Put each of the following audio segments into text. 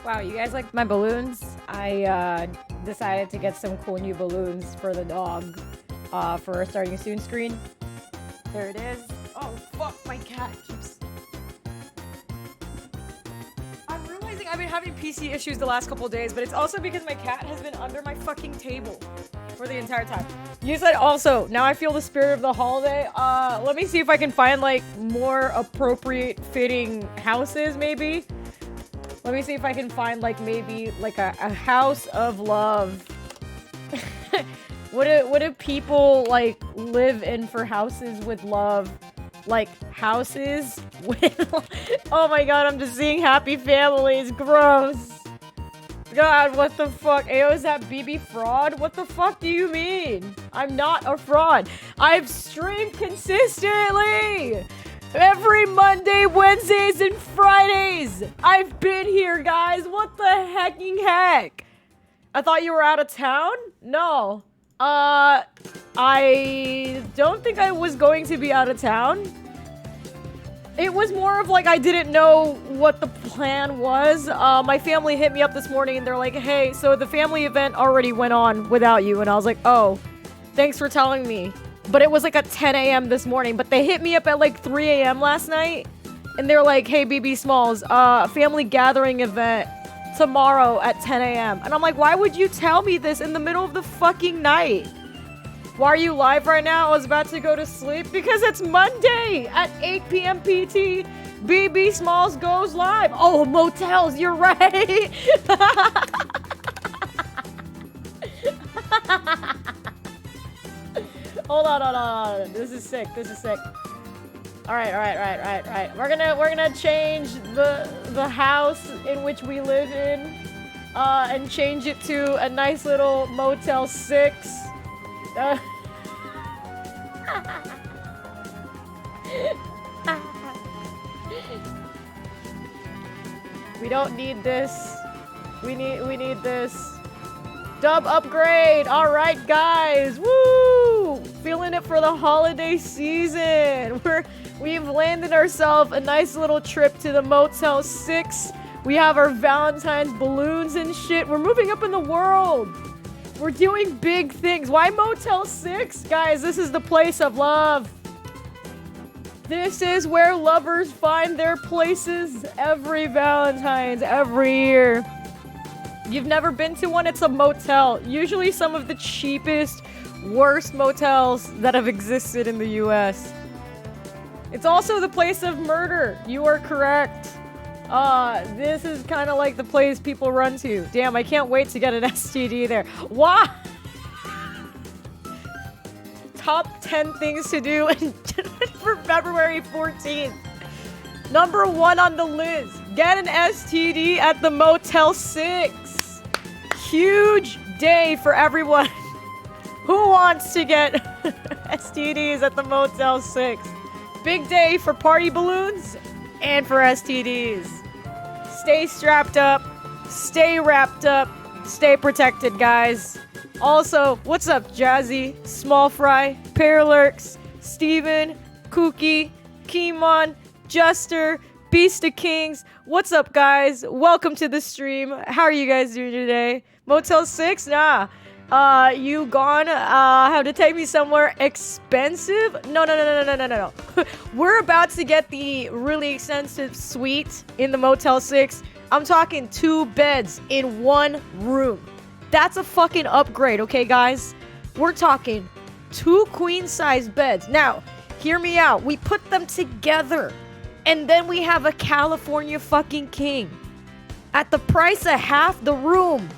Wow, you guys like my balloons? I decided to get some cool new balloons for the dog for a starting soon screen. There it is. Oh fuck, my cat keeps... I'm realizing I've been having PC issues the last couple of days, but it's also because my cat has been under my fucking table for the entire time. You said also, now I feel the spirit of the holiday. Let me see if I can find like more appropriate fitting houses maybe. Let me see if I can find like maybe like a house of love. What do people like live in for houses with love? Like houses with... Oh my god, I'm just seeing happy families. Gross. God, what the fuck? Ayo, is that BB fraud? What the fuck do you mean? I'm not a fraud. I've streamed consistently. Every Monday, Wednesdays, and Fridays. I've been here, guys. What the hecking heck? I thought you were out of town? No. I don't think I was going to be out of town. It was more of like I didn't know what the plan was. My family hit me up this morning and they're like, hey, so the family event already went on without you. And I was like, oh, thanks for telling me. But it was like at 10 a.m. this morning. But they hit me up at like 3 a.m. last night. And they're like, hey, BBsmols, family gathering event tomorrow at 10 a.m. And I'm like, why would you tell me this in the middle of the fucking night? Why are you live right now? I was about to go to sleep because it's Monday at 8 p.m. PT. BBsmols goes live. Oh, motels, you're right. Hold on. This is sick. All right. We're gonna change the house in which we live in, and change it to a nice little Motel 6. We don't need this. We need this. Dub upgrade. All right, guys. Woo! Feeling it for the holiday season. We've landed ourselves a nice little trip to the Motel 6. We have our Valentine's balloons and shit. We're moving up in the world. We're doing big things. Why Motel 6? Guys, this is the place of love. This is where lovers find their places every Valentine's, every year. You've never been to one? It's a motel. Usually some of the cheapest, worst motels that have existed in the US. It's also the place of murder. You are correct. This is kind of like the place people run to. Damn, I can't wait to get an STD there. Why? Top 10 things to do for February 14th. Number 1 on the list. Get an STD at the Motel 6. Huge day for everyone who wants to get STDs at the Motel 6. Big day for party balloons and for STDs. Stay strapped up, stay wrapped up, stay protected, guys. Also, what's up, Jazzy, Small Fry, Paralurks, Steven, Kookie, Keemon, Juster, Beast of Kings. What's up, guys? Welcome to the stream. How are you guys doing today? Motel 6? Nah. You gone? Have to take me somewhere expensive? No. We're about to get the really expensive suite in the Motel 6. I'm talking 2 beds in 1 room. That's a fucking upgrade, okay, guys? We're talking 2 queen-size beds. Now, hear me out. We put them together, and then we have a California fucking king at the price of half the room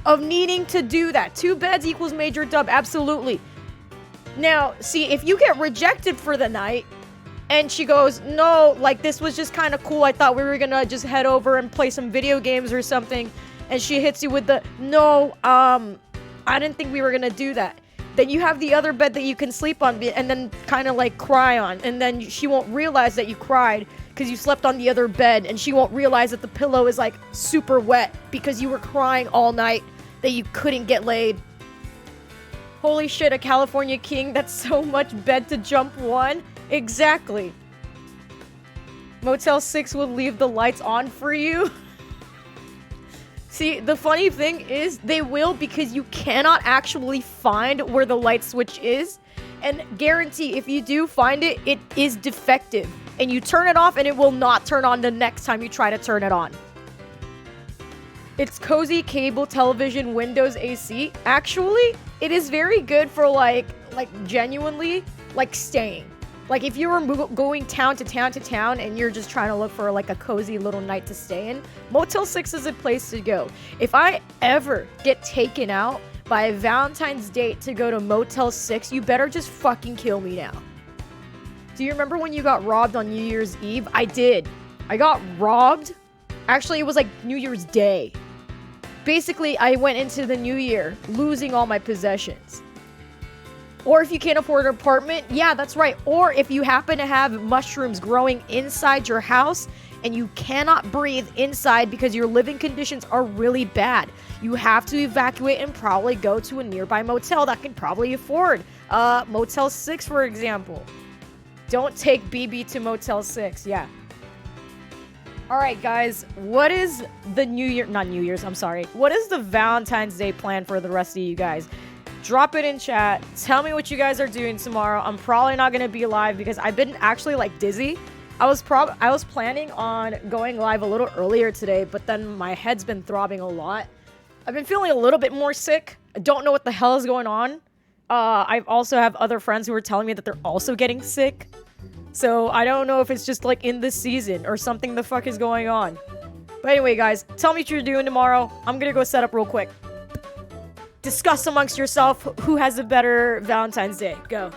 of needing to do that. 2 beds equals major dub, absolutely. Now, see, if you get rejected for the night, and she goes, no, like, this was just kind of cool. I thought we were gonna just head over and play some video games or something. And she hits you with the, no, I didn't think we were gonna do that. Then you have the other bed that you can sleep on and then kind of like cry on. And then she won't realize that you cried because you slept on the other bed. And she won't realize that the pillow is like super wet because you were crying all night that you couldn't get laid. Holy shit, a California king, that's so much bed to jump 1. Exactly. Motel 6 will leave the lights on for you. See, the funny thing is, they will because you cannot actually find where the light switch is. And guarantee, if you do find it, it is defective. And you turn it off and it will not turn on the next time you try to turn it on. It's cozy cable television Windows AC. Actually, it is very good for like genuinely, like staying. Like, if you were going town to town and you're just trying to look for, like, a cozy little night to stay in, Motel 6 is a place to go. If I ever get taken out by a Valentine's date to go to Motel 6, you better just fucking kill me now. Do you remember when you got robbed on New Year's Eve? I did. I got robbed. Actually, it was, like, New Year's Day. Basically, I went into the new year losing all my possessions. Or if you can't afford an apartment, yeah, that's right. Or if you happen to have mushrooms growing inside your house and you cannot breathe inside because your living conditions are really bad, you have to evacuate and probably go to a nearby motel that can probably afford. Motel 6, for example. Don't take BB to Motel 6, yeah. Alright, guys, what is the what is the Valentine's Day plan for the rest of you guys? Drop it in chat. Tell me what you guys are doing tomorrow. I'm probably not gonna be live because I've been actually like dizzy. I was planning on going live a little earlier today, but then my head's been throbbing a lot. I've been feeling a little bit more sick. I don't know what the hell is going on. I also have other friends who are telling me that they're also getting sick. So I don't know if it's just like in this season or something the fuck is going on. But anyway, guys, tell me what you're doing tomorrow. I'm gonna go set up real quick. Discuss amongst yourself who has a better Valentine's Day. Go.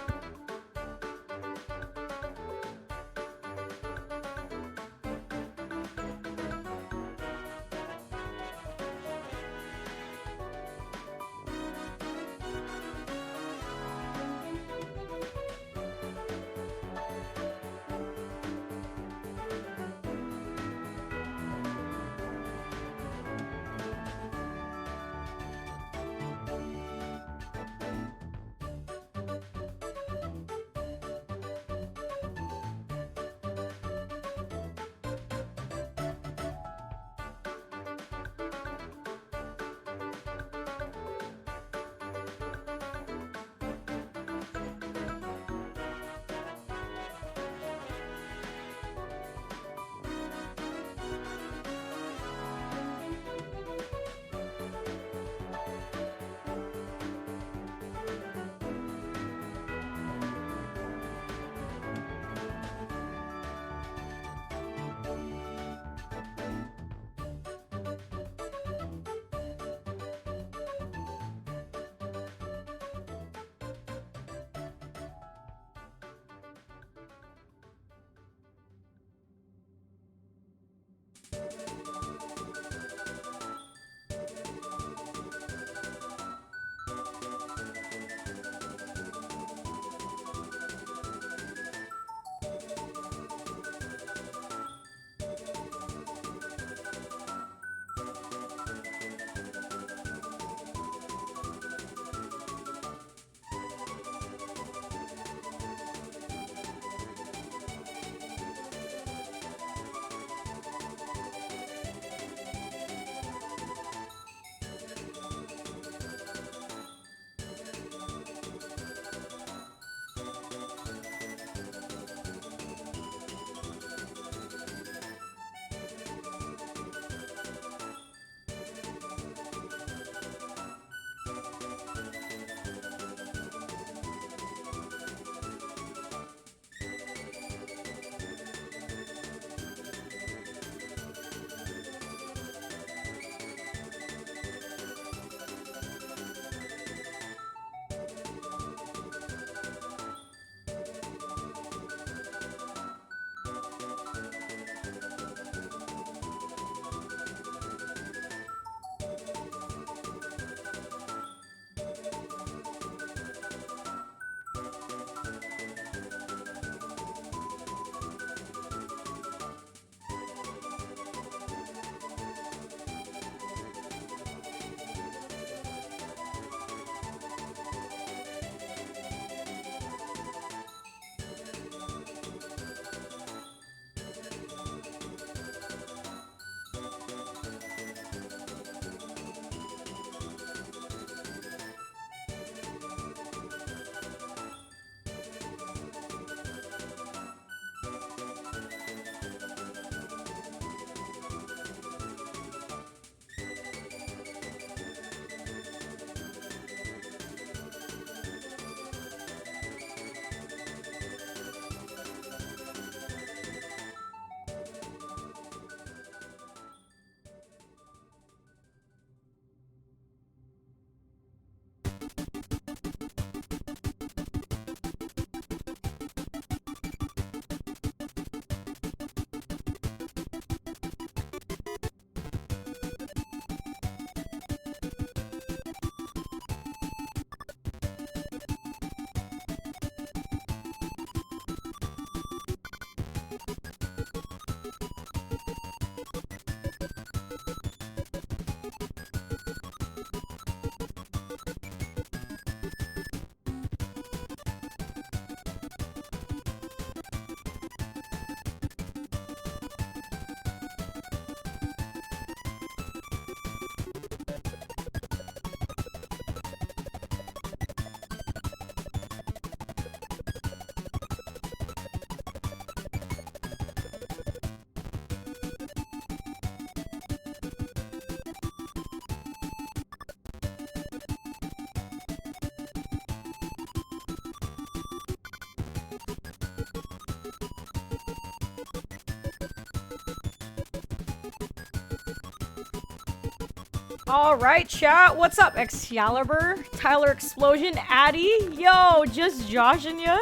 All right, chat. What's up, Excalibur, Tyler Explosion, Addy, yo, just joshing ya,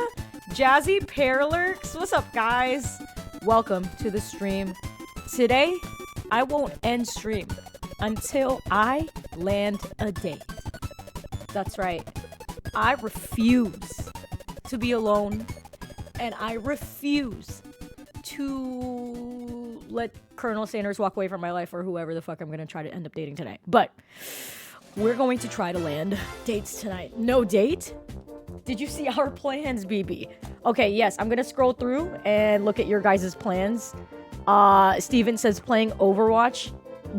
Jazzy, Paralurks. What's up, guys? Welcome to the stream. Today, I won't end stream until I land a date. That's right. I refuse to be alone, and I refuse to let Colonel Sanders walk away from my life or whoever the fuck I'm gonna try to end up dating tonight. But we're going to try to land dates tonight. No date? Did you see our plans, BB? Okay, yes, I'm gonna scroll through and look at your guys' plans. Steven says playing Overwatch,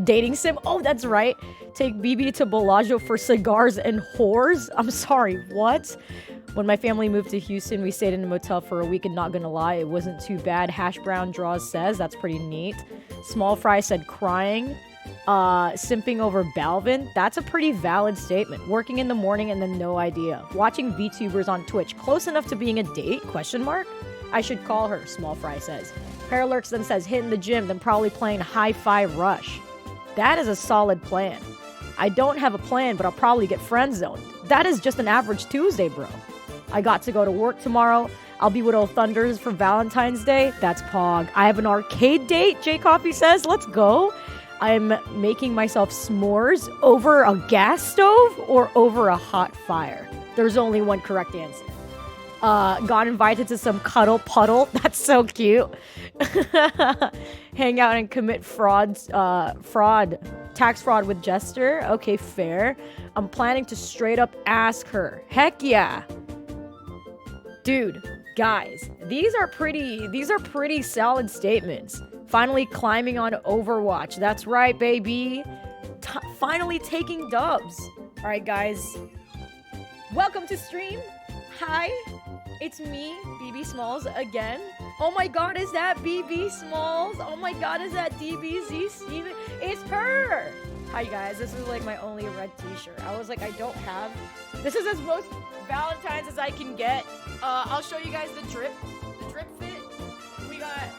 dating sim. Oh, that's right. Take BB to Bellagio for cigars and whores. I'm sorry, what? When my family moved to Houston, we stayed in a motel for a week, and not gonna lie, it wasn't too bad. Hash Brown Draws says, that's pretty neat. Small Fry said crying. Simping over Balvin, that's a pretty valid statement. Working in the morning and then no idea. Watching VTubers on Twitch, close enough to being a date? Question mark? I should call her, Small Fry says. Paralurks then says hitting the gym, then probably playing Hi-Fi Rush. That is a solid plan. I don't have a plan, but I'll probably get friend zoned. That is just an average Tuesday, bro. I got to go to work tomorrow. I'll be with old Thunders for Valentine's Day. That's pog. I have an arcade date, J Coffee says. Let's go. I'm making myself s'mores over a gas stove or over a hot fire. There's only one correct answer. Got invited to some cuddle puddle. That's so cute. Hang out and commit tax fraud with Jester. Okay, fair. I'm planning to straight up ask her. Heck yeah. Dude, guys, these are pretty solid statements. Finally climbing on Overwatch. That's right, baby. Finally taking dubs. All right, guys. Welcome to stream. Hi, it's me, BBsmols again. Oh my god, is that BBsmols? Oh my god, is that DBZ Steven? It's her! Hi guys, this is like my only red t-shirt. I was like, I don't have... This is as most Valentine's as I can get. I'll show you guys the drip fit. We got,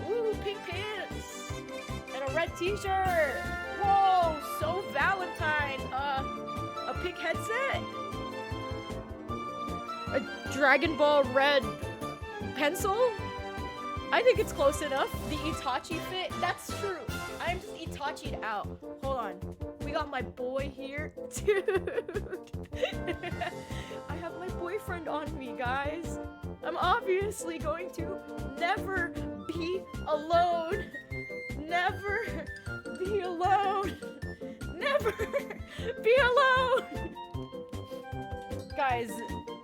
ooh, pink pants. And a red t-shirt. Whoa, so Valentine. A pink headset. A Dragon Ball red pencil? I think it's close enough. The Itachi fit, that's true. I'm just Itachi'd out. Hold on. We got my boy here. Dude. I have my boyfriend on me, guys. I'm obviously going to never be alone. Never be alone. Never be alone. Guys,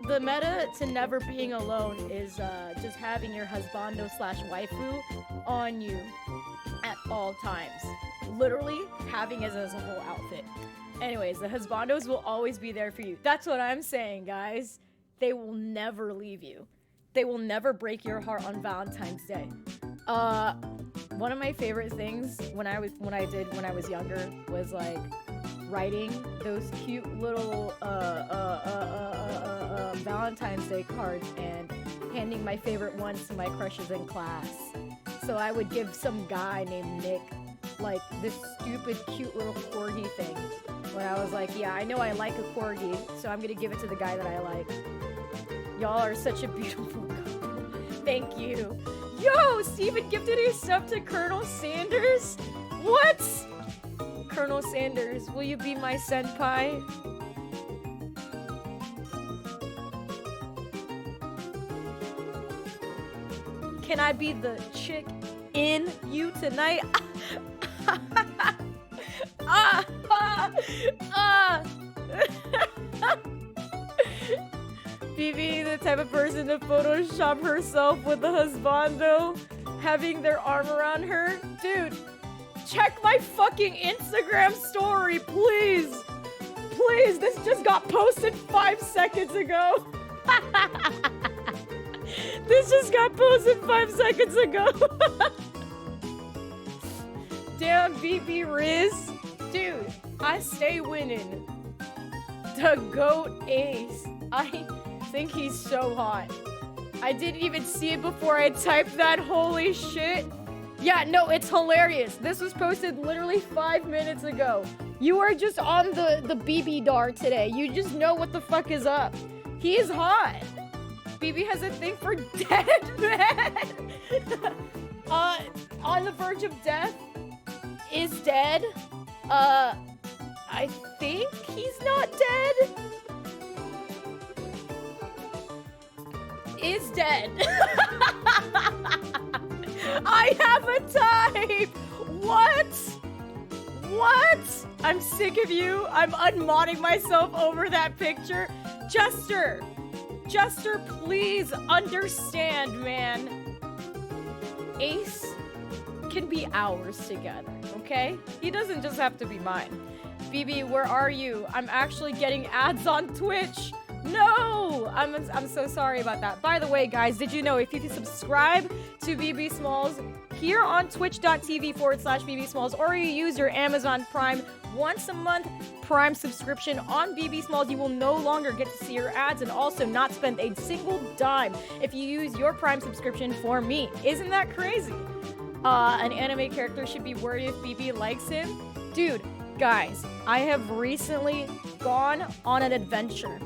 the meta to never being alone is just having your husbando / waifu on you at all times. Literally having it as a whole outfit. Anyways, the husbandos will always be there for you. That's what I'm saying, guys. They will never leave you. They will never break your heart on Valentine's Day. One of my favorite things when I was younger was like writing those cute little Valentine's Day cards and handing my favorite ones to my crushes in class. So I would give some guy named Nick like this stupid cute little corgi thing when I was like, yeah, I know I like a corgi, so I'm gonna give it to the guy that I like. Y'all are such a beautiful couple. Thank you. Yo, Steven gifted a sub to Colonel Sanders? What? Colonel Sanders, will you be my senpai? Can I be the chick in you tonight? BB, the type of person to Photoshop herself with the husbando, having their arm around her. Dude, check my fucking Instagram story, please. Please, this just got posted 5 seconds ago. This just got posted 5 seconds ago. Damn, BB Riz. Dude, I stay winning. The GOAT Ace. I think he's so hot. I didn't even see it before I typed that. Holy shit. Yeah, no, it's hilarious. This was posted literally 5 minutes ago. You are just on the BB dar today. You just know what the fuck is up. He is hot. BB has a thing for dead men. On the verge of death is dead. I think he's not dead. Is dead. I have a type. What? I'm sick of you. I'm unmodding myself over that picture. Jester, please understand, man. Ace can be ours together, okay? He doesn't just have to be mine. BB, where are you? I'm actually getting ads on Twitch. No! I'm so sorry about that. By the way, guys, did you know if you can subscribe to BBsmols here on twitch.tv/BBsmols, or you use your Amazon Prime once a month Prime subscription on BBsmols, you will no longer get to see your ads and also not spend a single dime if you use your Prime subscription for me. Isn't that crazy? An anime character should be worried if BB likes him. Dude, guys, I have recently gone on an adventure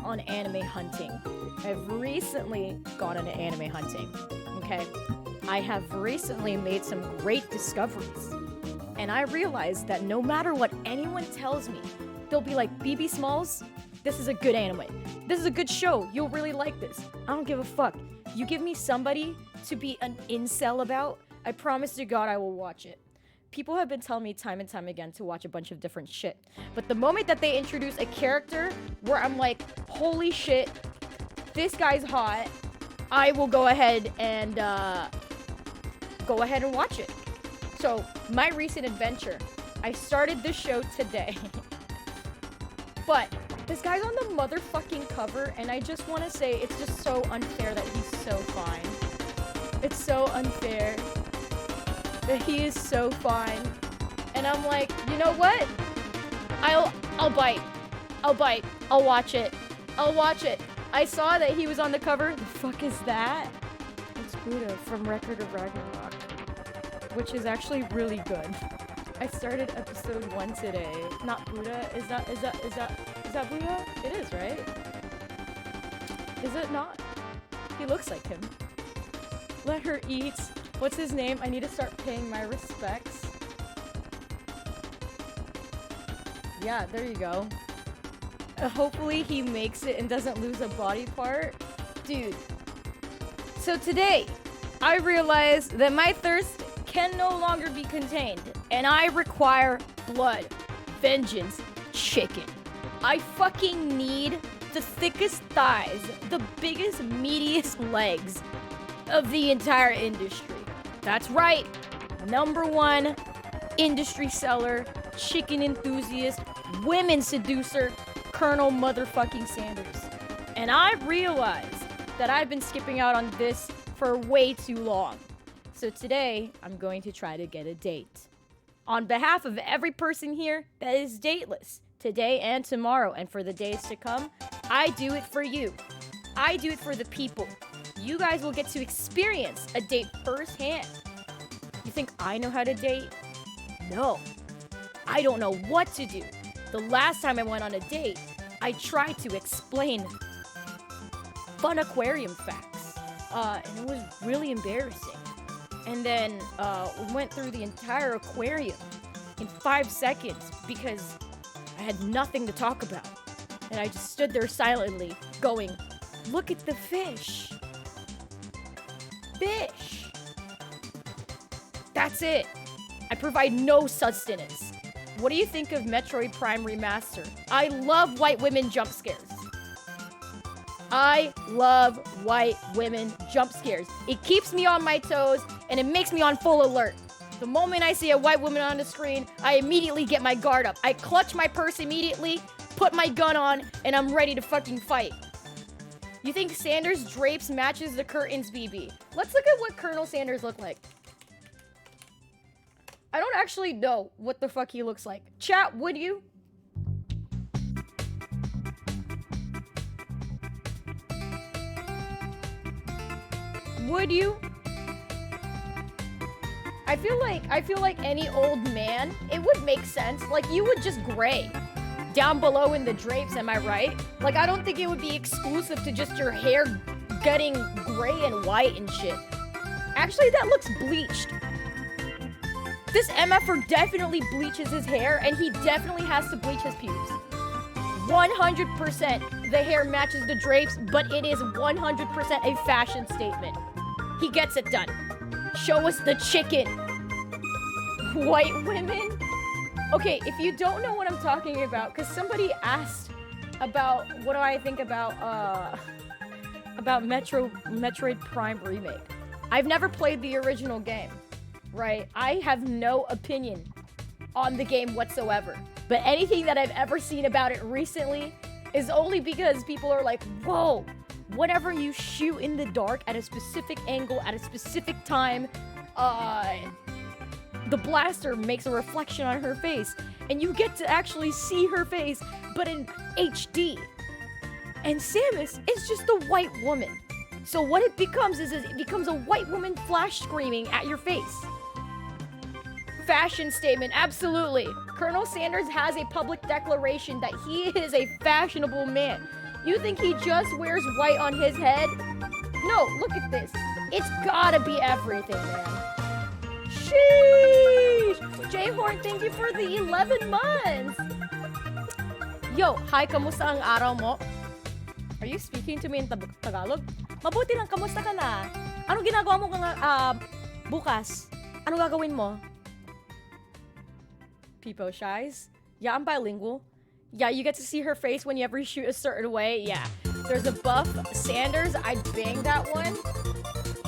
on anime hunting. I've recently gone on anime hunting, okay? I have recently made some great discoveries. And I realized that no matter what anyone tells me, they'll be like, BBsmols, this is a good anime. This is a good show. You'll really like this. I don't give a fuck. You give me somebody to be an incel about, I promise to God I will watch it. People have been telling me time and time again to watch a bunch of different shit. But the moment that they introduce a character where I'm like, holy shit, this guy's hot, I will go ahead and watch it. So, my recent adventure, I started this show today. But this guy's on the motherfucking cover, and I just want to say it's just so unfair that he's so fine. It's so unfair that he is so fine. And I'm like, you know what? I'll bite. I'll watch it. I saw that he was on the cover. The fuck is that? It's Buddha from Record of Ragnarok, which is actually really good. I started episode 1 today. Not Buddha. Is that Buddha? It is, right? Is it not? He looks like him. Let her eat. What's his name? I need to start paying my respects. Yeah, there you go. Hopefully he makes it and doesn't lose a body part. Dude. So today, I realized that my thirst can no longer be contained, and I require blood. Vengeance. Chicken. I fucking need the thickest thighs, the biggest, meatiest legs of the entire industry. That's right. #1 industry seller, chicken enthusiast, women seducer, Colonel motherfucking Sanders. And I realized that I've been skipping out on this for way too long. So today, I'm going to try to get a date. On behalf of every person here that is dateless, today and tomorrow, and for the days to come, I do it for you. I do it for the people. You guys will get to experience a date firsthand. You think I know how to date? No. I don't know what to do. The last time I went on a date, I tried to explain fun aquarium facts. And it was really embarrassing. And then we went through the entire aquarium in 5 seconds because I had nothing to talk about. And I just stood there silently going, look at the fish. Fish. That's it. I provide no sustenance. What do you think of Metroid Prime Remaster? I love white women jump scares. I love white women jump scares. It keeps me on my toes and it makes me on full alert. The moment I see a white woman on the screen, I immediately get my guard up. I clutch my purse immediately, put my gun on, and I'm ready to fucking fight. You think Sanders' drapes matches the curtains, BB? Let's look at what Colonel Sanders looked like. I don't actually know what the fuck he looks like. Chat, would you? Would you? I feel like any old man, it would make sense. Like, you would just gray down below in the drapes, am I right? Like, I don't think it would be exclusive to just your hair getting gray and white and shit. Actually, that looks bleached. This MFer definitely bleaches his hair, and he definitely has to bleach his pubes. 100% the hair matches the drapes, but it is 100% a fashion statement. He gets it done. Show us the chicken. White women? Okay, if you don't know what I'm talking about, because somebody asked about what do I think about Metroid Prime Remake. I've never played the original game, right? I have no opinion on the game whatsoever. But anything that I've ever seen about it recently is only because people are like, whoa, whenever you shoot in the dark at a specific angle at a specific time, the blaster makes a reflection on her face, and you get to actually see her face, but in HD. And Samus is just a white woman. So what it becomes is it becomes a white woman flash screaming at your face. Fashion statement, absolutely. Colonel Sanders has a public declaration that he is a fashionable man. You think he just wears white on his head? No, look at this. It's gotta be everything, man. Sheesh! J-Horn, thank you for the 11 months. Yo, hi, kamusta ang araw mo? Are you speaking to me in Tagalog? Mabuti lang, kamusta ka na? Anong ginagawa mo bukas? Anong gagawin mo? Peepo shies. Yeah, I'm bilingual. Yeah, you get to see her face whenever you shoot a certain way. Yeah. There's a buff Sanders. I'd bang that one.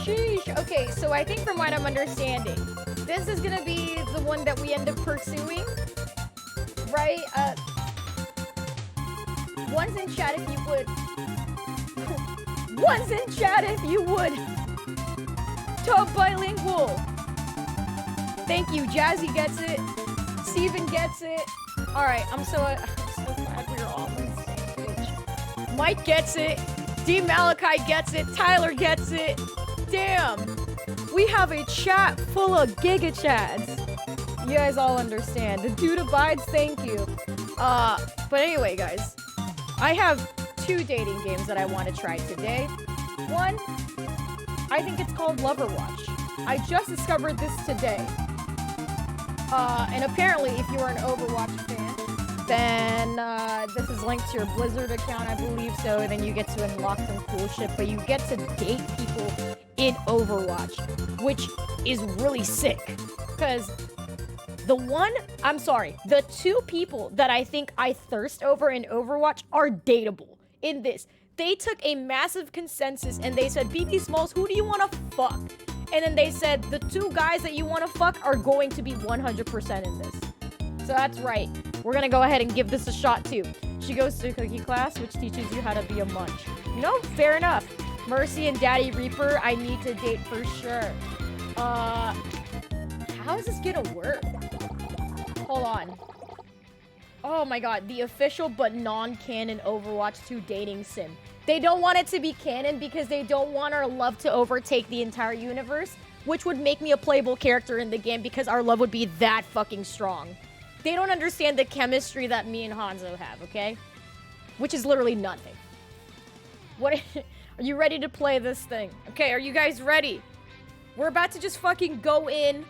Sheesh. Okay, so I think from what I'm understanding, this is gonna be the one that we end up pursuing. Right? One's in chat if you would. One's in chat if you would. Top bilingual. Thank you. Jazzy gets it. Steven gets it. Alright, I'm so glad we're all on the same page. Mike gets it. D Malachi gets it. Tyler gets it. Damn. We have a chat full of giga chads. You guys all understand. The dude abides, thank you. But anyway, guys. I have 2 dating games that I want to try today. One, I think it's called Lover Watch. I just discovered this today. And apparently, if you are an Overwatch fan, then this is linked to your Blizzard account, I believe so. And then you get to unlock some cool shit, but you get to date people in Overwatch, which is really sick. Because the 2 people that I think I thirst over in Overwatch are dateable in this. They took a massive consensus and they said, BBsmols, who do you want to fuck? And then they said, the 2 guys that you want to fuck are going to be 100% in this. So that's right. We're going to go ahead and give this a shot, too. She goes to cookie class, which teaches you how to be a munch. You know, fair enough. Mercy and Daddy Reaper, I need to date for sure. How is this going to work? Hold on. Oh my god, the official but non-canon Overwatch 2 dating sim. They don't want it to be canon because they don't want our love to overtake the entire universe, which would make me a playable character in the game because our love would be that fucking strong. They don't understand the chemistry that me and Hanzo have, okay? Which is literally nothing. What? Are you ready to play this thing? Okay, are you guys ready? We're about to just fucking go in,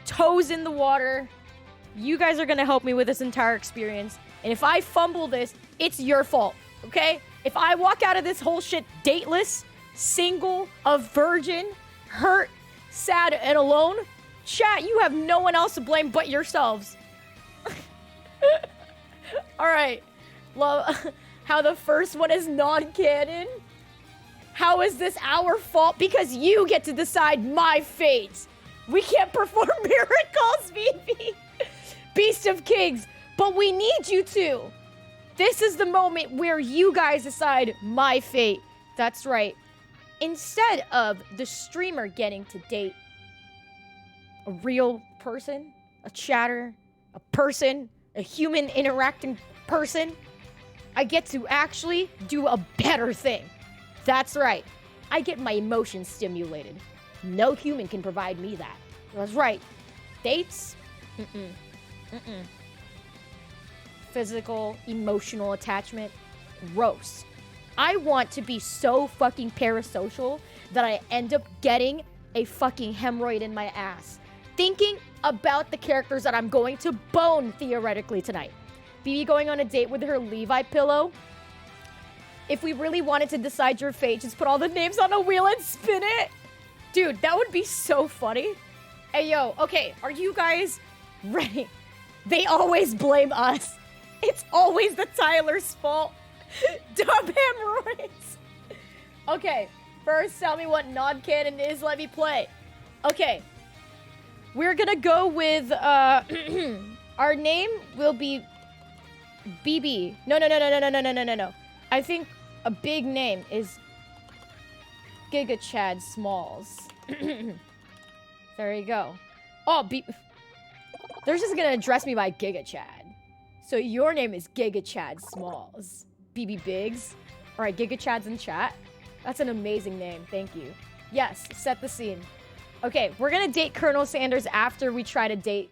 toes in the water. You guys are gonna help me with this entire experience. And if I fumble this, it's your fault, okay? If I walk out of this whole shit dateless, single, a virgin, hurt, sad, and alone, chat, you have no one else to blame but yourselves. Alright. Love how the first one is non-canon. How is this our fault? Because you get to decide my fate. We can't perform miracles, BB. Beast of Kings, but we need you to. This is the moment where you guys decide my fate. That's right. Instead of the streamer getting to date a real person, a chatter, a person, a human interacting person, I get to actually do a better thing. That's right. I get my emotions stimulated. No human can provide me that. That's right. Dates? Physical, emotional attachment? Gross. I want to be so fucking parasocial that I end up getting a fucking hemorrhoid in my ass. Thinking about the characters that I'm going to bone theoretically tonight. BB going on a date with her Levi pillow. If we really wanted to decide your fate, just put all the names on a wheel and spin it. Dude, that would be so funny. Hey, yo, okay, are you guys ready? They always blame us. It's always the Tyler's fault. Dumb hemorrhoids. Okay, first tell me what non-canon is, let me play. Okay, we're gonna go with, our name will be BB. No. I think a big name is Giga Smalls. There you go. Oh, they're just gonna address me by Giga Chad. So your name is Giga Smalls. BB Biggs. All right, Giga Chad's in chat. That's an amazing name. Thank you. Yes, set the scene. Okay, we're gonna date Colonel Sanders after we try to date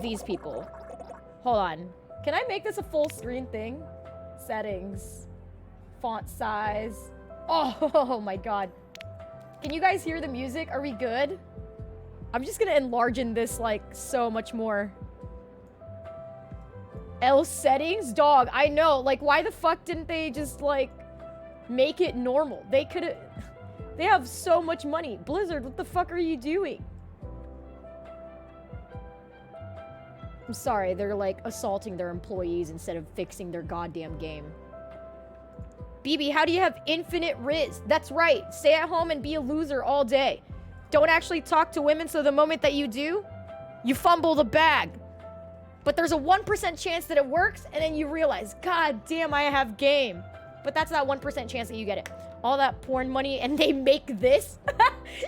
these people. Hold on. Can I make this a full screen thing? Settings. Font size. Oh my god. Can you guys hear the music? Are we good? I'm just gonna enlarge in this like so much more. L settings? Dog, I know. Like, why the fuck didn't they just like make it normal? They could've... They have so much money. Blizzard, what the fuck are you doing? I'm sorry, they're like assaulting their employees instead of fixing their goddamn game. BB, how do you have infinite Riz? That's right. Stay at home and be a loser all day. Don't actually talk to women, so the moment that you do, you fumble the bag. But there's a 1% chance that it works, and then you realize, God damn, I have game. But that's that 1% chance that you get it. All that porn money, and they make this?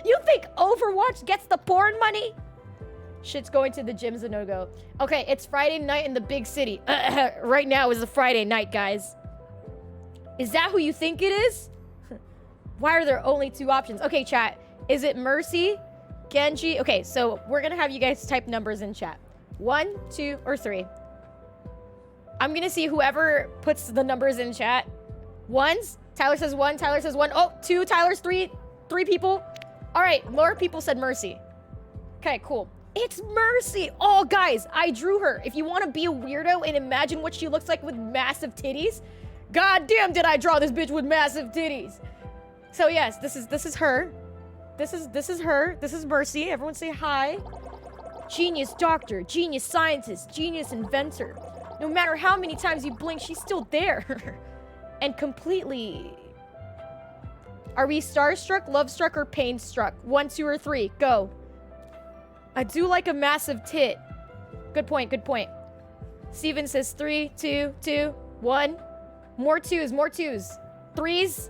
You think Overwatch gets the porn money? Shit's going to the gym's a no-go. Okay, it's Friday night in the big city. Right now is a Friday night, guys. Is that who you think it is? Why are there only 2 options? Okay, chat. Is it Mercy? Genji? Okay, so we're gonna have you guys type numbers in chat. 1, 2, or 3. I'm gonna see whoever puts the numbers in chat. Ones? Tyler says 1, Tyler says 1. Oh, 2, Tyler's 3. 3 people. All right, more people said Mercy. Okay, cool. It's Mercy. Oh, guys, I drew her. If you want to be a weirdo and imagine what she looks like with massive titties, god damn did I draw this bitch with massive titties. So yes, this is her. This is her. This is Mercy. Everyone say hi. Genius doctor, genius scientist, genius inventor. No matter how many times you blink, she's still there. And completely... Are we starstruck, lovestruck, or pain-struck? 1, 2, or 3. Go. I do like a massive tit. Good point, good point. Steven says 3, 2, 2, 1. More 2s, more 2s. 3s.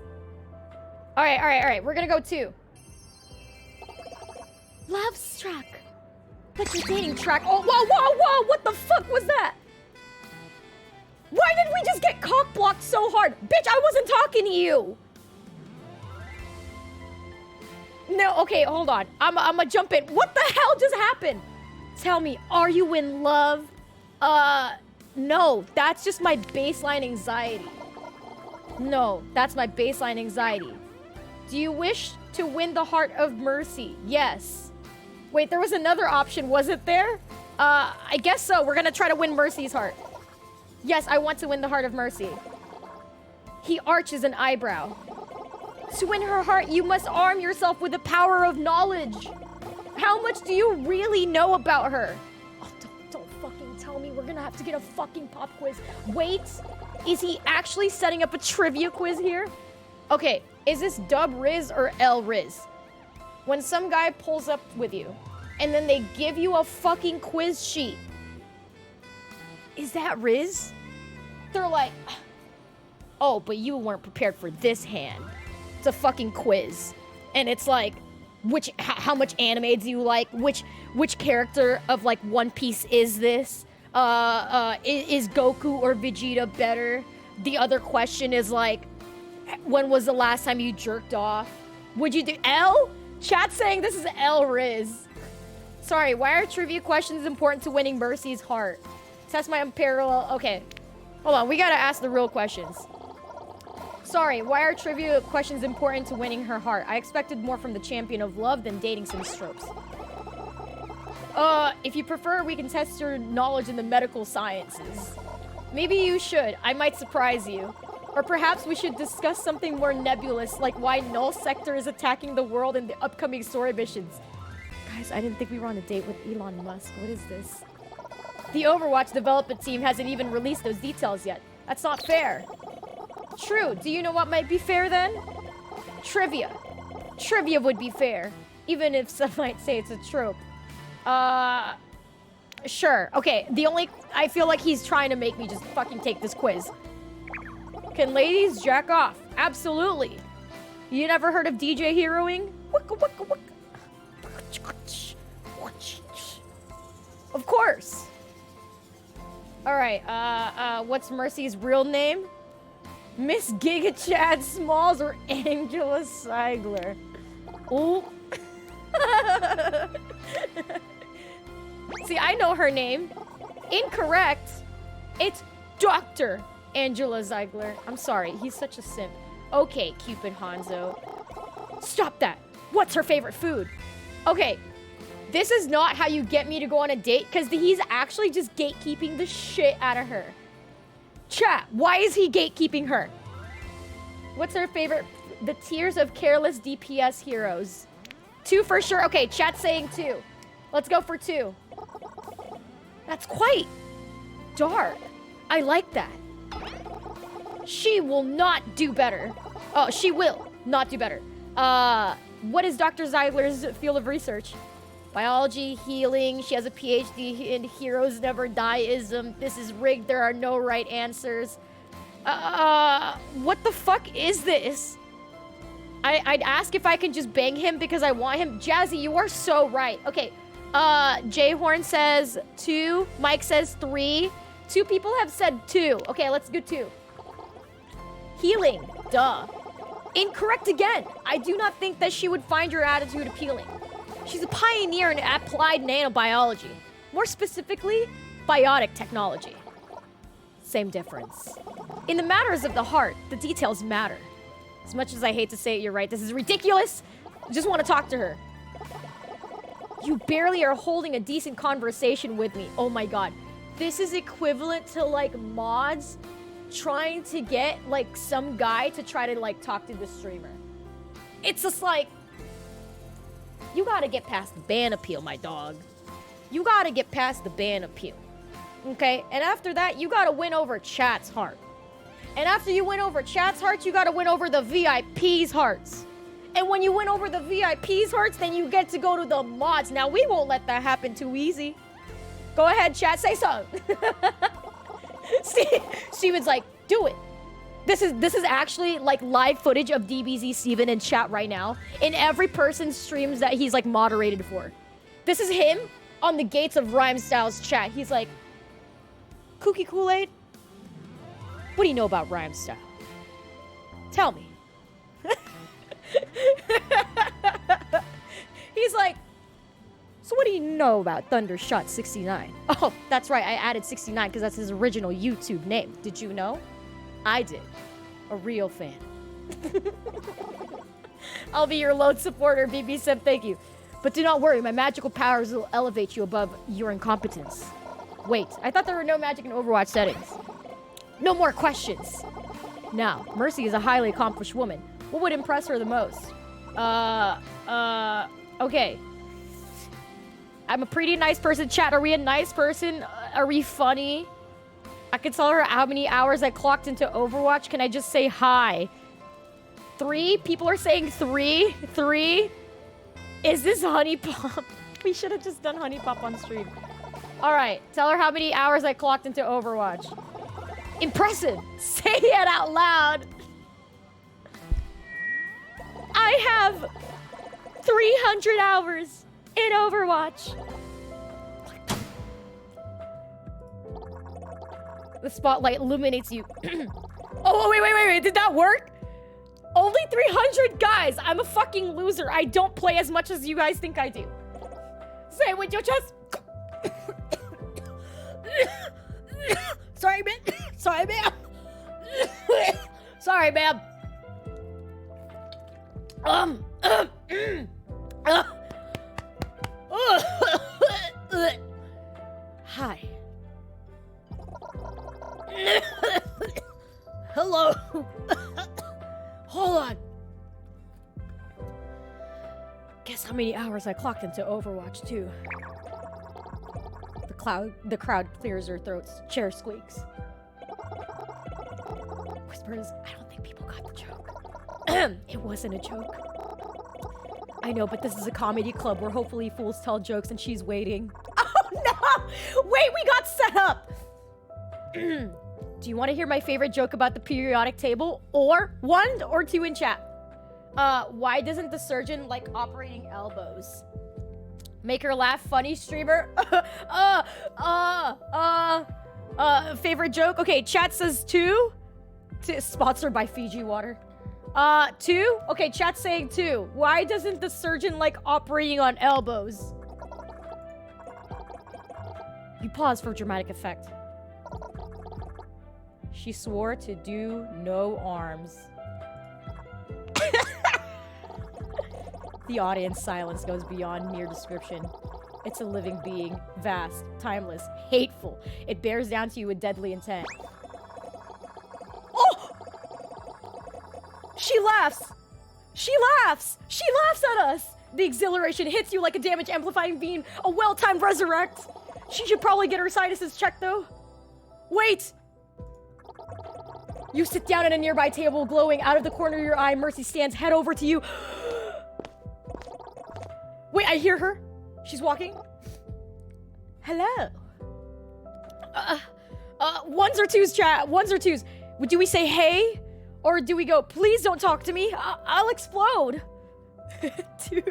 All right. We're gonna go 2. Lovestruck. But you're dating track. Oh, whoa. What the fuck was that? Why did we just get cock blocked so hard? Bitch, I wasn't talking to you. No, okay, hold on. I'ma jump in. What the hell just happened? Tell me, are you in love? No, that's just my baseline anxiety. No, that's my baseline anxiety. Do you wish to win the heart of Mercy? Yes. Wait, there was another option, wasn't there? I guess so. We're gonna try to win Mercy's heart. Yes, I want to win the heart of Mercy. He arches an eyebrow. To win her heart, you must arm yourself with the power of knowledge. How much do you really know about her? Oh, don't fucking tell me we're gonna have to get a fucking pop quiz. Wait, is he actually setting up a trivia quiz here? Okay, is this dub Riz or L Riz? When some guy pulls up with you, and then they give you a fucking quiz sheet. Is that Riz? They're like, oh, but you weren't prepared for this hand. It's a fucking quiz. And it's like, how much anime do you like? Which character of like One Piece is this? Is Goku or Vegeta better? The other question is like, when was the last time you jerked off? Would you do L? Chat saying this is L Riz. Sorry, why are trivia questions important to winning Mercy's heart? Test my unparalleled... Okay. Hold on, we gotta ask the real questions. Sorry, why are trivia questions important to winning her heart? I expected more from the champion of love than dating some strokes. If you prefer, we can test your knowledge in the medical sciences. Maybe you should. I might surprise you. Or perhaps we should discuss something more nebulous, like why Null Sector is attacking the world in the upcoming story missions. Guys, I didn't think we were on a date with Elon Musk. What is this? The Overwatch development team hasn't even released those details yet. That's not fair. True. Do you know what might be fair then? Trivia. Trivia would be fair, even if some might say it's a trope. Sure. Okay, I feel like he's trying to make me just fucking take this quiz. Can ladies jack off? Absolutely. You never heard of DJ heroing? Of course. Alright, what's Mercy's real name? Miss Giga Chad Smalls or Angela Seigler? Ooh. See, I know her name. Incorrect. It's Dr. Angela Ziegler. I'm sorry, he's such a simp. Okay, Cupid Hanzo. Stop that. What's her favorite food? Okay, this is not how you get me to go on a date, because he's actually just gatekeeping the shit out of her. Chat, why is he gatekeeping her? What's her favorite? The Tears of Careless DPS Heroes. 2 for sure. Okay, chat's saying 2. Let's go for 2. That's quite dark. I like that. She will not do better. Oh, she will not do better. What is Dr. Ziegler's field of research? Biology, healing. She has a PhD in heroes never die-ism. This is rigged. There are no right answers. What the fuck is this? I'd ask if I can just bang him because I want him. Jazzy, you are so right. Okay. J-Horn says 2. Mike says 3. 2 people have said 2. Okay, let's go 2. Healing. Duh. Incorrect again. I do not think that she would find your attitude appealing. She's a pioneer in applied nanobiology. More specifically, biotic technology. Same difference. In the matters of the heart, the details matter. As much as I hate to say it, you're right. This is ridiculous. I just want to talk to her. You barely are holding a decent conversation with me. Oh my god. This is equivalent to, like, mods trying to get, like, some guy to try to, like, talk to the streamer. It's just like, you gotta get past the ban appeal, my dog. You gotta get past the ban appeal. Okay? And after that, you gotta win over chat's heart. And after you win over chat's heart, you gotta win over the VIP's hearts. And when you win over the VIP's hearts, then you get to go to the mods. Now, we won't let that happen too easy. Go ahead, chat, say something. Steven's like, do it. This is actually, like, live footage of DBZ Steven in chat right now. In every person's streams that he's, like, moderated for. This is him on the gates of Rhyme Styles chat. He's like, Kooky Kool-Aid? What do you know about Rhyme Style? Tell me. He's like, so what do you know about Thundershot 69? Oh, that's right, I added 69 because that's his original YouTube name. Did you know? I did. A real fan. I'll be your lone supporter, BBsmols, thank you. But do not worry, my magical powers will elevate you above your incompetence. Wait, I thought there were no magic in Overwatch settings. No more questions. Now, Mercy is a highly accomplished woman. What would impress her the most? Okay. I'm a pretty nice person. Chat, are we a nice person? Are we funny? I can tell her how many hours I clocked into Overwatch. Can I just say hi? 3? People are saying 3? 3? Is this Honey Pop? We should have just done Honey Pop on stream. Alright, tell her how many hours I clocked into Overwatch. Impressive! Say it out loud! I have 300 hours in Overwatch. The spotlight illuminates you. Oh, wait. Did that work? Only 300? Guys, I'm a fucking loser. I don't play as much as you guys think I do. Say it with your chest. Sorry, man. Sorry, ma'am. Sorry, ma'am. Hi. Hello. Hold on. Guess how many hours I clocked into Overwatch 2. The crowd clears their throats. Chair squeaks. Whispers, I don't think people got the joke. It wasn't a joke. I know, but this is a comedy club where hopefully fools tell jokes and she's waiting. Oh no! Wait, we got set up! Do you want to hear my favorite joke about the periodic table? Or 1 or 2 in chat. Why doesn't the surgeon like operating elbows? Make her laugh, funny streamer. Favorite joke? Okay, chat says 2. Sponsored by Fiji water. 2? Okay, chat's saying 2. Why doesn't the surgeon like operating on elbows? You pause for dramatic effect. She swore to do no arms. The audience silence goes beyond mere description. It's a living being, vast, timeless, hateful. It bears down to you with deadly intent. Oh! She laughs! She laughs! She laughs at us! The exhilaration hits you like a damage-amplifying beam, a well-timed resurrect. She should probably get her sinuses checked, though. Wait! You sit down at a nearby table, glowing out of the corner of your eye. Mercy stands head over to you. Wait, I hear her. She's walking. Hello. 1s or 2s, chat. 1s or 2s. Do we say hey? Or do we go, please don't talk to me? I'll explode. 2.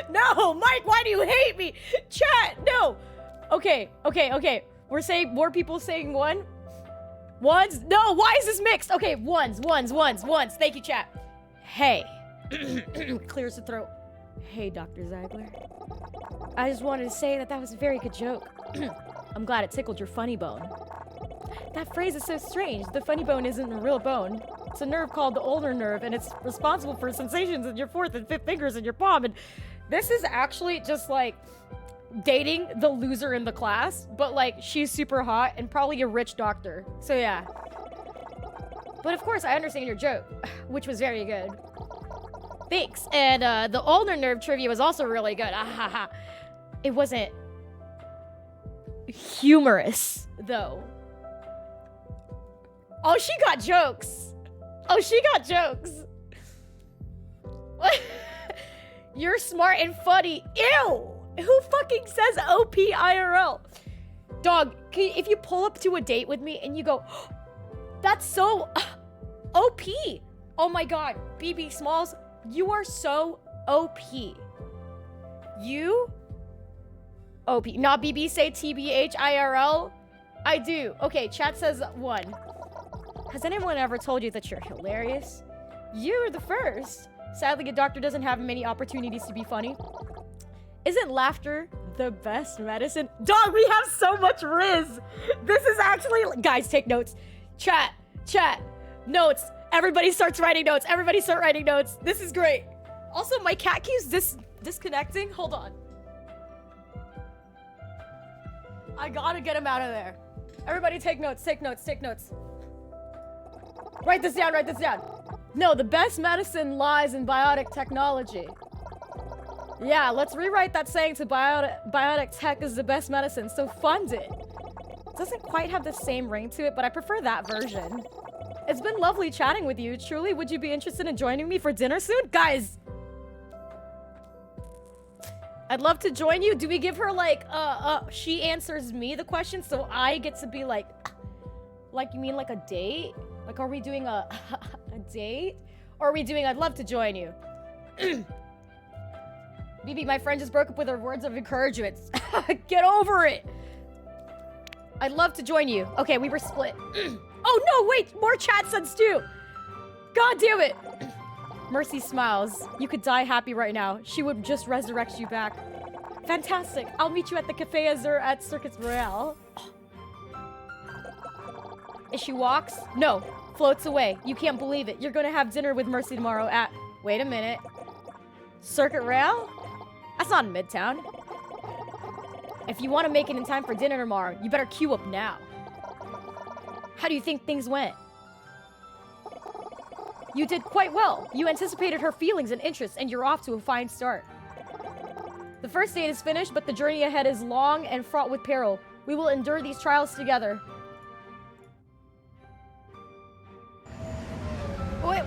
No, Mike, why do you hate me? Chat, no. Okay. We're saying, more people saying 1. 1s? No, why is this mixed? Okay, 1s. Thank you, chat. Hey. Clears the throat. Hey, Dr. Ziegler. I just wanted to say that was a very good joke. I'm glad it tickled your funny bone. That phrase is so strange. The funny bone isn't a real bone. It's a nerve called the ulnar nerve, and it's responsible for sensations in your 4th and 5th fingers in your palm. And this is actually just like dating the loser in the class, but like she's super hot and probably a rich doctor. So yeah. But of course, I understand your joke, which was very good. Thanks. And the ulnar nerve trivia was also really good. It wasn't humorous, though. Oh, she got jokes. You're smart and funny. Ew! Who fucking says OP IRL? Dog, if you pull up to a date with me and you go, oh, that's so OP. Oh my god, BBsmols, you are so OP. You? OP. Not BB, say TBH IRL. I do. Okay, chat says 1. Has anyone ever told you that you're hilarious? You're the first. Sadly, a doctor doesn't have many opportunities to be funny. Isn't laughter the best medicine? Dog, we have so much Riz. This is actually... Guys, take notes. Chat. Notes. Everybody starts writing notes. Everybody start writing notes. This is great. Also, my cat keeps disconnecting. Hold on. I gotta get him out of there. Everybody take notes. Write this down. No, the best medicine lies in biotic technology. Yeah, let's rewrite that saying to biotic tech is the best medicine, so fund it. It doesn't quite have the same ring to it, but I prefer that version. It's been lovely chatting with you. Truly, would you be interested in joining me for dinner soon? Guys! I'd love to join you. Do we give her, like, she answers me the question, so I get to be like, you mean like a date? Like, are we doing a date? Or are we doing, I'd love to join you. BB, my friend just broke up with her words of encouragement. Get over it. I'd love to join you. Okay, we were split. Oh no, wait, more chat sends too. God damn it. Mercy smiles. You could die happy right now. She would just resurrect you back. Fantastic. I'll meet you at the Cafe Azur at Circuits Royale. As she walks, no, floats away. You can't believe it. You're gonna have dinner with Mercy tomorrow at... Wait a minute. Circuit Royale? That's not in Midtown. If you want to make it in time for dinner tomorrow, you better queue up now. How do you think things went? You did quite well. You anticipated her feelings and interests, and you're off to a fine start. The first date is finished, but the journey ahead is long and fraught with peril. We will endure these trials together.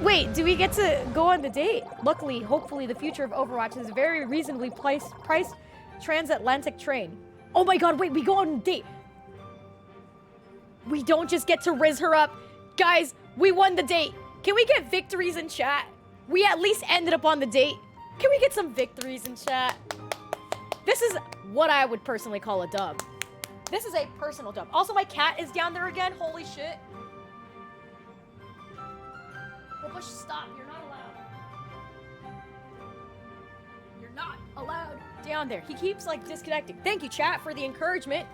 Wait, do we get to go on the date? Luckily, hopefully, the future of Overwatch is a very reasonably priced transatlantic train. Oh my god, wait, we go on a date. We don't just get to rizz her up. Guys, we won the date. Can we get victories in chat? We at least ended up on the date. Can we get some victories in chat? This is what I would personally call a dub. This is a personal dub. Also, my cat is down there again. Holy shit. Bush, stop. You're not allowed. You're not allowed down there. He keeps, like, disconnecting. Thank you, chat, for the encouragement.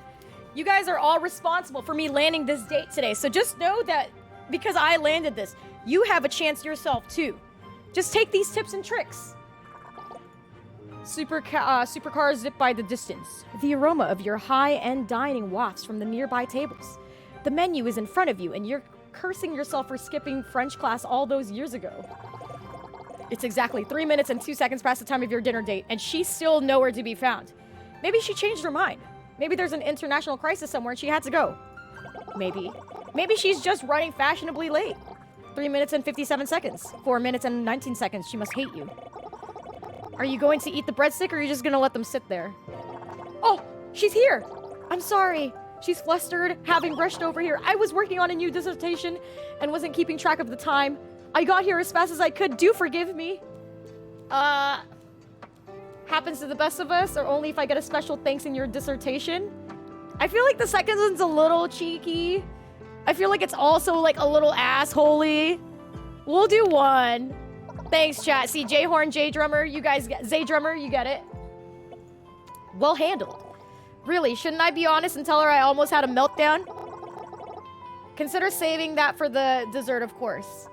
You guys are all responsible for me landing this date today. So just know that because I landed this, you have a chance yourself, too. Just take these tips and tricks. Supercars zip by the distance. The aroma of your high-end dining wafts from the nearby tables. The menu is in front of you, and you're cursing yourself for skipping French class all those years ago. It's exactly 3 minutes and 2 seconds past the time of your dinner date, and she's still nowhere to be found. Maybe she changed her mind. Maybe there's an international crisis somewhere and she had to go. Maybe. Maybe she's just running fashionably late. 3 minutes and 57 seconds. 4 minutes and 19 seconds. She must hate you. Are you going to eat the breadstick or are you just gonna let them sit there? Oh, she's here. I'm sorry. She's flustered, having rushed over here. I was working on a new dissertation and wasn't keeping track of the time. I got here as fast as I could. Do forgive me. Happens to the best of us, or only if I get a special thanks in your dissertation? I feel like the second one's a little cheeky. I feel like it's also, like, a little assholey. We'll do one. Thanks, chat. See, J-Horn, J-Drummer, you guys get... Z-Drummer, you get it. Well handled. Really, shouldn't I be honest and tell her I almost had a meltdown? Consider saving that for the dessert, of course.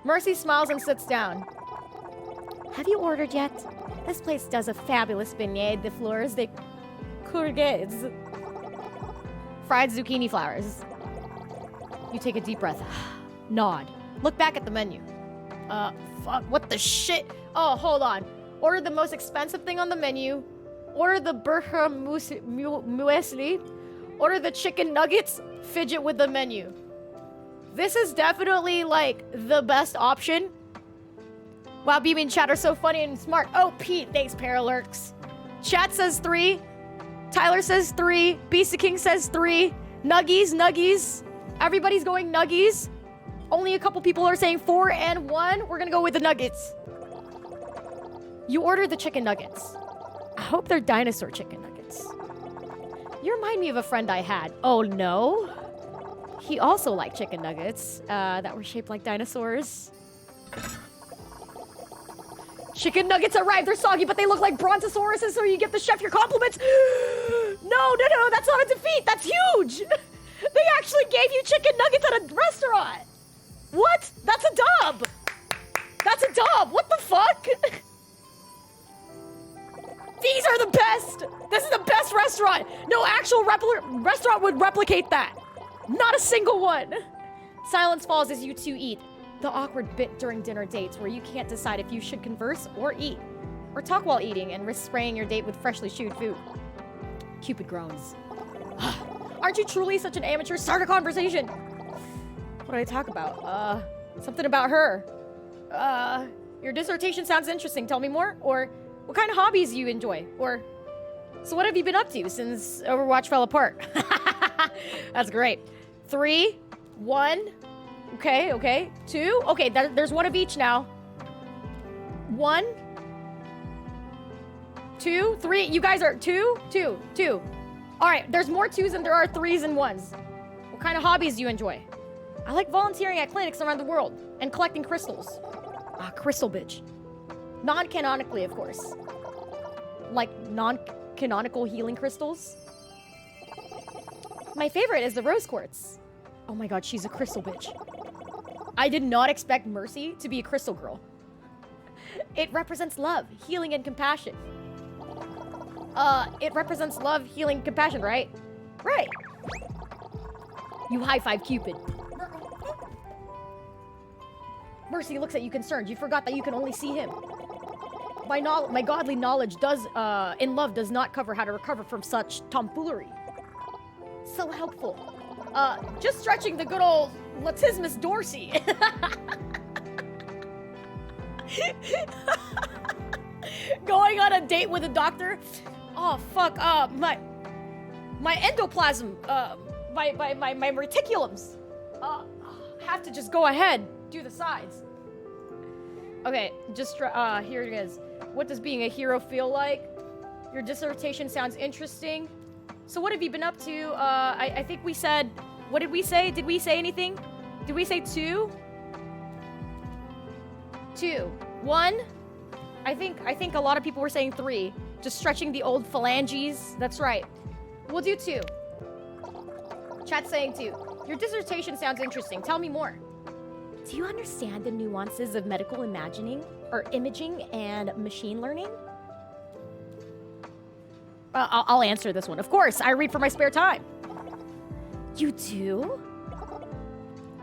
Mercy smiles and sits down. Have you ordered yet? This place does a fabulous beignet de fleurs de courgettes. Fried zucchini flowers. You take a deep breath. Nod. Look back at the menu. Fuck, what the shit? Oh, hold on. Order the most expensive thing on the menu. Order the burger muesli. Order the chicken nuggets. Fidget with the menu. This is definitely, like, the best option. Wow, BB and chat are so funny and smart. Oh, Pete, thanks, Paralurks. Chat says 3. Tyler says 3. Beast the King says 3. Nuggies. Everybody's going nuggies. Only a couple people are saying 4 and 1. We're gonna go with the nuggets. You ordered the chicken nuggets. I hope they're dinosaur chicken nuggets. You remind me of a friend I had. Oh, no? He also liked chicken nuggets that were shaped like dinosaurs. Chicken nuggets arrived. They're soggy, but they look like brontosauruses, so you give the chef your compliments. No, that's not a defeat. That's huge. They actually gave you chicken nuggets at a restaurant. What? That's a dub. That's a dub. What the fuck? These are the best. This is the best restaurant. No actual restaurant would replicate that. Not a single one. Silence falls as you two eat. The awkward bit during dinner dates where you can't decide if you should converse or eat. Or talk while eating and risk spraying your date with freshly chewed food. Cupid groans. Aren't you truly such an amateur? Start a conversation. What did I talk about? Something about her. Your dissertation sounds interesting. Tell me more. Or what kind of hobbies do you enjoy? Or so what have you been up to since Overwatch fell apart? That's great. 3, 1. Okay. 2. Okay, there's one of each now. 1, 2, 3. You guys are 2. All right, there's more 2s than there are 3s and 1s. What kind of hobbies do you enjoy? I like volunteering at clinics around the world and collecting crystals. Crystal bitch. Non-canonically, of course. like non-canonical healing crystals. My favorite is the rose quartz. Oh my god, she's a crystal bitch. I did not expect Mercy to be a crystal girl. It represents love, healing, and compassion. It represents love, healing, compassion, right? Right. You high-five Cupid. Mercy looks at you concerned. You forgot that you can only see him. My godly knowledge in love does not cover how to recover from such tomfoolery. So helpful. Just stretching the good old Latissimus Dorsey. Going on a date with a doctor. Oh fuck. My endoplasm. My reticulums. Have to just go ahead. Do the sides. Okay, just here it is. What does being a hero feel like? Your dissertation sounds interesting. So what have you been up to? I think we said, what did we say? Did we say anything? Did we say 2? 2. 1? I think a lot of people were saying 3. Just stretching the old phalanges. That's right. We'll do 2. Chat's saying 2. Your dissertation sounds interesting. Tell me more. Do you understand the nuances of medical imaging and machine learning? I'll answer this one. Of course, I read for my spare time. You do?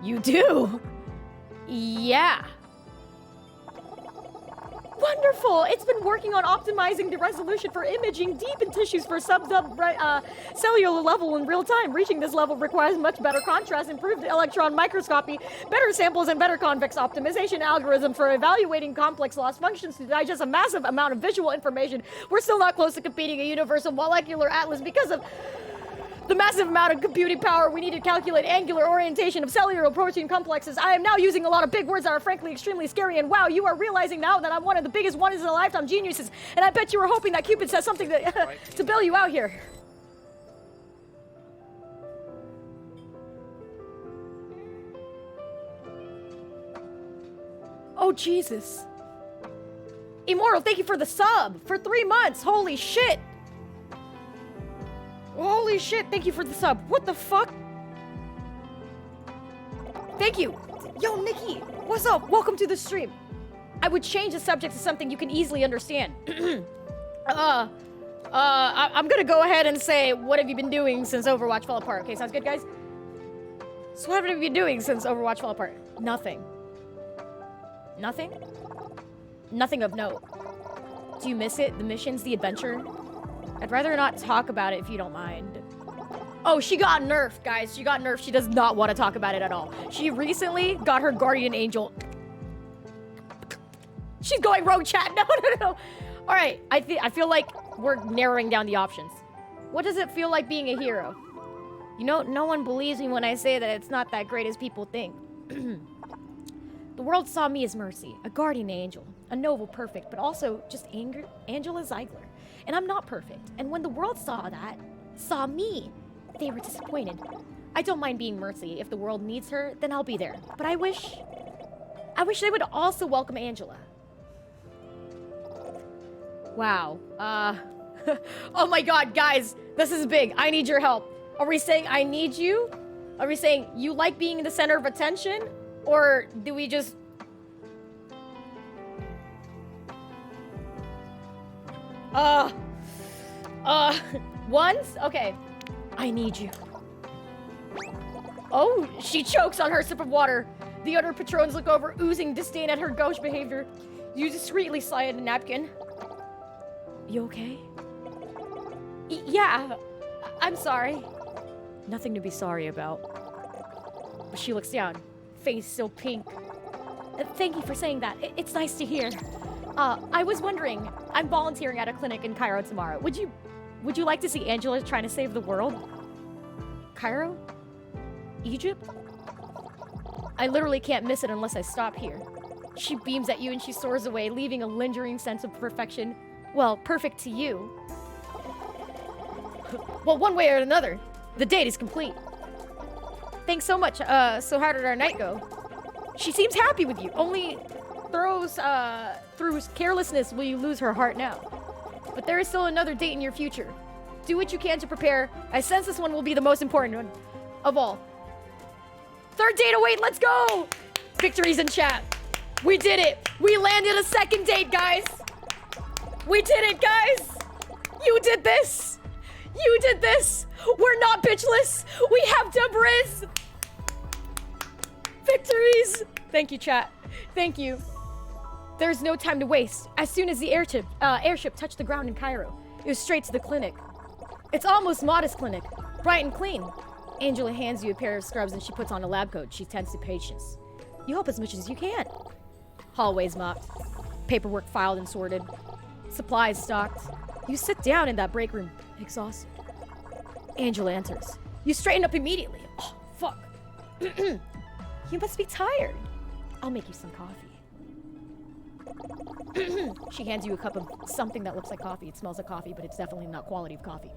You do? Yeah. Wonderful! It's been working on optimizing the resolution for imaging deep in tissues for cellular level in real time. Reaching this level requires much better contrast, improved electron microscopy, better samples, and better convex optimization algorithm for evaluating complex loss functions to digest a massive amount of visual information. We're still not close to competing a universal molecular atlas because of the massive amount of computing power we need to calculate angular orientation of cellular protein complexes. I am now using a lot of big words that are frankly extremely scary, and wow, you are realizing now that I'm one of the biggest once-in-a-lifetime geniuses, and I bet you were hoping that Cupid says something to bail you out here. Oh, Jesus. Immortal, thank you for the sub! For 3 months! Holy shit! Holy shit, thank you for the sub. What the fuck? Thank you. Yo, Nikki, what's up? Welcome to the stream. I would change the subject to something you can easily understand. I'm gonna go ahead and say, what have you been doing since Overwatch fell apart? Okay, sounds good, guys? So what have you been doing since Overwatch fell apart? Nothing. Nothing? Nothing of note. Do you miss it? The missions, the adventure? I'd rather not talk about it if you don't mind. Oh, she got nerfed, guys. She got nerfed. She does not want to talk about it at all. She recently got her guardian angel. She's going rogue, chat. No. All right, I feel like we're narrowing down the options. What does it feel like being a hero? You know, no one believes me when I say that it's not that great as people think. The world saw me as Mercy, a guardian angel, a noble perfect, but also just Angela Ziegler. And I'm not perfect. And when the world saw me, they were disappointed. I don't mind being Mercy. If the world needs her, then I'll be there. But I wish they would also welcome Angela. Wow. Oh my god, guys, this is big. I need your help. Are we saying I need you? Are we saying you like being in the center of attention? Or do we just... Once? Okay. I need you. Oh, she chokes on her sip of water. The other patrons look over, oozing disdain at her gauche behavior. You discreetly slide a napkin. You okay? Yeah. I'm sorry. Nothing to be sorry about. But she looks down, face still pink. Thank you for saying that. It's nice to hear. I was wondering, I'm volunteering at a clinic in Cairo tomorrow. Would you like to see Angela trying to save the world? Cairo? Egypt? I literally can't miss it unless I stop here. She beams at you and she soars away, leaving a lingering sense of perfection. Well, perfect to you. Well, one way or another, the date is complete. Thanks so much. So how did our night go? She seems happy with you. Only through carelessness will you lose her heart now. but there is still another date in your future. Do what you can to prepare. I sense this one will be the most important one of all. Third date await, let's go! Victories in chat. We did it. We landed a second date, guys. We did it, guys. You did this. You did this. We're not bitchless. We have Debriz. Victories. Thank you, chat. Thank you. There's no time to waste. As soon as the airship touched the ground in Cairo, it was straight to the clinic. It's almost modest clinic, bright and clean. Angela hands you a pair of scrubs and she puts on a lab coat. She tends to patience. You help as much as you can. Hallways mopped, paperwork filed and sorted, supplies stocked. You sit down in that break room, exhausted. Angela enters. You straighten up immediately. Oh, fuck. You must be tired. I'll make you some coffee. She hands you a cup of something that looks like coffee. It smells like coffee, but it's definitely not quality of coffee.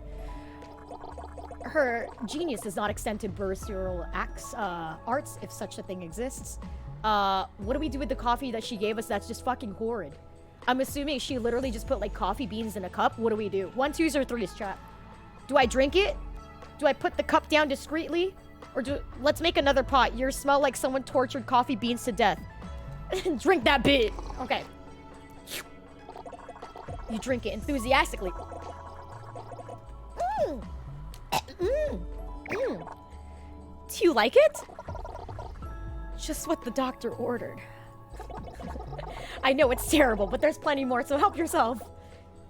Her genius does not extend to barristerial arts, if such a thing exists. What do we do with the coffee that she gave us that's just fucking horrid? I'm assuming she literally just put like coffee beans in a cup. What do we do? 1, 2s, or 3s, chat? Do I drink it? Do I put the cup down discreetly? Or let's make another pot. You smell like someone tortured coffee beans to death. Drink that bit. Okay. You drink it enthusiastically. Do you like it? Just what the doctor ordered. I know it's terrible, but there's plenty more, so help yourself.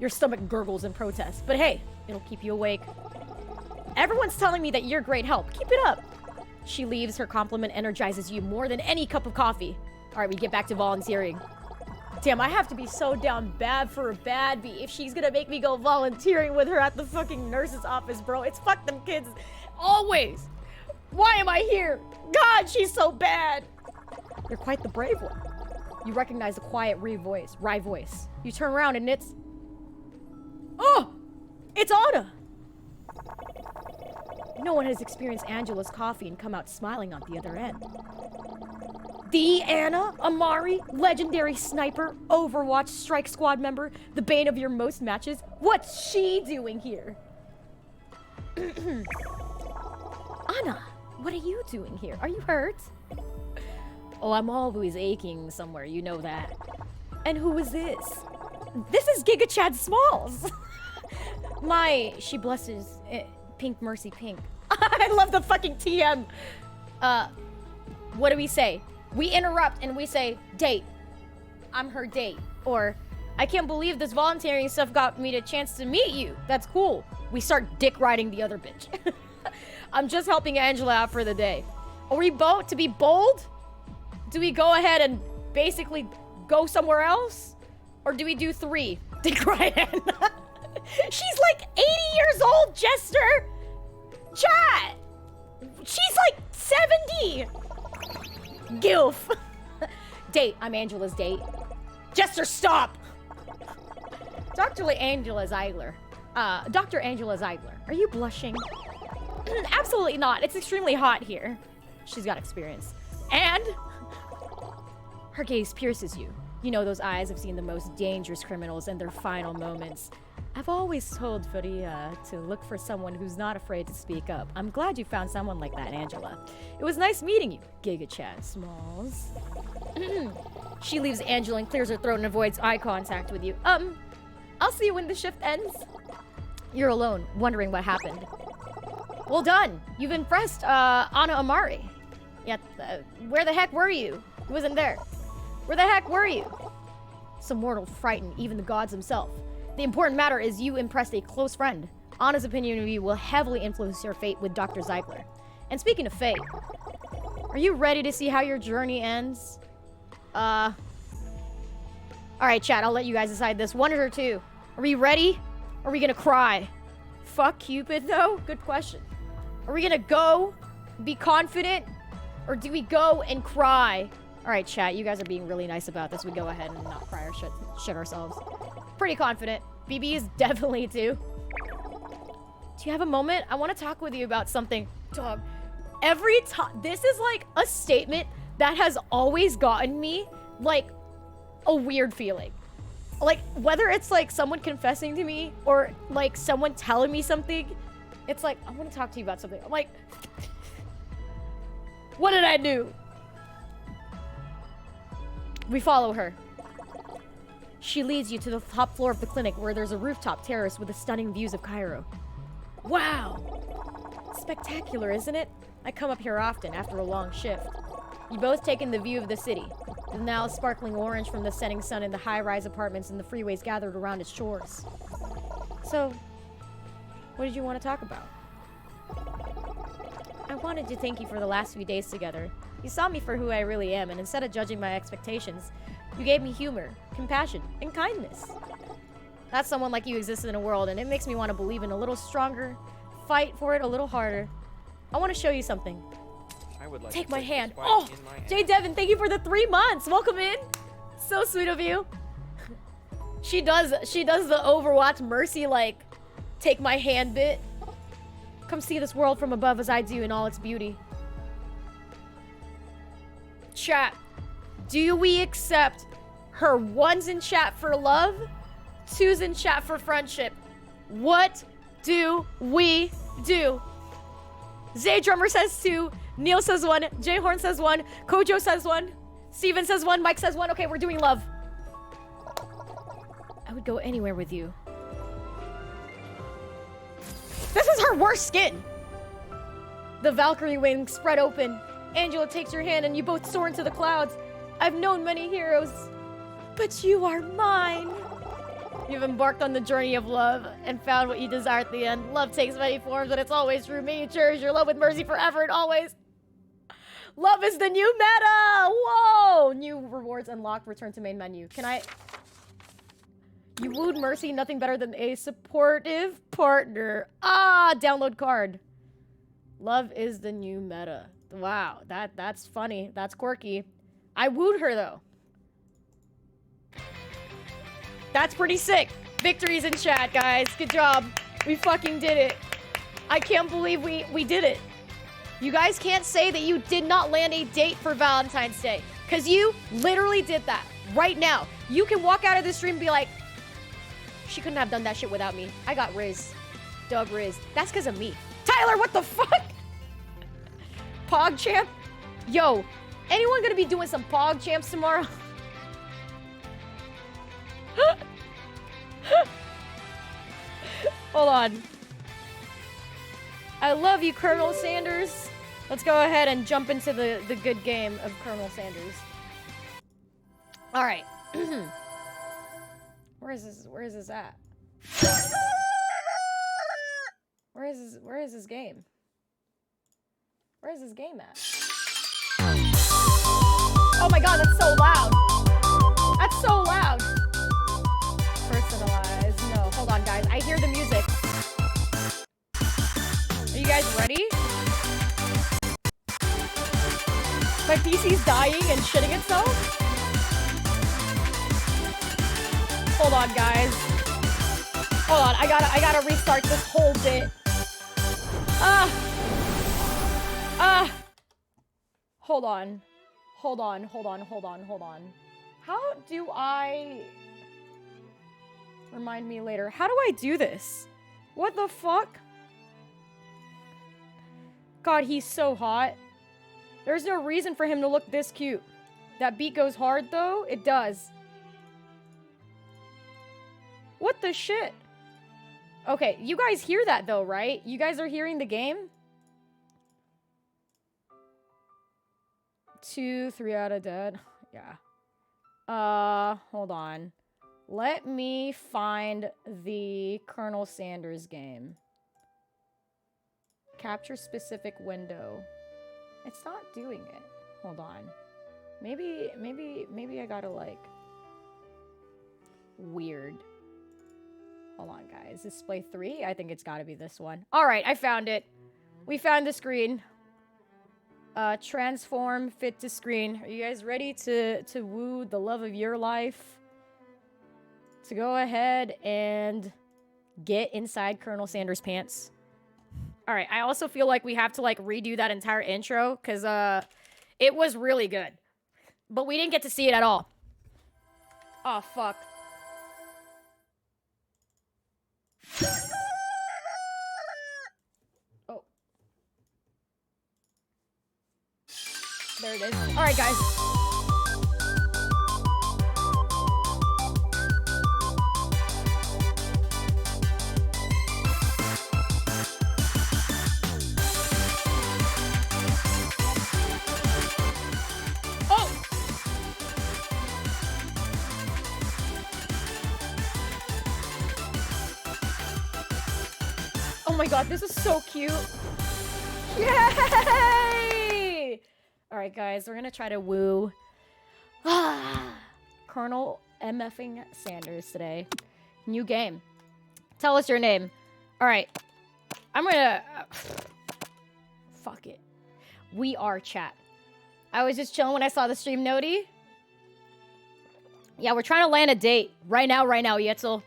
Your stomach gurgles in protest, but hey, it'll keep you awake. Everyone's telling me that you're great help. Keep it up. She leaves. Her compliment energizes you more than any cup of coffee. All right, we get back to volunteering. Damn, I have to be so down bad for a bad bee if she's gonna make me go volunteering with her at the fucking nurse's office, bro. It's fuck them kids. Always. Why am I here? God, she's so bad. You're quite the brave one. You recognize the quiet wry voice. You turn around and it's... Oh! It's Anna! No one has experienced Angela's coffee and come out smiling on the other end. The Anna Amari, legendary sniper, Overwatch Strike Squad member, the bane of your most matches. What's she doing here? Anna, what are you doing here? Are you hurt? Oh, I'm always aching somewhere, you know that. And who is this? This is Giga Chad Smalls. She blushes, Pink Mercy Pink. I love the fucking TM. What do we say? We interrupt and we say, date. I'm her date. Or, I can't believe this volunteering stuff got me the chance to meet you. That's cool. We start dick riding the other bitch. I'm just helping Angela out for the day. Are we to be bold? Do we go ahead and basically go somewhere else? Or do we do 3? Dick riding. She's like 80 years old, Jester. Chat. She's like 70. Gilf. Date. I'm Angela's date. Jester, stop. Dr. Angela Ziegler. Dr. Angela Ziegler. Are you blushing? Absolutely not. It's extremely hot here. She's got experience. And her gaze pierces you. You know those eyes have seen the most dangerous criminals in their final moments. I've always told Faria to look for someone who's not afraid to speak up. I'm glad you found someone like that, Angela. It was nice meeting you, Giga Chad Smalls. She leaves Angela and clears her throat and avoids eye contact with you. I'll see you when the shift ends. You're alone, wondering what happened. Well done. You've impressed Anna Amari. Yet, where the heck were you? He wasn't there. Where the heck were you? Some mortal frightened even the gods themselves. The important matter is you impressed a close friend. Anna's opinion of you will heavily influence your fate with Dr. Ziegler. And speaking of fate, are you ready to see how your journey ends? Alright, chat, I'll let you guys decide this. 1 or 2. Are we ready? Are we gonna cry? Fuck Cupid, though? Good question. Are we gonna go, be confident, or do we go and cry? Alright, chat, you guys are being really nice about this. We go ahead and not cry or shit ourselves. Pretty confident. BB is definitely too. Do you have a moment? I want to talk with you about something. Dog, every time, this is like a statement that has always gotten me like a weird feeling. like, whether it's like someone confessing to me or like someone telling me something, it's like, I want to talk to you about something. I'm like, what did I do? We follow her. She leads you to the top floor of the clinic where there's a rooftop terrace with the stunning views of Cairo. Wow! Spectacular, isn't it? I come up here often after a long shift. You both take in the view of the city, the now sparkling orange from the setting sun and the high-rise apartments and the freeways gathered around its shores. So, what did you want to talk about? I wanted to thank you for the last few days together. You saw me for who I really am, and instead of judging my expectations, you gave me humor, compassion, and kindness. That's someone like you existed in a world, and it makes me want to believe in a little stronger, fight for it a little harder. I want to show you something. I would like Take to my take hand. this fight Oh, in my hand. Jay Devin, thank you for the 3 months. Welcome in. So sweet of you. She does the Overwatch Mercy, like, take my hand bit. Come see this world from above as I do in all its beauty. Chat. Do we accept her 1's in chat for love, 2's in chat for friendship? What do we do? Zay Drummer says 2, Neil says 1, Jay Horn says 1, Kojo says 1, Steven says 1, Mike says 1. Okay, we're doing love. I would go anywhere with you. This is her worst skin. The Valkyrie wings spread open. Angela takes your hand and you both soar into the clouds. I've known many heroes, but you are mine. You've embarked on the journey of love and found what you desire at the end. Love takes many forms, but it's always true. May you cherish your love with mercy forever and always. Love is the new meta! Whoa! New rewards unlocked. Return to main menu. Can I... You wooed Mercy, nothing better than a supportive partner. Ah, download card. Love is the new meta. Wow, that's funny. That's quirky. I wooed her, though. That's pretty sick. Victories in chat, guys. Good job. We fucking did it. I can't believe we did it. You guys can't say that you did not land a date for Valentine's Day, because you literally did that right now. You can walk out of this stream and be like, she couldn't have done that shit without me. I got Riz. Dub Riz. That's because of me. Tyler, what the fuck? Pog champ? Yo, anyone gonna be doing some Pog champs tomorrow? Hold on. I love you, Colonel Sanders. Let's go ahead and jump into the good game of Colonel Sanders. All right. Where is this at? Where is this game? Where is this game at? Oh my god, that's so loud. That's so loud. Personalized. No, hold on, guys. I hear the music. Are you guys ready? My PC's dying and shitting itself? Hold on, guys. Hold on, I gotta restart this whole bit. Hold on. Hold on. How do I... Remind me later. How do I do this? What the fuck? God, he's so hot. There's no reason for him to look this cute. That beat goes hard, though. It does. What the shit? Okay, you guys hear that, though, right? You guys are hearing the game? 2, 3 out of dead. Yeah. Hold on. Let me find the Colonel Sanders game. Capture specific window. It's not doing it. Hold on. Maybe I gotta, like... Weird. Hold on, guys. Display 3? I think it's gotta be this one. Alright, I found it. We found the screen. Transform, fit to screen. Are you guys ready to woo the love of your life? To go ahead and get inside Colonel Sanders' pants. Alright, I also feel like we have to, like, redo that entire intro, because, it was really good. But we didn't get to see it at all. Oh, fuck. There it is. All right, guys. Oh my god, this is so cute. Yay! Alright, guys, we're gonna try to woo Colonel MFing Sanders today. New game. Tell us your name. Alright. I'm gonna... fuck it. We are chat. I was just chilling when I saw the stream noti. Yeah, we're trying to land a date. Right now, Yetzel.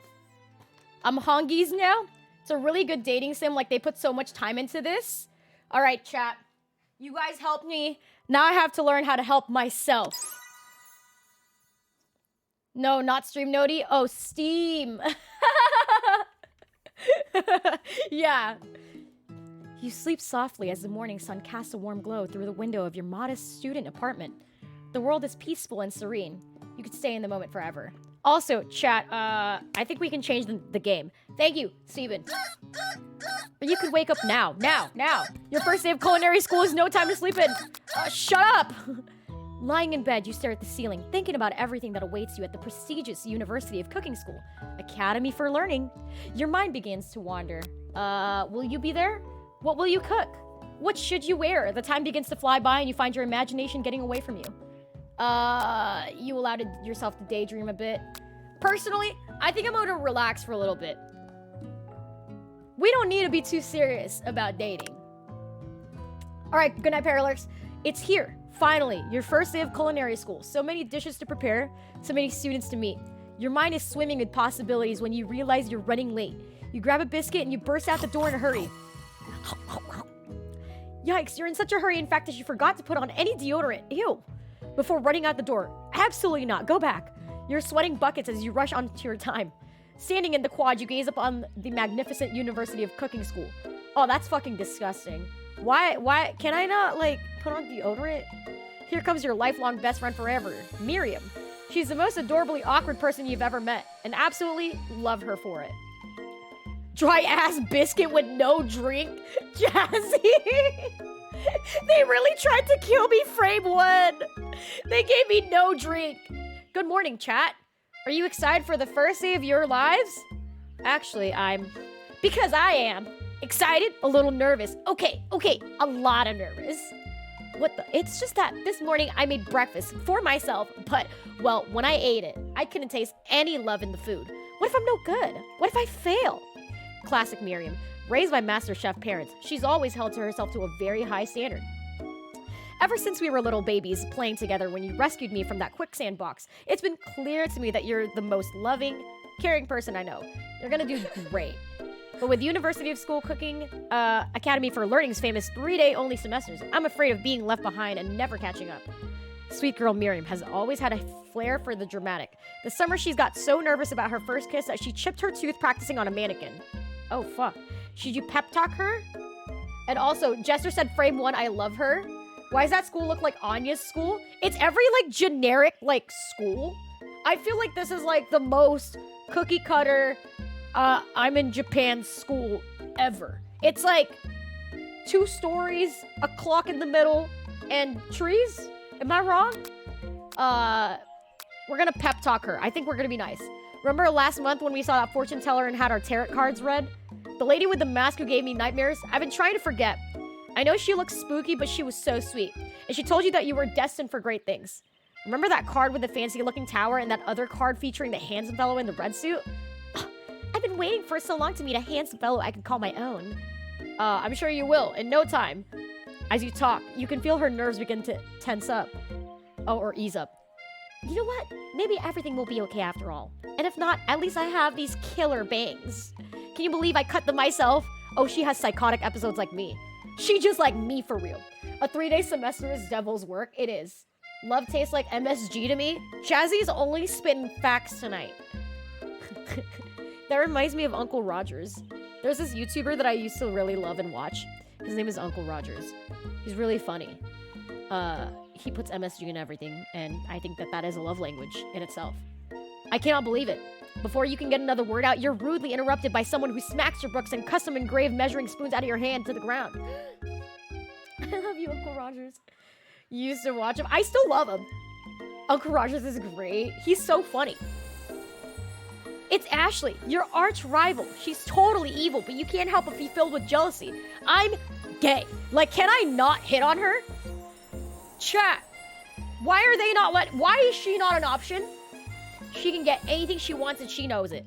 I'm Hongies now. It's a really good dating sim. Like, they put so much time into this. All right, chat. You guys helped me. Now I have to learn how to help myself. No, not stream noti. Oh, Steam. Yeah. You sleep softly as the morning sun casts a warm glow through the window of your modest student apartment. The world is peaceful and serene. You could stay in the moment forever. Also, chat, I think we can change the game. Thank you, Steven. Or you could wake up now. Now. Your first day of culinary school is no time to sleep in. Shut up! Lying in bed, you stare at the ceiling, thinking about everything that awaits you at the prestigious University of Cooking School, Academy for Learning. Your mind begins to wander. Will you be there? What will you cook? What should you wear? The time begins to fly by and you find your imagination getting away from you. You allowed yourself to daydream a bit. Personally, I think I'm going to relax for a little bit. We don't need to be too serious about dating. All right, good night, Paralurks. It's here, finally, your first day of culinary school. So many dishes to prepare, so many students to meet. Your mind is swimming with possibilities when you realize you're running late. You grab a biscuit and you burst out the door in a hurry. Yikes, you're in such a hurry, in fact, that you forgot to put on any deodorant. Ew. Before running out the door. Absolutely not. Go back. You're sweating buckets as you rush onto your time. Standing in the quad, you gaze up on the magnificent University of Cooking School. Oh, that's fucking disgusting. Why? Can I not, like, put on deodorant? Here comes your lifelong best friend forever, Miriam. She's the most adorably awkward person you've ever met, and absolutely love her for it. Dry-ass biscuit with no drink? Jazzy! They really tried to kill me, frame one. They gave me no drink. Good morning, chat. Are you excited for the first day of your lives? Actually, because I am. Excited, a little nervous. Okay, a lot of nervous. What the? It's just that this morning I made breakfast for myself, but, well, when I ate it, I couldn't taste any love in the food. What if I'm no good? What if I fail? Classic Miriam. Raised by master chef parents, she's always held to herself to a very high standard. Ever since we were little babies playing together when you rescued me from that quicksand box, it's been clear to me that you're the most loving, caring person I know. You're gonna do great. But with University of School Cooking Academy for Learning's famous 3-day only semesters, I'm afraid of being left behind and never catching up. Sweet girl Miriam has always had a flair for the dramatic. This summer she's got so nervous about her first kiss that she chipped her tooth practicing on a mannequin. Oh fuck. Should you pep talk her? And also, Jester said frame one, I love her. Why does that school look like Anya's school? It's every, like, generic, like, school. I feel like this is, like, the most cookie cutter, I'm in Japan school ever. It's, like, 2 stories, a clock in the middle, and trees? Am I wrong? We're gonna pep talk her. I think we're gonna be nice. Remember last month when we saw that fortune teller and had our tarot cards read? The lady with the mask who gave me nightmares? I've been trying to forget. I know she looks spooky, but she was so sweet. And she told you that you were destined for great things. Remember that card with the fancy-looking tower and that other card featuring the handsome fellow in the red suit? I've been waiting for so long to meet a handsome fellow I can call my own. I'm sure you will, in no time. As you talk, you can feel her nerves begin to tense up. Oh, or ease up. You know what? Maybe everything will be okay after all. And if not, at least I have these killer bangs. Can you believe I cut them myself? Oh, she has psychotic episodes like me. She just like me for real. A 3-day semester is devil's work. It is. Love tastes like MSG to me. Jazzy's only spitting facts tonight. That reminds me of Uncle Rogers. There's this YouTuber that I used to really love and watch. His name is Uncle Rogers. He's really funny. he puts MSG in everything, and I think that that is a love language in itself. I cannot believe it. Before you can get another word out, you're rudely interrupted by someone who smacks your books and custom engraved measuring spoons out of your hand to the ground. I love you, Uncle Rogers. You used to watch him. I still love him. Uncle Rogers is great. He's so funny. It's Ashley, your arch rival. She's totally evil, but you can't help but be filled with jealousy. I'm gay. Like, can I not hit on her? Chat. Why are they not why is she not an option? She can get anything she wants and she knows it.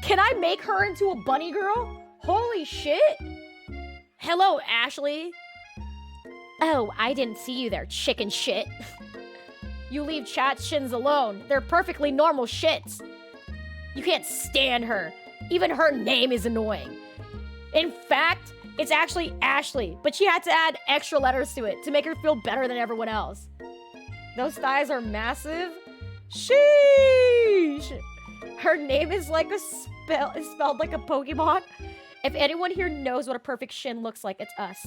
Can I make her into a bunny girl? Holy shit. Hello, Ashley. Oh, I didn't see you there, chicken shit. You leave chat shins alone. They're perfectly normal shits. You can't stand her. Even her name is annoying. In fact, it's actually Ashley, but she had to add extra letters to it to make her feel better than everyone else. Those thighs are massive. Sheesh. Her name is like spelled like a Pokemon. If anyone here knows what a perfect shin looks like, it's us.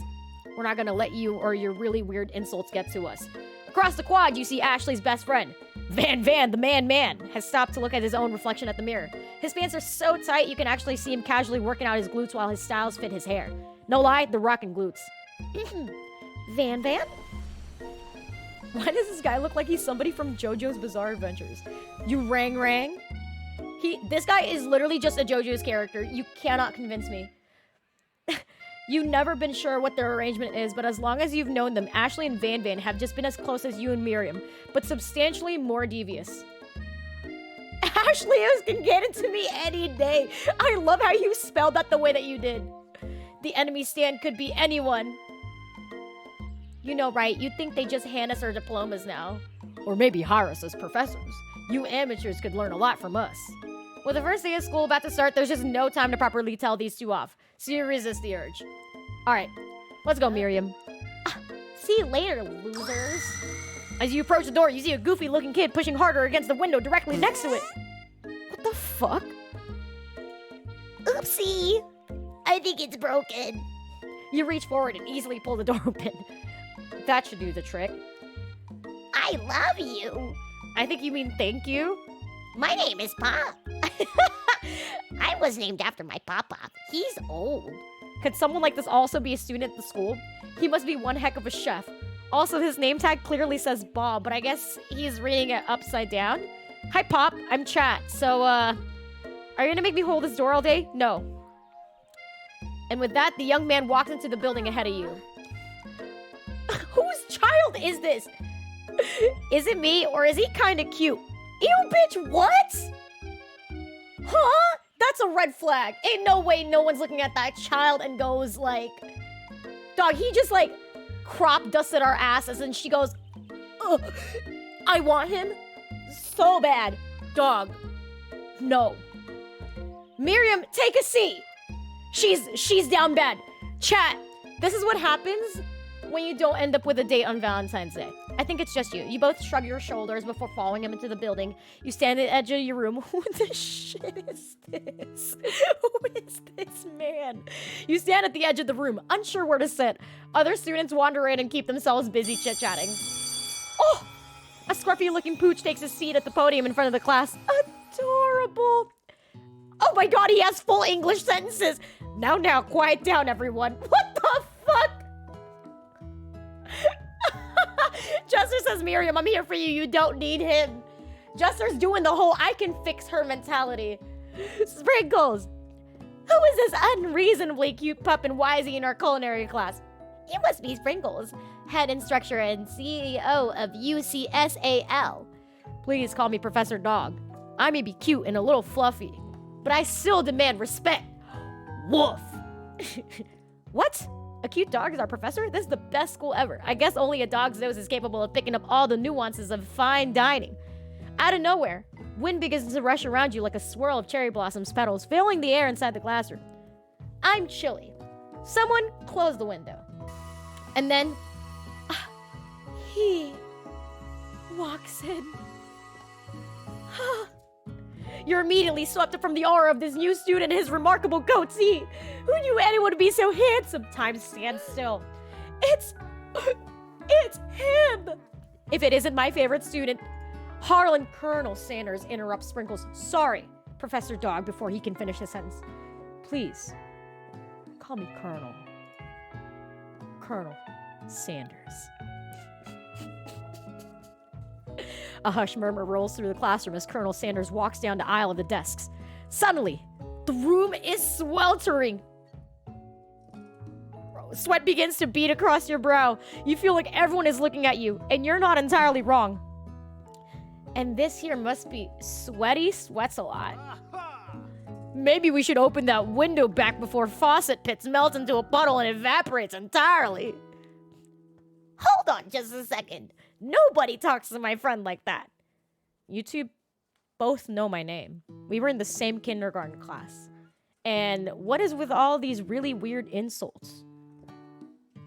We're not gonna let you or your really weird insults get to us. Across the quad, you see Ashley's best friend. Van, the man, has stopped to look at his own reflection at the mirror. His pants are so tight, you can actually see him casually working out his glutes while his styles fit his hair. No lie, they're rocking glutes. Van? Why does this guy look like he's somebody from JoJo's Bizarre Adventures? You rang? This guy is literally just a JoJo's character. You cannot convince me. You've never been sure what their arrangement is, but as long as you've known them, Ashley and Van have just been as close as you and Miriam, but substantially more devious. Ashley can get it to me any day. I love how you spelled that the way that you did. The enemy stand could be anyone. You know, right? You'd think they just hand us our diplomas now. Or maybe hire us as professors. You amateurs could learn a lot from us. With the first day of school about to start, there's just no time to properly tell these two off. So you resist the urge. Alright, let's go, Miriam. See you later, losers. As you approach the door, you see a goofy-looking kid pushing harder against the window directly next to it. What the fuck? Oopsie. I think it's broken. You reach forward and easily pull the door open. That should do the trick. I love you. I think you mean thank you. My name is Pop. I was named after my papa. He's old. Could someone like this also be a student at the school? He must be one heck of a chef. Also, his name tag clearly says Bob, but I guess he's reading it upside down. Hi, Pop. I'm Chat. So, are you gonna make me hold this door all day? No. And with that, the young man walks into the building ahead of you. Whose child is this? Is it me, or is he kinda cute? Ew, bitch, what? Huh? That's a red flag. Ain't no way no one's looking at that child and goes like... Dog, he just like crop dusted our asses and she goes, ugh, I want him so bad. Dog, no. Miriam, take a seat. She's down bad. Chat, this is what happens when you don't end up with a date on Valentine's Day. I think it's just you. You both shrug your shoulders before following him into the building. You stand at the edge of your room. Who the shit is this? Who is this man? You stand at the edge of the room, unsure where to sit. Other students wander in and keep themselves busy chit-chatting. Oh! A scruffy-looking pooch takes his seat at the podium in front of the class. Adorable! Oh my god, he has full English sentences! Now, quiet down, everyone. What the fuck? Jester says, Miriam, I'm here for you. You don't need him. Jester's doing the whole I can fix her mentality. Sprinkles. Who is this unreasonably cute pup and why is he in our culinary class? You must be Sprinkles, head instructor and CEO of UCSAL. Please call me Professor Dog. I may be cute and a little fluffy, but I still demand respect. Woof. What? A cute dog is our professor? This is the best school ever. I guess only a dog's nose is capable of picking up all the nuances of fine dining. Out of nowhere, wind begins to rush around you like a swirl of cherry blossoms petals, filling the air inside the classroom. I'm chilly. Someone close the window. And then, he walks in. You're immediately swept up from the aura of this new student and his remarkable goatee. Who knew anyone would be so handsome? Time stands still. It's It's him! If it isn't my favorite student, Harlan. Colonel Sanders interrupts Sprinkles. Sorry, Professor Dog, before he can finish his sentence. Please, call me Colonel. Colonel Sanders. A hushed murmur rolls through the classroom as Colonel Sanders walks down the aisle of the desks. Suddenly, the room is sweltering. Sweat begins to bead across your brow. You feel like everyone is looking at you, and you're not entirely wrong. And this here must be sweaty sweats a lot. Maybe we should open that window back before faucet pits melt into a puddle and evaporates entirely. Hold on just a second. Nobody talks to my friend like that. You two both know my name. We were in the same kindergarten class. And what is with all these really weird insults?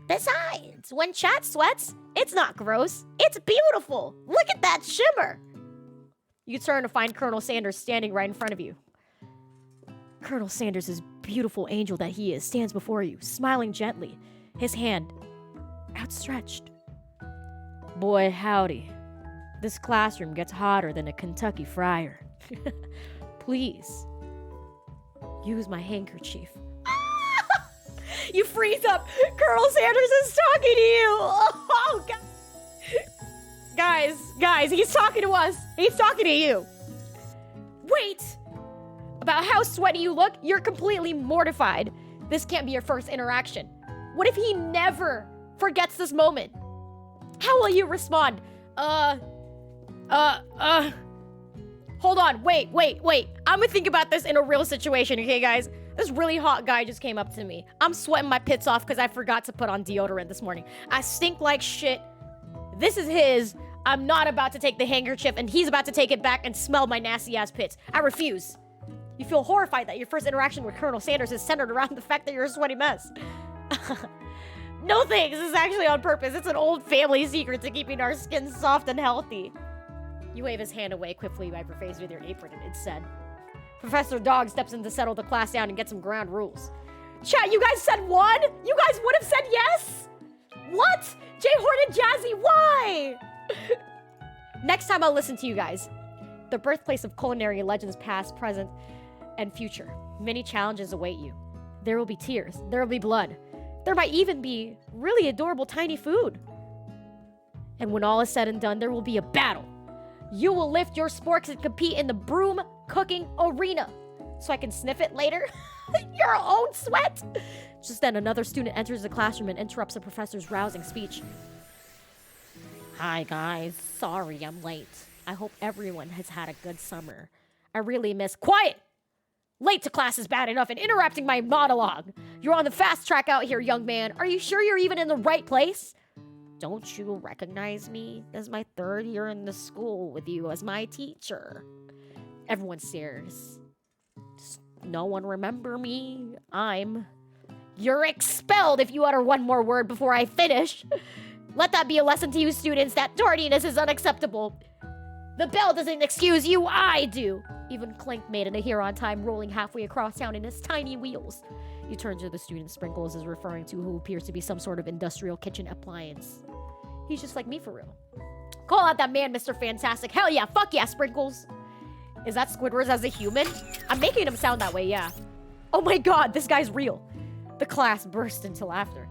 Besides, when Chat sweats, it's not gross. It's beautiful. Look at that shimmer. You turn to find Colonel Sanders standing right in front of you. Colonel Sanders' beautiful angel that he is stands before you, smiling gently, his hand outstretched. Boy, howdy. This classroom gets hotter than a Kentucky fryer. Please, use my handkerchief. You freeze up. Colonel Sanders is talking to you. Oh, God. Guys, he's talking to us. He's talking to you. Wait. About how sweaty you look, you're completely mortified. This can't be your first interaction. What if he never forgets this moment? How will you respond? Hold on, wait. I'm gonna think about this in a real situation, okay, guys? This really hot guy just came up to me. I'm sweating my pits off because I forgot to put on deodorant this morning. I stink like shit. This is his. I'm not about to take the handkerchief, and he's about to take it back and smell my nasty-ass pits. I refuse. You feel horrified that your first interaction with Colonel Sanders is centered around the fact that you're a sweaty mess. No thanks, this is actually on purpose. It's an old family secret to keeping our skin soft and healthy. You wave his hand away, quickly wipe your face with your apron, and it's said. Professor Dog steps in to settle the class down and get some ground rules. Chat, you guys said one? You guys would have said yes? What? Jay Horton Jazzy, why? Next time I'll listen to you guys. The birthplace of culinary legends past, present, and future. Many challenges await you. There will be tears. There will be blood. There might even be really adorable tiny food. And when all is said and done, there will be a battle. You will lift your sporks and compete in the broom cooking arena. So I can sniff it later? Your own sweat? Just then, another student enters the classroom and interrupts the professor's rousing speech. Hi, guys. Sorry I'm late. I hope everyone has had a good summer. I really miss... Quiet! Late to class is bad enough and interrupting my monologue. You're on the fast track out here, young man. Are you sure you're even in the right place? Don't you recognize me? This is my third year in the school with you as my teacher. Everyone stares. Does no one remember me? You're expelled if you utter one more word before I finish. Let that be a lesson to you students that tardiness is unacceptable. The bell doesn't excuse you, I do. Even Clink made it here on time, rolling halfway across town in his tiny wheels. You turn to the student Sprinkles is referring to, who appears to be some sort of industrial kitchen appliance. He's just like me for real. Call out that man, Mr. Fantastic. Hell yeah, fuck yeah, Sprinkles. Is that Squidward as a human? I'm making him sound that way, yeah. Oh my god, this guy's real. The class burst into laughter.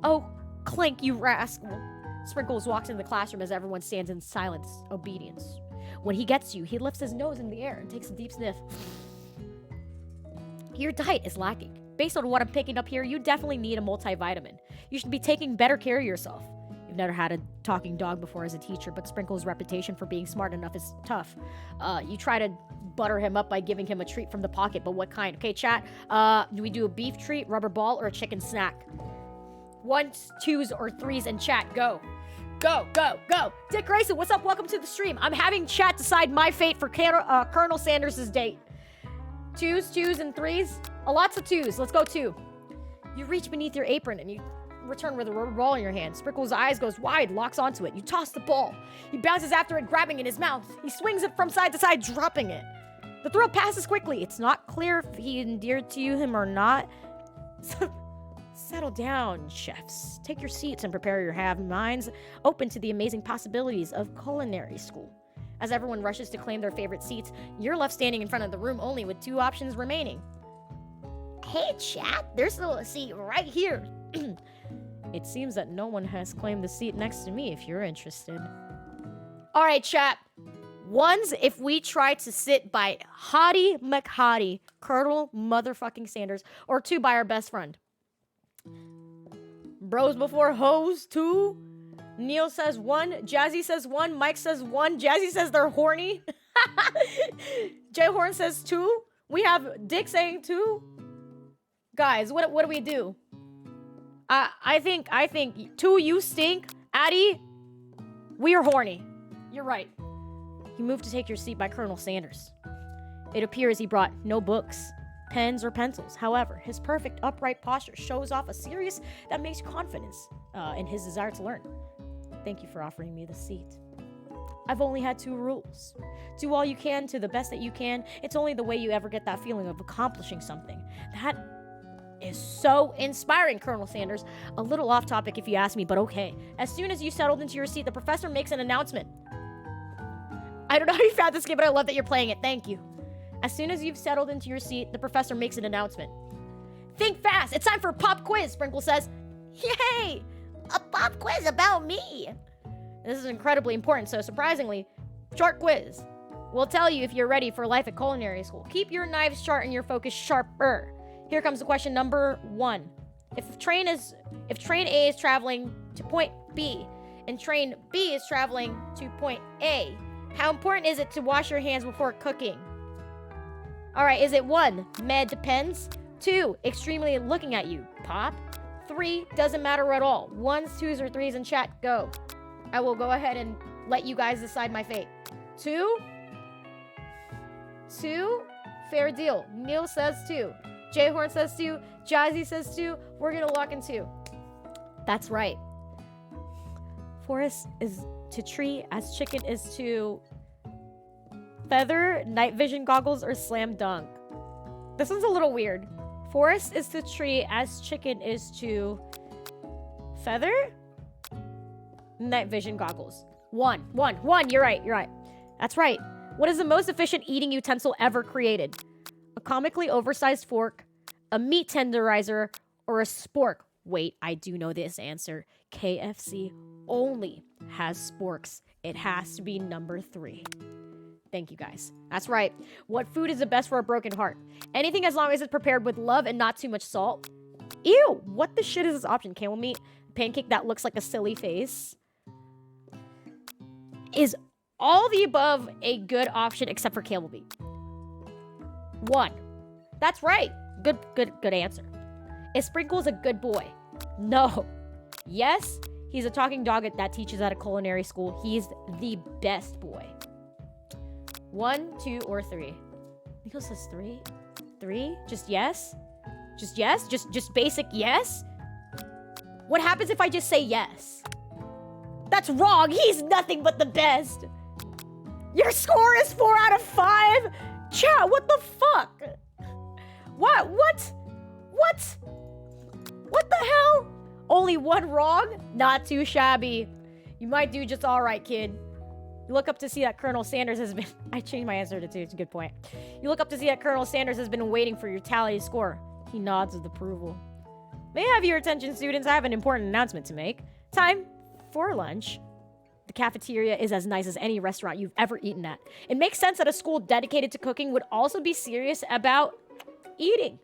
Oh, Clink, you rascal. Sprinkles walks into the classroom as everyone stands in silent obedience. When he gets to you, he lifts his nose in the air and takes a deep sniff. Your diet is lacking. Based on what I'm picking up here, you definitely need a multivitamin. You should be taking better care of yourself. You've never had a talking dog before as a teacher, but Sprinkles' reputation for being smart enough is tough. You try to butter him up by giving him a treat from the pocket, but what kind? Okay, chat. Do we do a beef treat, rubber ball, or a chicken snack? 1s, 2s, or 3s in chat. Go. Go, go, go. Dick Grayson, what's up? Welcome to the stream. I'm having chat decide my fate for Colonel Sanders' date. 2s, and 3s? Lots of 2s. Let's go 2. You reach beneath your apron and you return with a rubber ball in your hand. Sprinkles' eyes goes wide, locks onto it. You toss the ball. He bounces after it, grabbing it in his mouth. He swings it from side to side, dropping it. The throw passes quickly. It's not clear if he endeared to you him or not. Settle down, chefs. Take your seats and prepare your minds open to the amazing possibilities of culinary school. As everyone rushes to claim their favorite seats, you're left standing in front of the room only with 2 options remaining. Hey, chat, there's still a seat right here. It seems that no one has claimed the seat next to me if you're interested. All right, chat. One's if we try to sit by Hottie McHottie, Colonel motherfucking Sanders, or 2 by our best friend. Bros before hoes, 2. Neil says 1. Jazzy says 1. Mike says 1. Jazzy says they're horny. Jay Horn says 2. We have Dick saying 2. Guys, what do we do? I think 2, you stink. Addie, we are horny. You're right. You moved to take your seat by Colonel Sanders. It appears he brought no books, pens, or pencils. However, his perfect upright posture shows off a serious that makes confidence in his desire to learn. Thank you for offering me the seat. I've only had 2 rules. Do all you can to the best that you can. It's only the way you ever get that feeling of accomplishing something. That is so inspiring, Colonel Sanders. A little off topic if you ask me, but okay. As soon as you settled into your seat, the professor makes an announcement. I don't know how you found this game, but I love that you're playing it. Thank you. As soon as you've settled into your seat, the professor makes an announcement. Think fast. It's time for a pop quiz, Sprinkle says. Yay! A pop quiz about me. This is incredibly important, so surprisingly, short quiz. We'll tell you if you're ready for life at culinary school. Keep your knives sharp and your focus sharper. Here comes the question number 1. If train A is traveling to point B and train B is traveling to point A, how important is it to wash your hands before cooking? All right, is it 1, med depends? 2, extremely looking at you, pop? 3, doesn't matter at all. 1s, 2s, or 3s in chat, go. I will go ahead and let you guys decide my fate. 2? 2? Fair deal. Neil says 2. Jay Horn says 2. Jazzy says 2. We're gonna lock in 2. That's right. Forest is to tree as chicken is to feather, night vision goggles, or slam dunk. This one's a little weird. Forest is to tree as chicken is to feather, night vision goggles. 1. You're right. That's right. What is the most efficient eating utensil ever created? A comically oversized fork, a meat tenderizer, or a spork? Wait, I do know this answer. KFC only has sporks. It has to be number 3. Thank you, guys. That's right. What food is the best for a broken heart? Anything as long as it's prepared with love and not too much salt. Ew, what the shit is this option? Camel meat? Pancake that looks like a silly face? Is all the above a good option except for camel meat? 1. That's right. Good answer. Is Sprinkles a good boy? No. Yes, he's a talking dog that teaches at a culinary school. He's the best boy. 1, 2, or 3? Nico says 3. 3? Just yes? Just yes? Just basic yes? What happens if I just say yes? That's wrong. He's nothing but the best. Your score is 4 out of 5? Chat, what the fuck? What? What the hell? Only 1 wrong? Not too shabby. You might do just all right, kid. You look up to see that Colonel Sanders has been... I changed my answer to 2. It's a good point. You look up to see that Colonel Sanders has been waiting for your tally score. He nods with approval. May I have your attention, students? I have an important announcement to make. Time for lunch. The cafeteria is as nice as any restaurant you've ever eaten at. It makes sense that a school dedicated to cooking would also be serious about eating.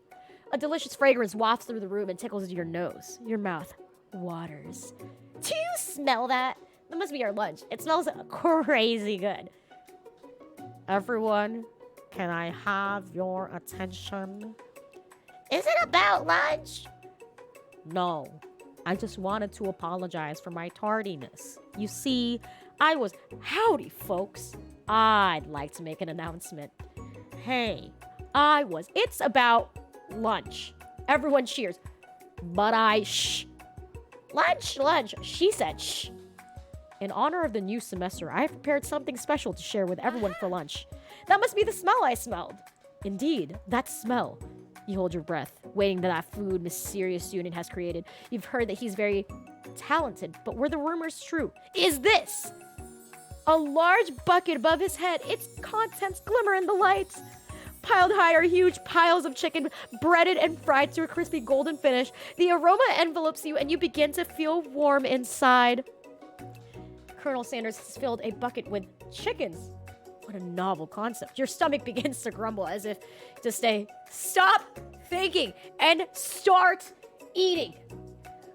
A delicious fragrance wafts through the room and tickles your nose. Your mouth waters. Do you smell that? That must be our lunch. It smells crazy good. Everyone, can I have your attention? Is it about lunch? No. I just wanted to apologize for my tardiness. You see, howdy, folks. I'd like to make an announcement. Hey, it's about lunch. Everyone cheers. But shh. Lunch. She said shh. In honor of the new semester, I have prepared something special to share with everyone for lunch. That must be the smell I smelled. Indeed, that smell. You hold your breath, waiting that food mysterious unit has created. You've heard that he's very talented, but were the rumors true? Is this a large bucket above his head? Its contents glimmer in the lights. Piled high are huge piles of chicken, breaded and fried to a crispy golden finish. The aroma envelopes you, and you begin to feel warm inside. Colonel Sanders has filled a bucket with chickens. What a novel concept. Your stomach begins to grumble as if to say, stop thinking and start eating.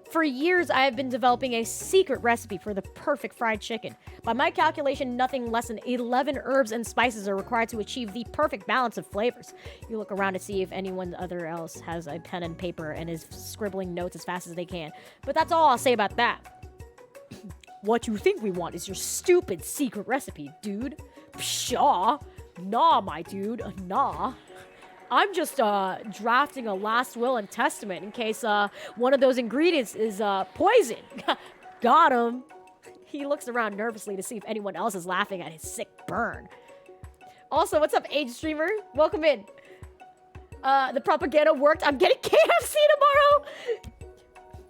For years, I have been developing a secret recipe for the perfect fried chicken. By my calculation, nothing less than 11 herbs and spices are required to achieve the perfect balance of flavors. You look around to see if anyone other else has a pen and paper and is scribbling notes as fast as they can. But that's all I'll say about that. What you think we want is your stupid secret recipe, dude. Pshaw. Nah, my dude. Nah. I'm just drafting a last will and testament in case one of those ingredients is poison. Got him. He looks around nervously to see if anyone else is laughing at his sick burn. Also, what's up, Age Streamer? Welcome in. The propaganda worked. I'm getting KFC tomorrow.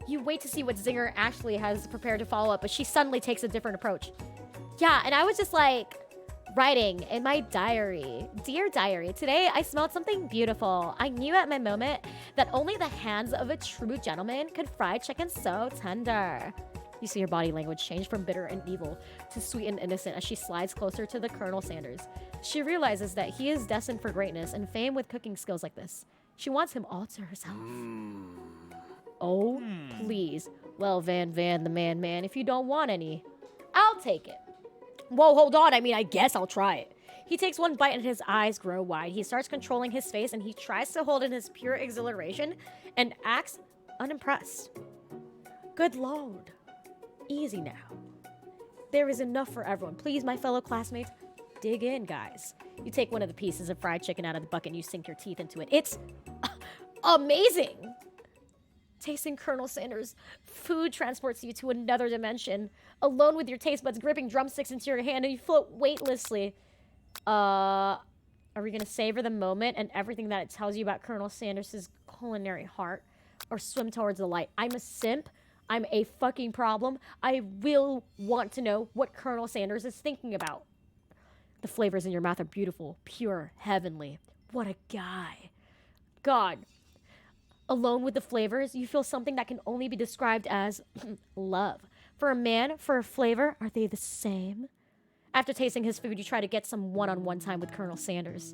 You wait to see what zinger Ashley has prepared to follow up, but she suddenly takes a different approach. Yeah, and I was just like writing in my diary. Dear diary, today I smelled something beautiful. I knew at my moment that only the hands of a true gentleman could fry chicken so tender. You see her body language change from bitter and evil to sweet and innocent as she slides closer to the Colonel Sanders. She realizes that he is destined for greatness and fame with cooking skills like this. She wants him all to herself. Oh, please. Well, Van, the man, if you don't want any, I'll take it. Whoa, hold on. I mean, I guess I'll try it. He takes one bite and his eyes grow wide. He starts controlling his face and he tries to hold in his pure exhilaration and acts unimpressed. Good Lord. Easy now. There is enough for everyone. Please, my fellow classmates, dig in, guys. You take one of the pieces of fried chicken out of the bucket and you sink your teeth into it. It's amazing. Tasting Colonel Sanders' food transports you to another dimension. Alone with your taste buds gripping drumsticks into your hand and you float weightlessly. Are we gonna savor the moment and everything that it tells you about Colonel Sanders' culinary heart? Or swim towards the light? I'm a simp. I'm a fucking problem. I will want to know what Colonel Sanders is thinking about. The flavors in your mouth are beautiful, pure, heavenly. What a guy. God. Alone with the flavors, you feel something that can only be described as love. For a man, for a flavor, are they the same? After tasting his food, you try to get some one-on-one time with Colonel Sanders.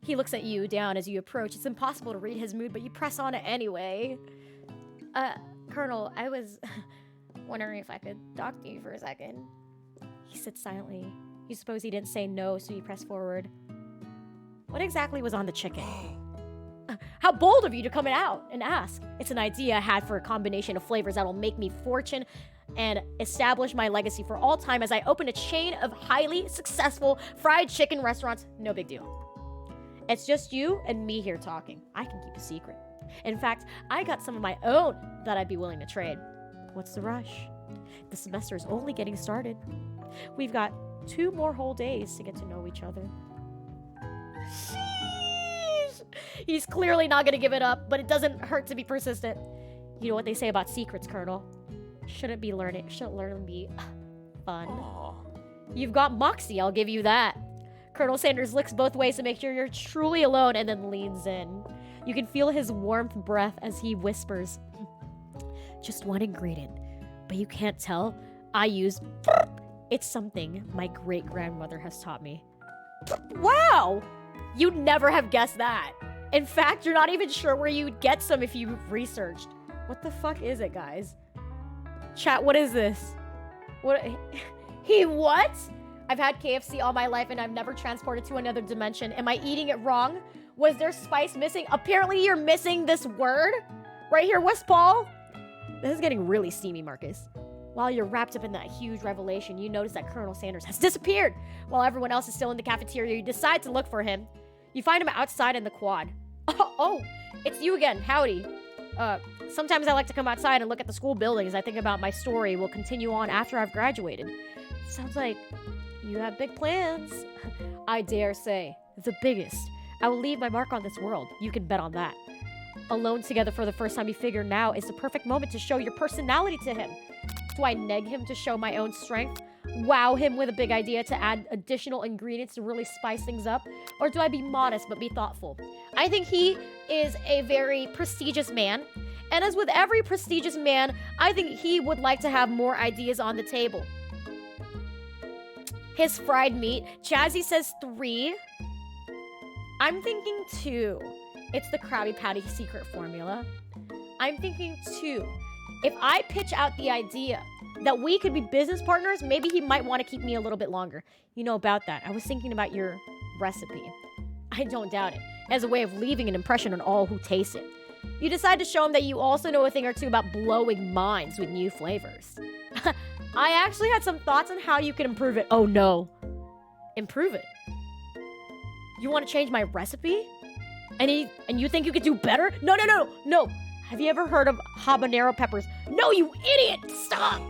He looks at you down as you approach. It's impossible to read his mood, but you press on it anyway. Colonel, I was wondering if I could talk to you for a second. He sits silently. You suppose he didn't say no, so you press forward. What exactly was on the chicken? How bold of you to come out and ask. It's an idea I had for a combination of flavors that'll make me fortune and establish my legacy for all time as I open a chain of highly successful fried chicken restaurants. No big deal. It's just you and me here talking. I can keep a secret. In fact, I got some of my own that I'd be willing to trade. What's the rush? The semester is only getting started. We've got 2 more whole days to get to know each other. Sheesh. He's clearly not going to give it up, but it doesn't hurt to be persistent. You know what they say about secrets, Colonel. Shouldn't learning be fun. Aww. You've got moxie, I'll give you that. Colonel Sanders licks both ways to make sure you're truly alone and then leans in. You can feel his warmth breath as he whispers. Just one ingredient, but you can't tell. I use... It's something my great-grandmother has taught me. Wow! You'd never have guessed that. In fact, you're not even sure where you'd get some if you researched. What the fuck is it, guys? Chat, what is this? What? He what? I've had KFC all my life and I've never transported to another dimension. Am I eating it wrong? Was there spice missing? Apparently you're missing this word. Right here, West Paul. This is getting really steamy, Marcus. While you're wrapped up in that huge revelation, you notice that Colonel Sanders has disappeared. While everyone else is still in the cafeteria, you decide to look for him. You find him outside in the quad. Oh, it's you again. Howdy. Sometimes I like to come outside and look at the school buildings. I think about my story will continue on after I've graduated. Sounds like you have big plans. I dare say, the biggest I will leave my mark on this world. You can bet on that. Alone together for the first time, you figure now is the perfect moment to show your personality to him. Do I neg him to show my own strength? Wow him with a big idea to add additional ingredients to really spice things up? Or do I be modest but be thoughtful? I think he is a very prestigious man. And as with every prestigious man, I think he would like to have more ideas on the table. His fried meat. Jazzy says 3. I'm thinking 2. It's the Krabby Patty secret formula. I'm thinking 2. If I pitch out the idea that we could be business partners, maybe he might want to keep me a little bit longer. You know about that. I was thinking about your recipe. I don't doubt it. As a way of leaving an impression on all who taste it. You decide to show him that you also know a thing or two about blowing minds with new flavors. I actually had some thoughts on how you could improve it. Oh no. Improve it? You want to change my recipe? And you think you could do better? No. Have you ever heard of habanero peppers? No, you idiot! Stop!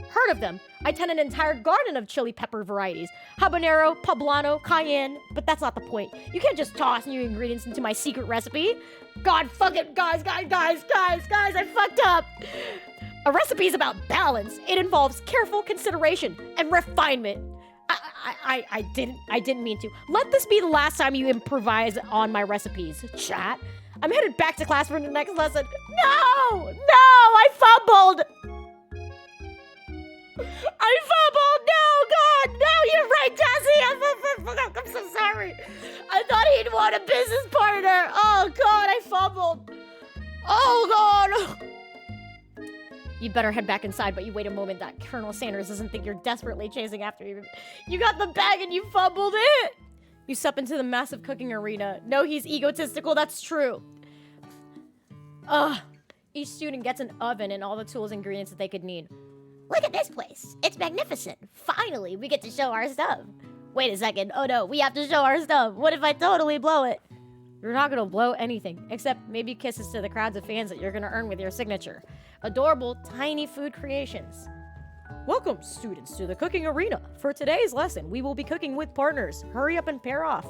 Heard of them. I tend an entire garden of chili pepper varieties. Habanero, poblano, cayenne. But that's not the point. You can't just toss new ingredients into my secret recipe. God fucking guys, I fucked up. A recipe is about balance. It involves careful consideration and refinement. I didn't mean to. Let this be the last time you improvise on my recipes, chat. I'm headed back to class for the next lesson. No, I fumbled. No, God, no, you're right, Jazzy. I'm so sorry. I thought he'd want a business partner. Oh, God, I fumbled. Oh, God. You better head back inside, but you wait a moment that Colonel Sanders doesn't think you're desperately chasing after you. You got the bag and you fumbled it. You step into the massive cooking arena. No, he's egotistical, that's true. Each student gets an oven and all the tools and ingredients that they could need. Look at this place. It's magnificent. Finally, we get to show our stuff. Wait a second. Oh no, we have to show our stuff. What if I totally blow it? You're not gonna blow anything, except maybe kisses to the crowds of fans that you're gonna earn with your signature. Adorable, tiny food creations. Welcome, students, to the cooking arena. For today's lesson, we will be cooking with partners. Hurry up and pair off.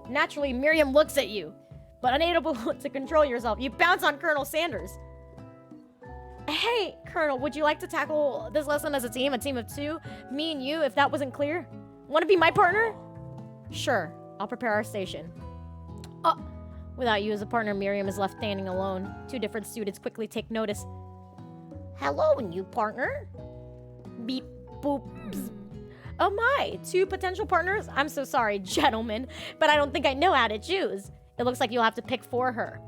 Naturally, Miriam looks at you, but unable to control yourself, you bounce on Colonel Sanders. Hey, Colonel, would you like to tackle this lesson as a team of 2? Me and you, if that wasn't clear? Want to be my partner? Sure, I'll prepare our station. Without you as a partner, Miriam is left standing alone. 2 different students quickly take notice. Hello, new partner. Beep, boop, bzz. Oh my, 2 potential partners? I'm so sorry, gentlemen, but I don't think I know how to choose. It looks like you'll have to pick for her.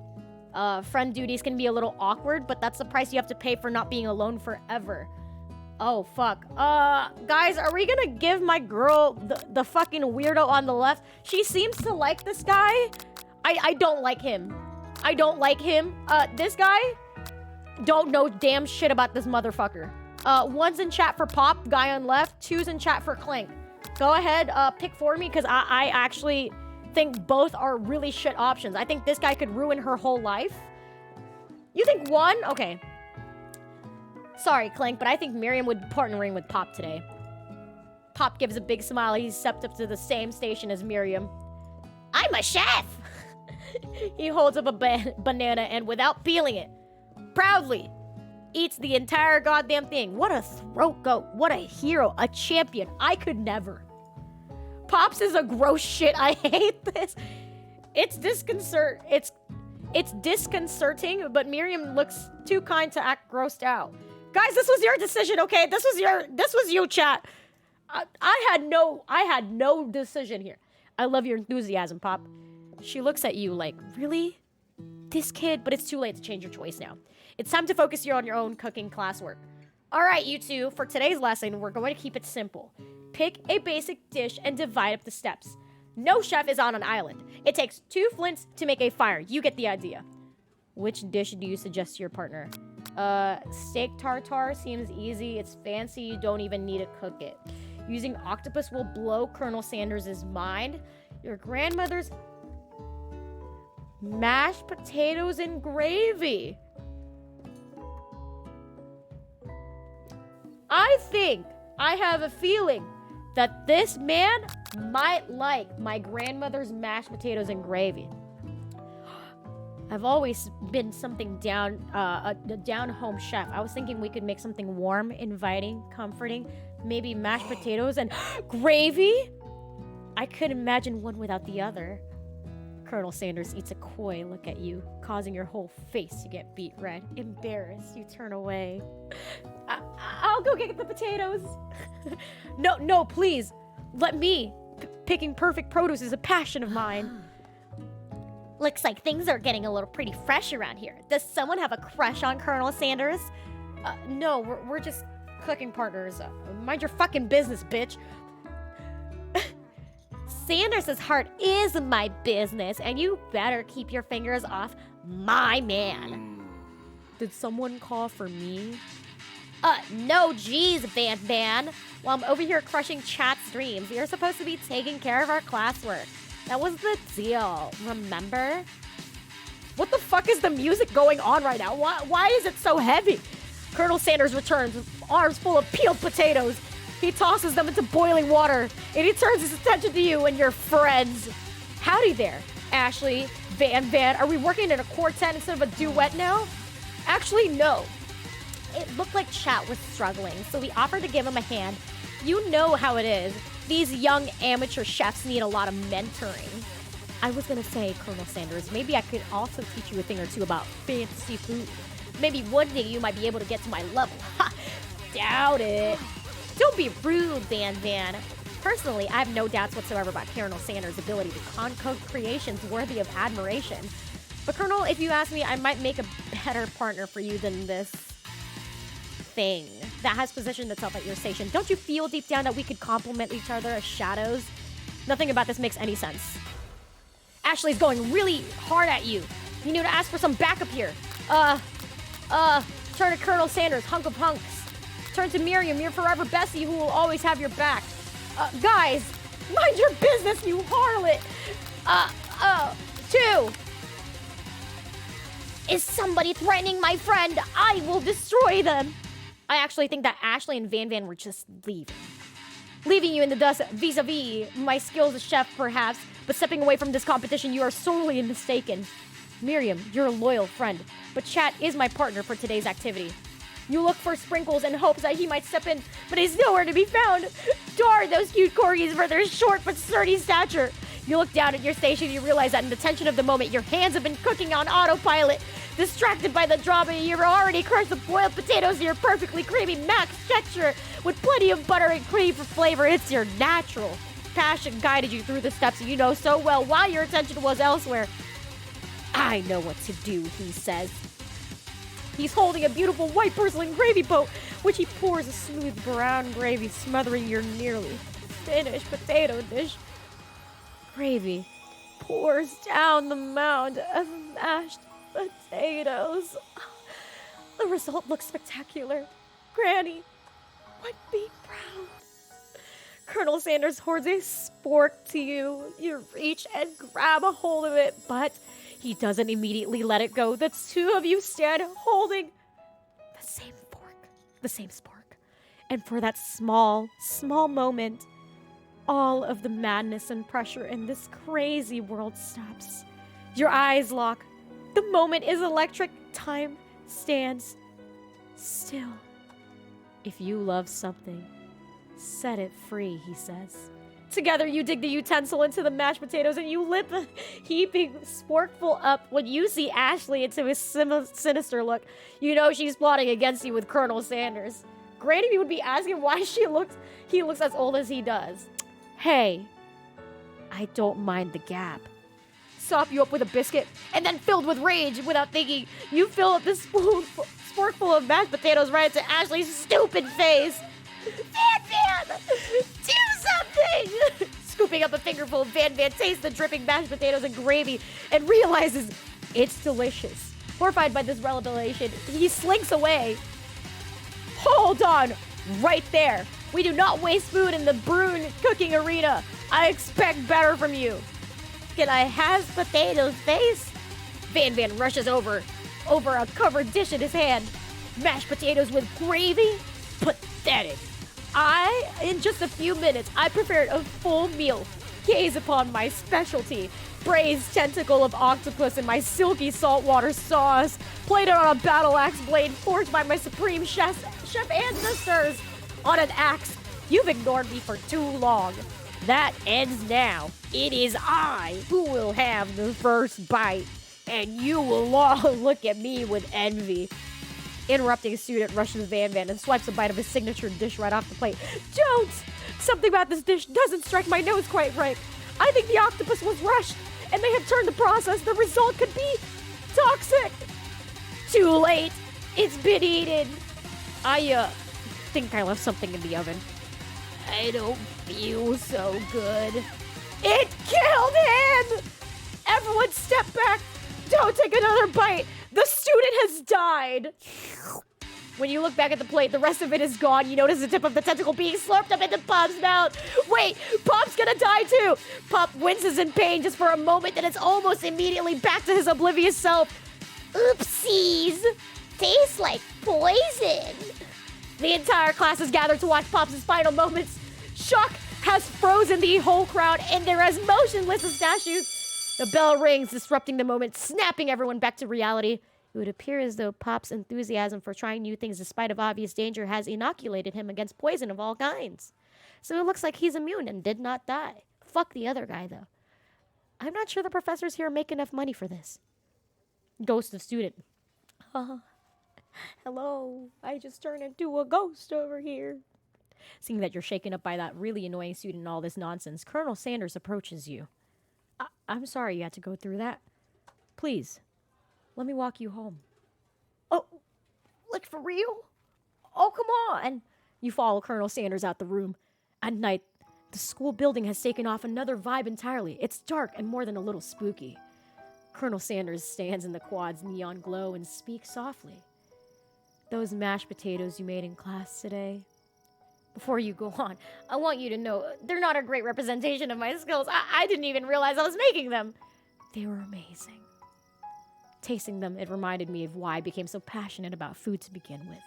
Friend duties can be a little awkward, but that's the price you have to pay for not being alone forever. Oh, fuck. Guys, are we gonna give my girl the fucking weirdo on the left? She seems to like this guy. I don't like him. This guy, don't know damn shit about this motherfucker. 1's in chat for Pop, guy on left. 2's in chat for Clank. Go ahead, pick for me, because I actually think both are really shit options. I think this guy could ruin her whole life. You think 1? Okay. Sorry, Clank, but I think Miriam would be partnering with Pop today. Pop gives a big smile. He's stepped up to the same station as Miriam. I'm a chef! He holds up a banana and, without peeling it, proudly eats the entire goddamn thing. What a throat goat. What a hero. A champion. I could never. Pops is a gross shit. I hate this. It's disconcerting, but Miriam looks too kind to act grossed out. Guys, this was your decision, okay? This was you, chat. I had no decision here. I love your enthusiasm, Pop. She looks at you like, really? This kid? But it's too late to change your choice now. It's time to focus on your own cooking classwork. All right, you 2, for today's lesson, we're going to keep it simple. Pick a basic dish and divide up the steps. No chef is on an island. It takes 2 flints to make a fire. You get the idea. Which dish do you suggest to your partner? Steak tartare seems easy. It's fancy. You don't even need to cook it. Using octopus will blow Colonel Sanders' mind. Your grandmother's mashed potatoes and gravy. I have a feeling that this man might like my grandmother's mashed potatoes and gravy. I've always been something a down-home chef. I was thinking we could make something warm, inviting, comforting, maybe mashed potatoes and gravy? I couldn't imagine one without the other. Colonel Sanders eats a coy look at you, causing your whole face to get beet red. Embarrassed, you turn away. I'll go get the potatoes. No, please. Let me. Picking perfect produce is a passion of mine. Looks like things are getting a little pretty fresh around here. Does someone have a crush on Colonel Sanders? No, we're just cooking partners. Mind your fucking business, bitch. Sanders' heart is my business, and you better keep your fingers off my man. Did someone call for me? No, geez, Van. While I'm over here crushing chat's dreams, you're supposed to be taking care of our classwork. That was the deal, remember? What the fuck is the music going on right now? Why is it so heavy? Colonel Sanders returns with arms full of peeled potatoes. He tosses them into boiling water, and he turns his attention to you and your friends. Howdy there, Ashley, Van. Are we working in a quartet instead of a duet now? Actually, no. It looked like Chat was struggling, so we offered to give him a hand. You know how it is. These young amateur chefs need a lot of mentoring. I was gonna say, Colonel Sanders, maybe I could also teach you a thing or two about fancy food. Maybe one day you might be able to get to my level. Ha! Doubt it. Don't be rude, Van. Personally, I have no doubts whatsoever about Colonel Sanders' ability to concoct creations worthy of admiration. But Colonel, if you ask me, I might make a better partner for you than this thing that has positioned itself at your station. Don't you feel deep down that we could complement each other as shadows? Nothing about this makes any sense. Ashley's going really hard at you. You need to ask for some backup here. Turn to Colonel Sanders, hunk of hunks. Turn to Miriam, your forever bestie who will always have your back. Guys, mind your business, you harlot. 2. Is somebody threatening my friend? I will destroy them. I actually think that Ashley and Van were just leaving you in the dust vis-a-vis my skills as chef, perhaps, but stepping away from this competition, you are sorely mistaken. Miriam, you're a loyal friend, but Chat is my partner for today's activity. You look for Sprinkles in hopes that he might step in, but he's nowhere to be found. Darn those cute corgis for their short but sturdy stature. You look down at your station, you realize that in the tension of the moment, your hands have been cooking on autopilot. Distracted by the drama, you've already crushed the boiled potatoes to your perfectly creamy max texture with plenty of butter and cream for flavor. It's your natural passion guided you through the steps you know so well while your attention was elsewhere. I know what to do, he says. He's holding a beautiful white porcelain gravy boat, which he pours a smooth brown gravy smothering your nearly finished potato dish. Gravy pours down the mound of mashed potatoes. The result looks spectacular. Granny would be proud. Colonel Sanders hoards a spork to you. You reach and grab a hold of it, but he doesn't immediately let it go. The two of you stand holding the same fork, the same spork. And for that small moment, all of the madness and pressure in this crazy world stops. Your eyes lock. The moment is electric. Time stands still. If you love something, set it free, he says. Together, you dig the utensil into the mashed potatoes and you lip a heaping sporkful up. When you see Ashley into his sinister look, you know she's plotting against you with Colonel Sanders. Granny would be asking why he looks as old as he does. Hey, I don't mind the gap. Sop you up with a biscuit, and then filled with rage without thinking, you fill up this sporkful of mashed potatoes right into Ashley's stupid face. Van! Do something! Scooping up a fingerful, Van tastes the dripping mashed potatoes and gravy and realizes it's delicious. Horrified by this revelation, he slinks away. Hold on! Right there! We do not waste food in the Brune cooking arena. I expect better from you. Can I have potatoes face? Van rushes over a covered dish in his hand. Mashed potatoes with gravy? Pathetic. In just a few minutes, I prepared a full meal. Gaze upon my specialty. Braised tentacle of octopus in my silky saltwater sauce. Plated on a battle axe blade forged by my supreme chef ancestors. On an axe. You've ignored me for too long. That ends now. It is I who will have the first bite. And you will all look at me with envy. Interrupting a student rushes Van and swipes a bite of his signature dish right off the plate. Don't! Something about this dish doesn't strike my nose quite right. I think the octopus was rushed, and they have turned the process. The result could be toxic. Too late. It's been eaten. I think I left something in the oven. I don't feel so good. It killed him! Everyone step back. Don't take another bite. The student has died. When you look back at the plate, the rest of it is gone. You notice the tip of the tentacle being slurped up into Pop's mouth. Wait, Pop's gonna die too. Pop winces in pain just for a moment, then it's almost immediately back to his oblivious self. Oopsies. Tastes like poison. The entire class is gathered to watch Pop's final moments. Shock has frozen the whole crowd, and they're as motionless as statues. The bell rings, disrupting the moment, snapping everyone back to reality. It would appear as though Pop's enthusiasm for trying new things despite of obvious danger has inoculated him against poison of all kinds. So it looks like he's immune and did not die. Fuck the other guy, though. I'm not sure the professors here make enough money for this. Ghost of student. Hello, I just turned into a ghost over here. Seeing that you're shaken up by that really annoying student and all this nonsense, Colonel Sanders approaches you. I'm sorry you had to go through that. Please, let me walk you home. Oh, like for real? Oh, come on. You follow Colonel Sanders out the room. At night, the school building has taken off another vibe entirely. It's dark and more than a little spooky. Colonel Sanders stands in the quad's neon glow and speaks softly. Those mashed potatoes you made in class today. Before you go on, I want you to know they're not a great representation of my skills. I didn't even realize I was making them. They were amazing. Tasting them, it reminded me of why I became so passionate about food to begin with.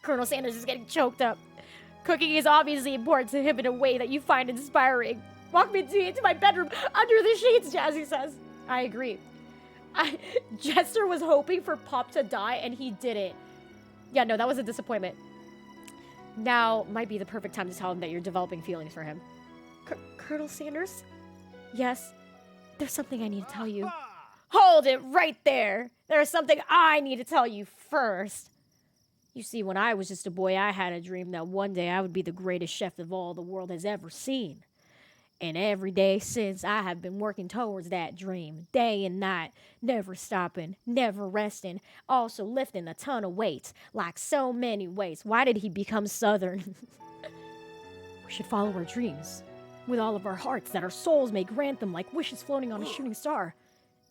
Colonel Sanders is getting choked up. Cooking is obviously important to him in a way that you find inspiring. Walk me into my bedroom under the sheets, Jazzy says. I agree. Jester was hoping for Pop to die, and he didn't. Yeah, no, that was a disappointment. Now might be the perfect time to tell him that you're developing feelings for him. Colonel Sanders? Yes, there's something I need to tell you. Hold it right there. There's something I need to tell you first. You see, when I was just a boy, I had a dream that one day I would be the greatest chef of all the world has ever seen. And every day since, I have been working towards that dream, day and night, never stopping, never resting, also lifting a ton of weights, like so many weights. Why did he become Southern? We should follow our dreams, with all of our hearts, that our souls may grant them like wishes floating on a shooting star.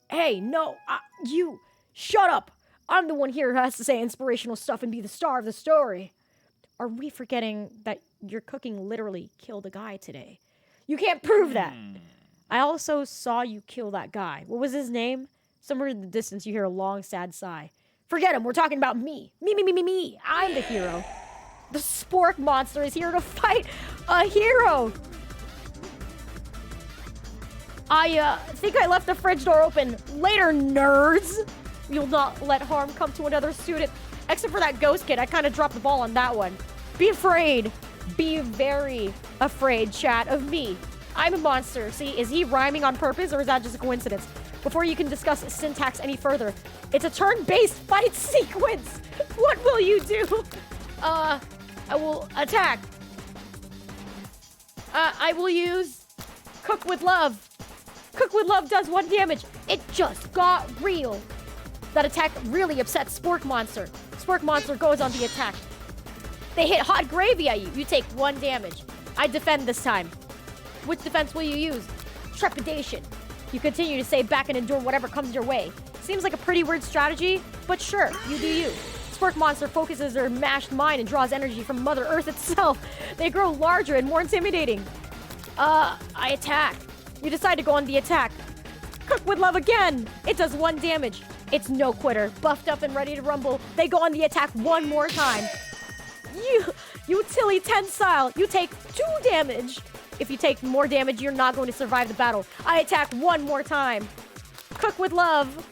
Hey, no, you, shut up. I'm the one here who has to say inspirational stuff and be the star of the story. Are we forgetting that your cooking literally killed a guy today? You can't prove that. I also saw you kill that guy. What was his name? Somewhere in the distance, you hear a long, sad sigh. Forget him. We're talking about me. Me. I'm the hero. The spork monster is here to fight a hero. I think I left the fridge door open. Later, nerds. You'll not let harm come to another student. Except for that ghost kid. I kind of dropped the ball on that one. Be afraid. Be very afraid, chat, of me. I'm a monster. See, is he rhyming on purpose or is that just a coincidence? Before you can discuss syntax any further, it's a turn-based fight sequence. What will you do? I will attack. I will use Cook with Love. Cook with Love does 1 damage. It just got real. That attack really upsets Spork Monster. Spork Monster goes on the attack. They hit hot gravy at you. You take 1 damage. I defend this time. Which defense will you use? Trepidation. You continue to stay back and endure whatever comes your way. Seems like a pretty weird strategy, but sure, you do you. Spork Monster focuses their mashed mind and draws energy from Mother Earth itself. They grow larger and more intimidating. I attack. You decide to go on the attack. Cook with Love again. It does 1 damage. It's no quitter. Buffed up and ready to rumble. They go on the attack 1 more time. Utility tensile. You take 2 damage. If you take more damage, you're not going to survive the battle. I attack 1 more time. Cook with love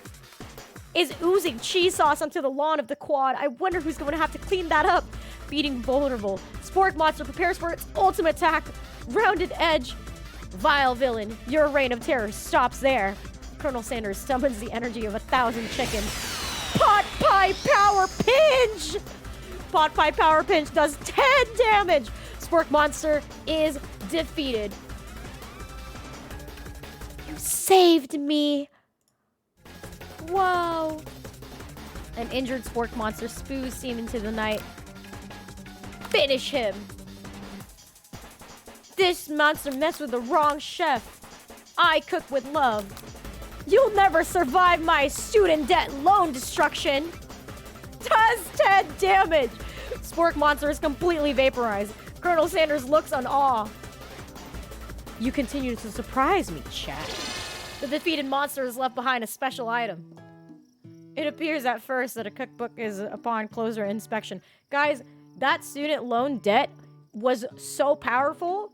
is oozing cheese sauce onto the lawn of the quad. I wonder who's going to have to clean that up. Beating vulnerable. Spork monster prepares for its ultimate attack. Rounded edge. Vile villain, your reign of terror stops there. Colonel Sanders summons the energy of 1,000 chickens. Pot pie power pinch! Pot pie power pinch does 10 damage. Spork monster is defeated. You saved me. Whoa. An injured spork monster spews steam into the night. Finish him. This monster messed with the wrong chef. I cook with love. You'll never survive my student debt loan destruction. Does 10 damage. Spork monster is completely vaporized. Colonel Sanders looks in awe. You continue to surprise me, chat. The defeated monster has left behind a special item. It appears at first that a cookbook is upon closer inspection. Guys, that student loan debt was so powerful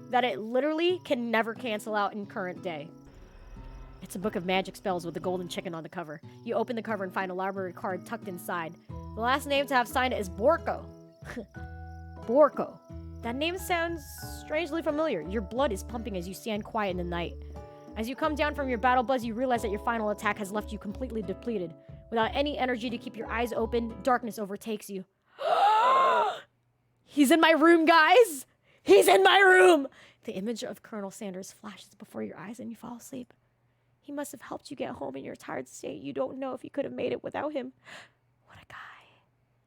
that it literally can never cancel out in current day. It's a book of magic spells with a golden chicken on the cover. You open the cover and find a library card tucked inside. The last name to have signed it is Borko. Borko. That name sounds strangely familiar. Your blood is pumping as you stand quiet in the night. As you come down from your battle buzz, you realize that your final attack has left you completely depleted. Without any energy to keep your eyes open, darkness overtakes you. He's in my room, guys! He's in my room! The image of Colonel Sanders flashes before your eyes and you fall asleep. He must have helped you get home in your tired state. You don't know if you could have made it without him. What a guy.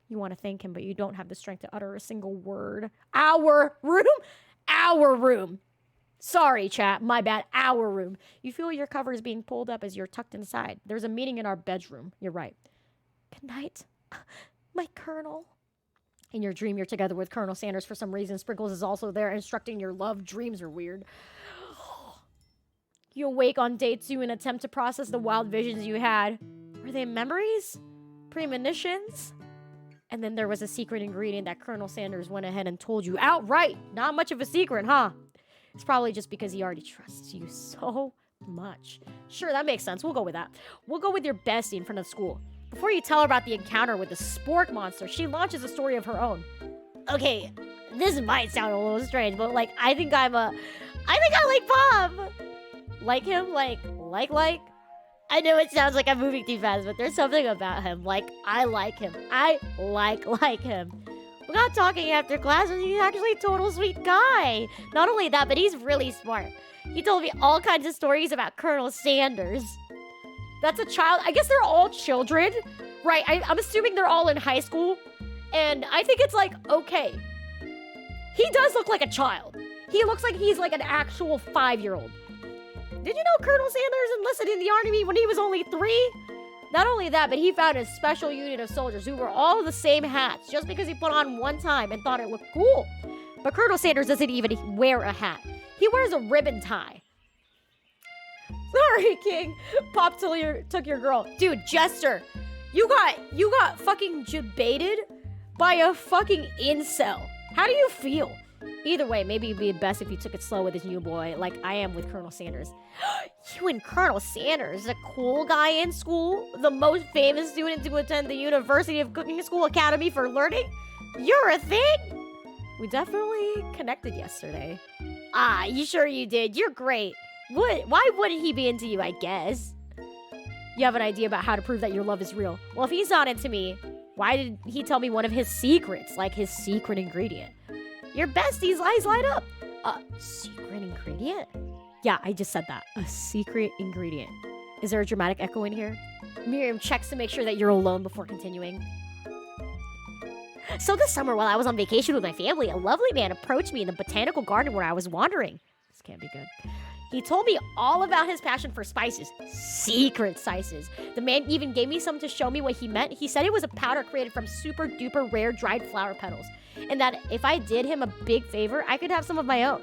You want to thank him, but you don't have the strength to utter a single word. Our room? Our room. Sorry, chat. My bad. Our room. You feel your cover is being pulled up as you're tucked inside. There's a meeting in our bedroom. You're right. Good night, my Colonel. In your dream, you're together with Colonel Sanders for some reason. Sprinkles is also there, instructing your love. Dreams are weird. You awake on day 2 and attempt to process the wild visions you had. Were they memories? Premonitions? And then there was a secret ingredient that Colonel Sanders went ahead and told you outright. Not much of a secret, huh? It's probably just because he already trusts you so much. Sure, that makes sense. We'll go with that. We'll go with your bestie in front of school. Before you tell her about the encounter with the spork monster, she launches a story of her own. Okay, this might sound a little strange, but like, I think I like Bob. Like him? Like? I know it sounds like I'm moving too fast, but there's something about him. Like, I like him. I like him. We got talking after class, and he's actually a total sweet guy. Not only that, but he's really smart. He told me all kinds of stories about Colonel Sanders. That's a child. I guess they're all children, right? I'm assuming they're all in high school, and I think it's like, okay. He does look like a child. He looks like he's like an actual 5-year-old. Did you know Colonel Sanders enlisted in the army when he was only 3? Not only that, but he found a special unit of soldiers who were all the same hats just because he put on one time and thought it looked cool. But Colonel Sanders doesn't even wear a hat. He wears a ribbon tie. Sorry, King. Pop took your girl. Dude, Jester, you got fucking debated by a fucking incel. How do you feel? Either way, maybe it'd be best if you took it slow with his new boy, like I am with Colonel Sanders. You and Colonel Sanders, the cool guy in school, the most famous student to attend the University of Cooking School Academy for Learning? You're a thing? We definitely connected yesterday. Ah, you sure you did? You're great. Why wouldn't he be into you, I guess? You have an idea about how to prove that your love is real. Well, if he's not into me, why did he tell me one of his secrets, like his secret ingredient? Your bestie's eyes light up. A secret ingredient? Yeah, I just said that. A secret ingredient. Is there a dramatic echo in here? Miriam checks to make sure that you're alone before continuing. So this summer, while I was on vacation with my family, a lovely man approached me in the botanical garden where I was wandering. This can't be good. He told me all about his passion for spices. Secret spices. The man even gave me some to show me what he meant. He said it was a powder created from super duper rare dried flower petals. And that if I did him a big favor, I could have some of my own.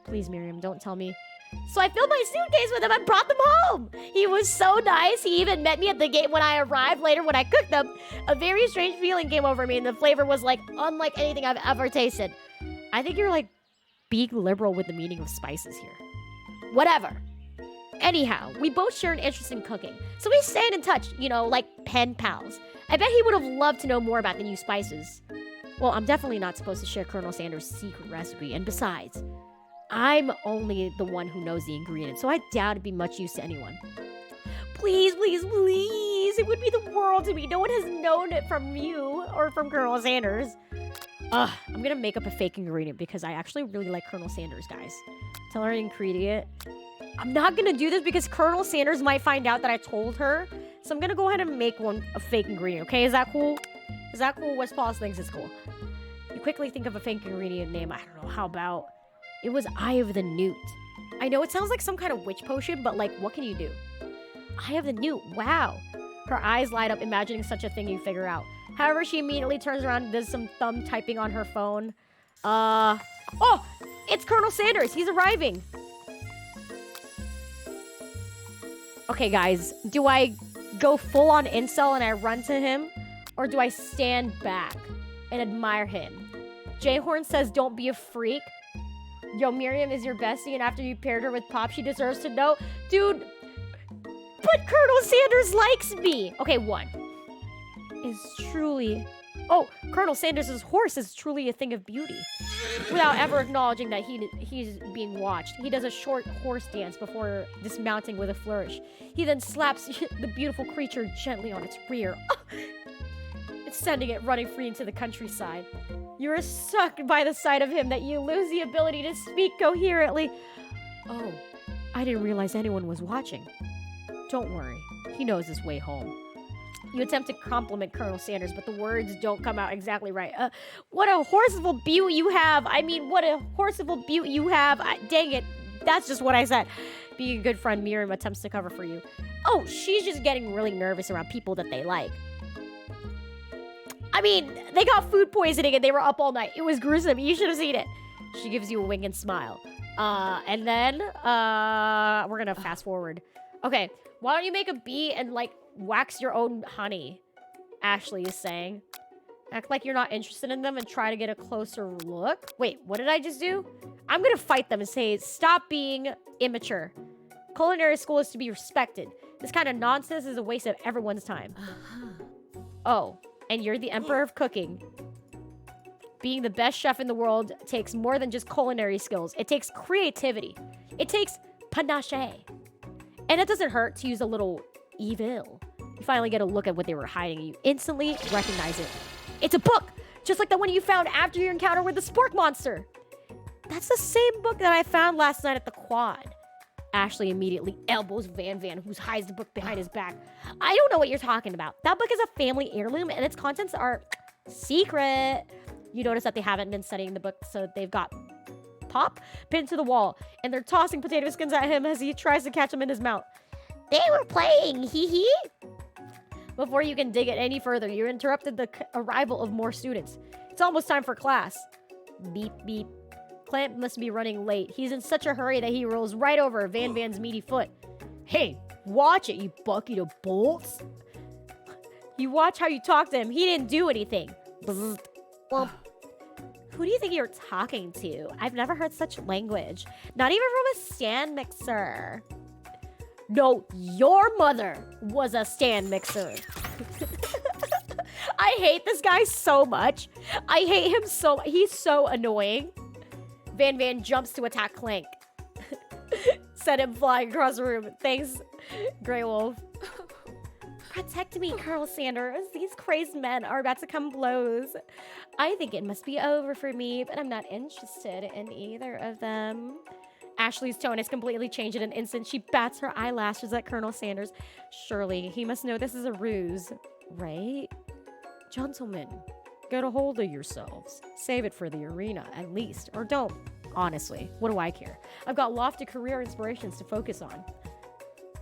Please, Miriam, don't tell me. So I filled my suitcase with them and brought them home. He was was so nice. He even met me at the gate when I arrived. Later, when I cooked them, a very strange feeling came over me, and the flavor was like unlike anything I've ever tasted. I think you're like being liberal with the meaning of spices here. Whatever. Anyhow, we both share an interest in cooking, so we stayed in touch, you know, like pen pals. I bet he would have loved to know more about the new spices. Well, I'm definitely not supposed to share Colonel Sanders' secret recipe, and besides, I'm only the one who knows the ingredients, so I doubt it'd be much use to anyone. Please, please, please, it would be the world to me. No one has known it from you or from Colonel Sanders. I'm gonna make up a fake ingredient because I actually really like Colonel Sanders, guys. Tell her an ingredient. I'm not gonna do this because Colonel Sanders might find out that I told her. So I'm gonna go ahead and make a fake ingredient, okay? Is that cool? Is that cool? West Paws thinks it's cool. You quickly think of a fake ingredient name. I don't know, how about... It was Eye of the Newt. I know it sounds like some kind of witch potion, but like, what can you do? Eye of the Newt, wow. Her eyes light up imagining such a thing you figure out. However, she immediately turns around and does some thumb typing on her phone. Oh, it's Colonel Sanders. He's arriving. Okay, guys, do I go full on incel and I run to him? Or do I stand back and admire him? Jayhorn says, don't be a freak. Yo, Miriam is your bestie, and after you paired her with Pop, she deserves to know. Dude, but Colonel Sanders likes me. Okay, one. Is truly... Oh, Colonel Sanders' horse is truly a thing of beauty. Without ever acknowledging that he's being watched, he does a short horse dance before dismounting with a flourish. He then slaps the beautiful creature gently on its rear. It's sending it running free into the countryside. You are struck by the sight of him that you lose the ability to speak coherently. Oh, I didn't realize anyone was watching. Don't worry, he knows his way home. You attempt to compliment Colonel Sanders, but the words don't come out exactly right. What a horseful beaut you have. I mean, what a horseful beaut you have. Dang it. That's just what I said. Being a good friend, Miriam attempts to cover for you. Oh, she's just getting really nervous around people that they like. I mean, they got food poisoning and they were up all night. It was gruesome. You should have seen it. She gives you a wink and smile. And then, we're gonna fast forward. Okay, why don't you make a bee and, like, wax your own honey? Ashley is saying. Act like you're not interested in them and try to get a closer look. Wait, what did I just do? I'm gonna fight them and say, stop being immature. Culinary school is to be respected. This kind of nonsense is a waste of everyone's time. Oh, and you're the emperor of cooking. Being the best chef in the world takes more than just culinary skills. It takes creativity. It takes panache. And it doesn't hurt to use a little evil. You finally get a look at what they were hiding and you instantly recognize it. It's a book! Just like the one you found after your encounter with the spork monster. That's the same book that I found last night at the quad. Ashley immediately elbows Van, who hides the book behind his back. I don't know what you're talking about. That book is a family heirloom and its contents are secret. You notice that they haven't been studying the book, so they've got Pop pinned to the wall, and they're tossing potato skins at him as he tries to catch them in his mouth. They were playing, hee hee. Before you can dig it any further, you're interrupted the arrival of more students. It's almost time for class. Beep, beep. Clamp must be running late. He's in such a hurry that he rolls right over Van's meaty foot. Hey, watch it, you bucket of bolts. You watch how you talk to him. He didn't do anything. Bzzzt. Well, who do you think you're talking to? I've never heard such language. Not even from a stand mixer. No, your mother was a stand mixer. I hate this guy so much. I hate him so much. He's so annoying. Van jumps to attack Clank. Send him flying across the room. Thanks, Grey Wolf. Protect me, Colonel Sanders. These crazed men are about to come blows. I think it must be over for me, but I'm not interested in either of them. Ashley's tone has completely changed in an instant. She bats her eyelashes at Colonel Sanders. Surely, he must know this is a ruse, right? Gentlemen, get a hold of yourselves. Save it for the arena, at least. Or don't. Honestly, what do I care? I've got lofty career inspirations to focus on.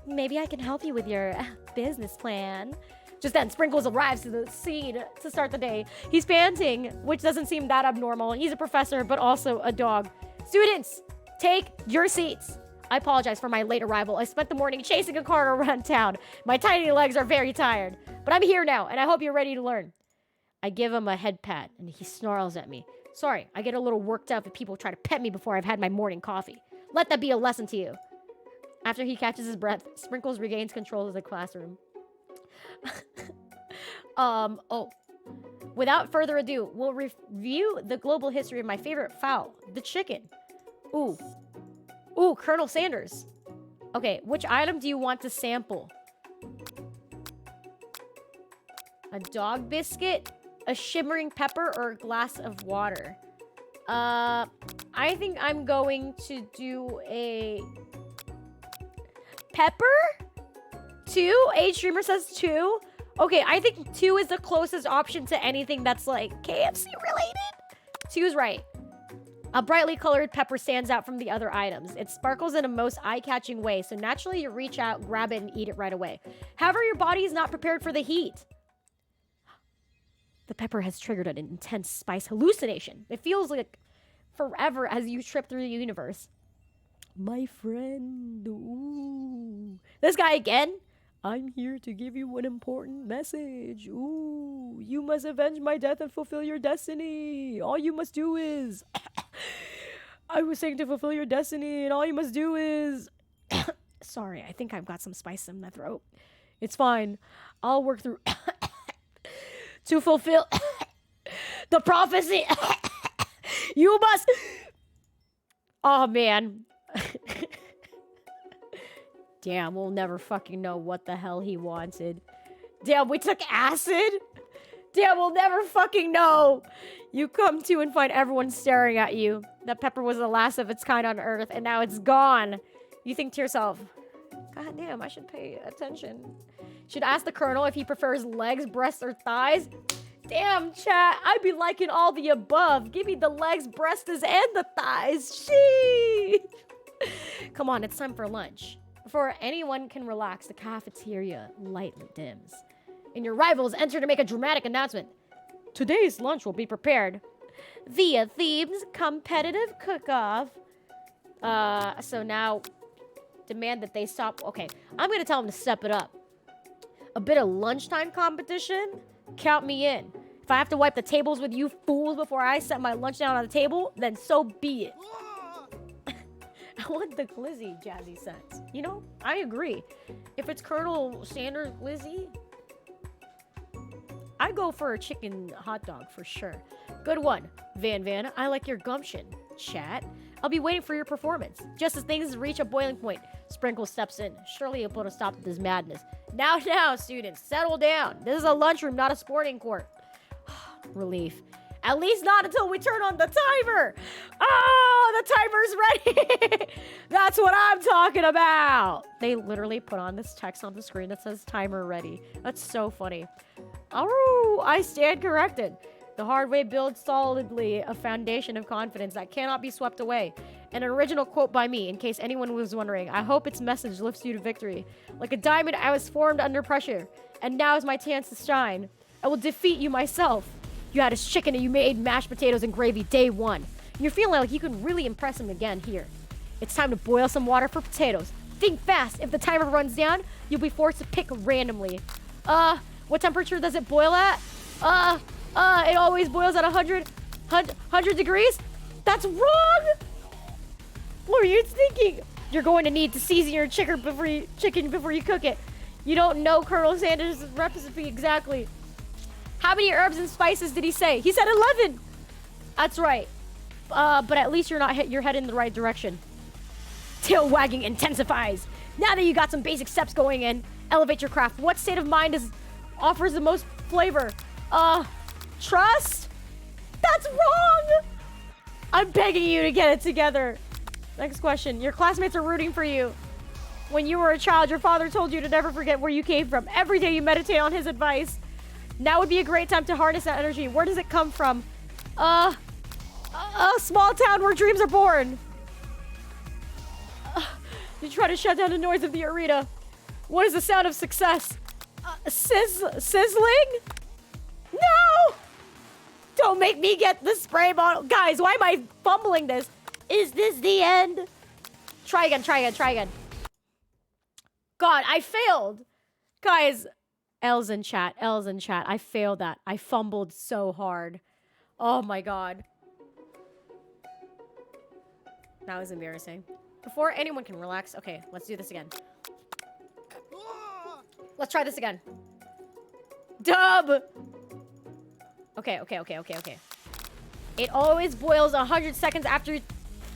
Maybe I can help you with your business plan. Just then, Sprinkles arrives to the scene to start the day. He's panting, which doesn't seem that abnormal. He's a professor, but also a dog. Students, take your seats. I apologize for my late arrival. I spent the morning chasing a car around town. My tiny legs are very tired. But I'm here now, and I hope you're ready to learn. I give him a head pat, and he snarls at me. Sorry, I get a little worked up if people try to pet me before I've had my morning coffee. Let that be a lesson to you. After he catches his breath, Sprinkles regains control of the classroom. Without further ado, we'll review the global history of my favorite fowl, the chicken. Ooh, Colonel Sanders. Okay, which item do you want to sample? A dog biscuit, a shimmering pepper, or a glass of water? I think I'm going to do a pepper? 2? Age Streamer says 2. Okay, I think 2 is the closest option to anything that's like KFC related. 2 is right. A brightly colored pepper stands out from the other items. It sparkles in a most eye-catching way, so naturally you reach out, grab it, and eat it right away. However, your body is not prepared for the heat. The pepper has triggered an intense spice hallucination. It feels like forever as you trip through the universe. My friend, ooh. This guy again? I'm here to give you an important message. Ooh, you must avenge my death and fulfill your destiny. All you must do is... I was saying to fulfill your destiny, and all you must do is... Sorry, I think I've got some spice in my throat. It's fine. I'll work through... to fulfill... the prophecy. You must... Oh, man. Damn, we'll never fucking know what the hell he wanted. Damn, we took acid? Damn, we'll never fucking know. You come to and find everyone staring at you. That pepper was the last of its kind on Earth, and now it's gone. You think to yourself, God damn, I should pay attention. Should ask the Colonel if he prefers legs, breasts, or thighs. Damn, chat, I'd be liking all the above. Give me the legs, breasts, and the thighs. Sheesh. Come on, it's time for lunch. Before anyone can relax, the cafeteria lightly dims. And your rivals enter to make a dramatic announcement. Today's lunch will be prepared via themes competitive cook-off. So now demand that they stop. Okay, I'm going to tell them to step it up. A bit of lunchtime competition? Count me in. If I have to wipe the tables with you fools before I set my lunch down on the table, then so be it. I want the glizzy, Jazzy says. You know, I agree. If it's Colonel Sanders glizzy, I go for a chicken hot dog for sure. Good one, Van. I like your gumption, chat. I'll be waiting for your performance. Just as things reach a boiling point, Sprinkle steps in. Surely he'll put a stop to this madness. Now, students, settle down. This is a lunchroom, not a sporting court. Relief. At least not until we turn on the timer. Oh, the timer's ready. That's what I'm talking about. They literally put on this text on the screen that says timer ready. That's so funny. Oh, I stand corrected. The hard way builds solidly a foundation of confidence that cannot be swept away. An original quote by me, in case anyone was wondering. I hope its message lifts you to victory. Like a diamond, I was formed under pressure, and now is my chance to shine. I will defeat you myself. You had his chicken and you made mashed potatoes and gravy day 1. And you're feeling like you can really impress him again here. It's time to boil some water for potatoes. Think fast. If the timer runs down, you'll be forced to pick randomly. What temperature does it boil at? It always boils at 100 degrees? That's wrong! What are you thinking? You're going to need to season your chicken before you cook it. You don't know Colonel Sanders' recipe exactly. How many herbs and spices did he say? He said 11. That's right. But at least you're heading in the right direction. Tail wagging intensifies. Now that you got some basic steps going in, elevate your craft. What state of mind offers the most flavor? Trust? That's wrong! I'm begging you to get it together. Next question. Your classmates are rooting for you. When you were a child, your father told you to never forget where you came from. Every day you meditate on his advice. Now would be a great time to harness that energy. Where does it come from? A small town where dreams are born. You try to shut down the noise of the arena. What is the sound of success? Sizzling? No! Don't make me get the spray bottle. Guys, why am I fumbling this? Is this the end? Try again, try again, try again. God, I failed. Guys, L's in chat, L's in chat. I failed that. I fumbled so hard. Oh my God. That was embarrassing. Before anyone can relax, okay, let's do this again. Let's try this again. Dub! Okay, okay, okay, okay, okay. It always boils 100 seconds after...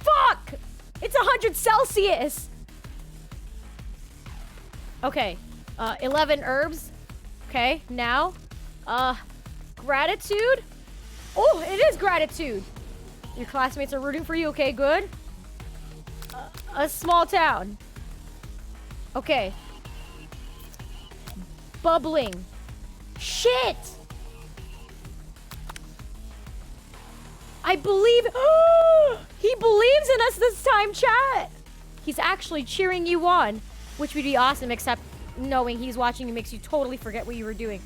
Fuck! It's 100 Celsius! Okay. 11 herbs. Okay, now. Gratitude? Oh, it is gratitude! Your classmates are rooting for you, okay, good. A small town. Okay. Bubbling. Shit! I believe... He believes in us this time, chat! He's actually cheering you on, which would be awesome, except knowing he's watching you makes you totally forget what you were doing.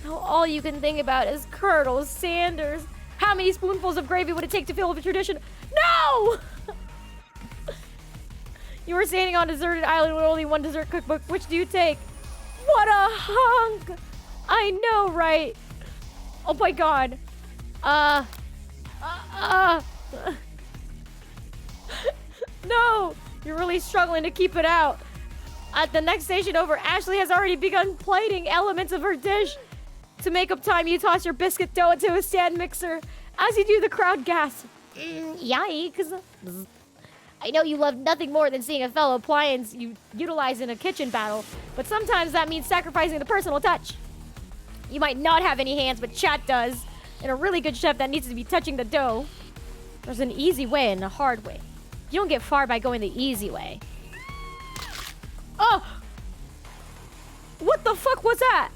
Now all you can think about is Colonel Sanders. How many spoonfuls of gravy would it take to fill up a tradition? No! You were standing on a deserted island with only one dessert cookbook. Which do you take? What a hunk! I know, right? Oh my God. No! You're really struggling to keep it out. At the next station over, Ashley has already begun plating elements of her dish. To make up time, you toss your biscuit dough into a stand mixer. As you do, the crowd gasps. Yikes. I know you love nothing more than seeing a fellow appliance you utilize in a kitchen battle, but sometimes that means sacrificing the personal touch. You might not have any hands, but chat does. And a really good chef that needs to be touching the dough. There's an easy way and a hard way. You don't get far by going the easy way. Oh! What the fuck was that?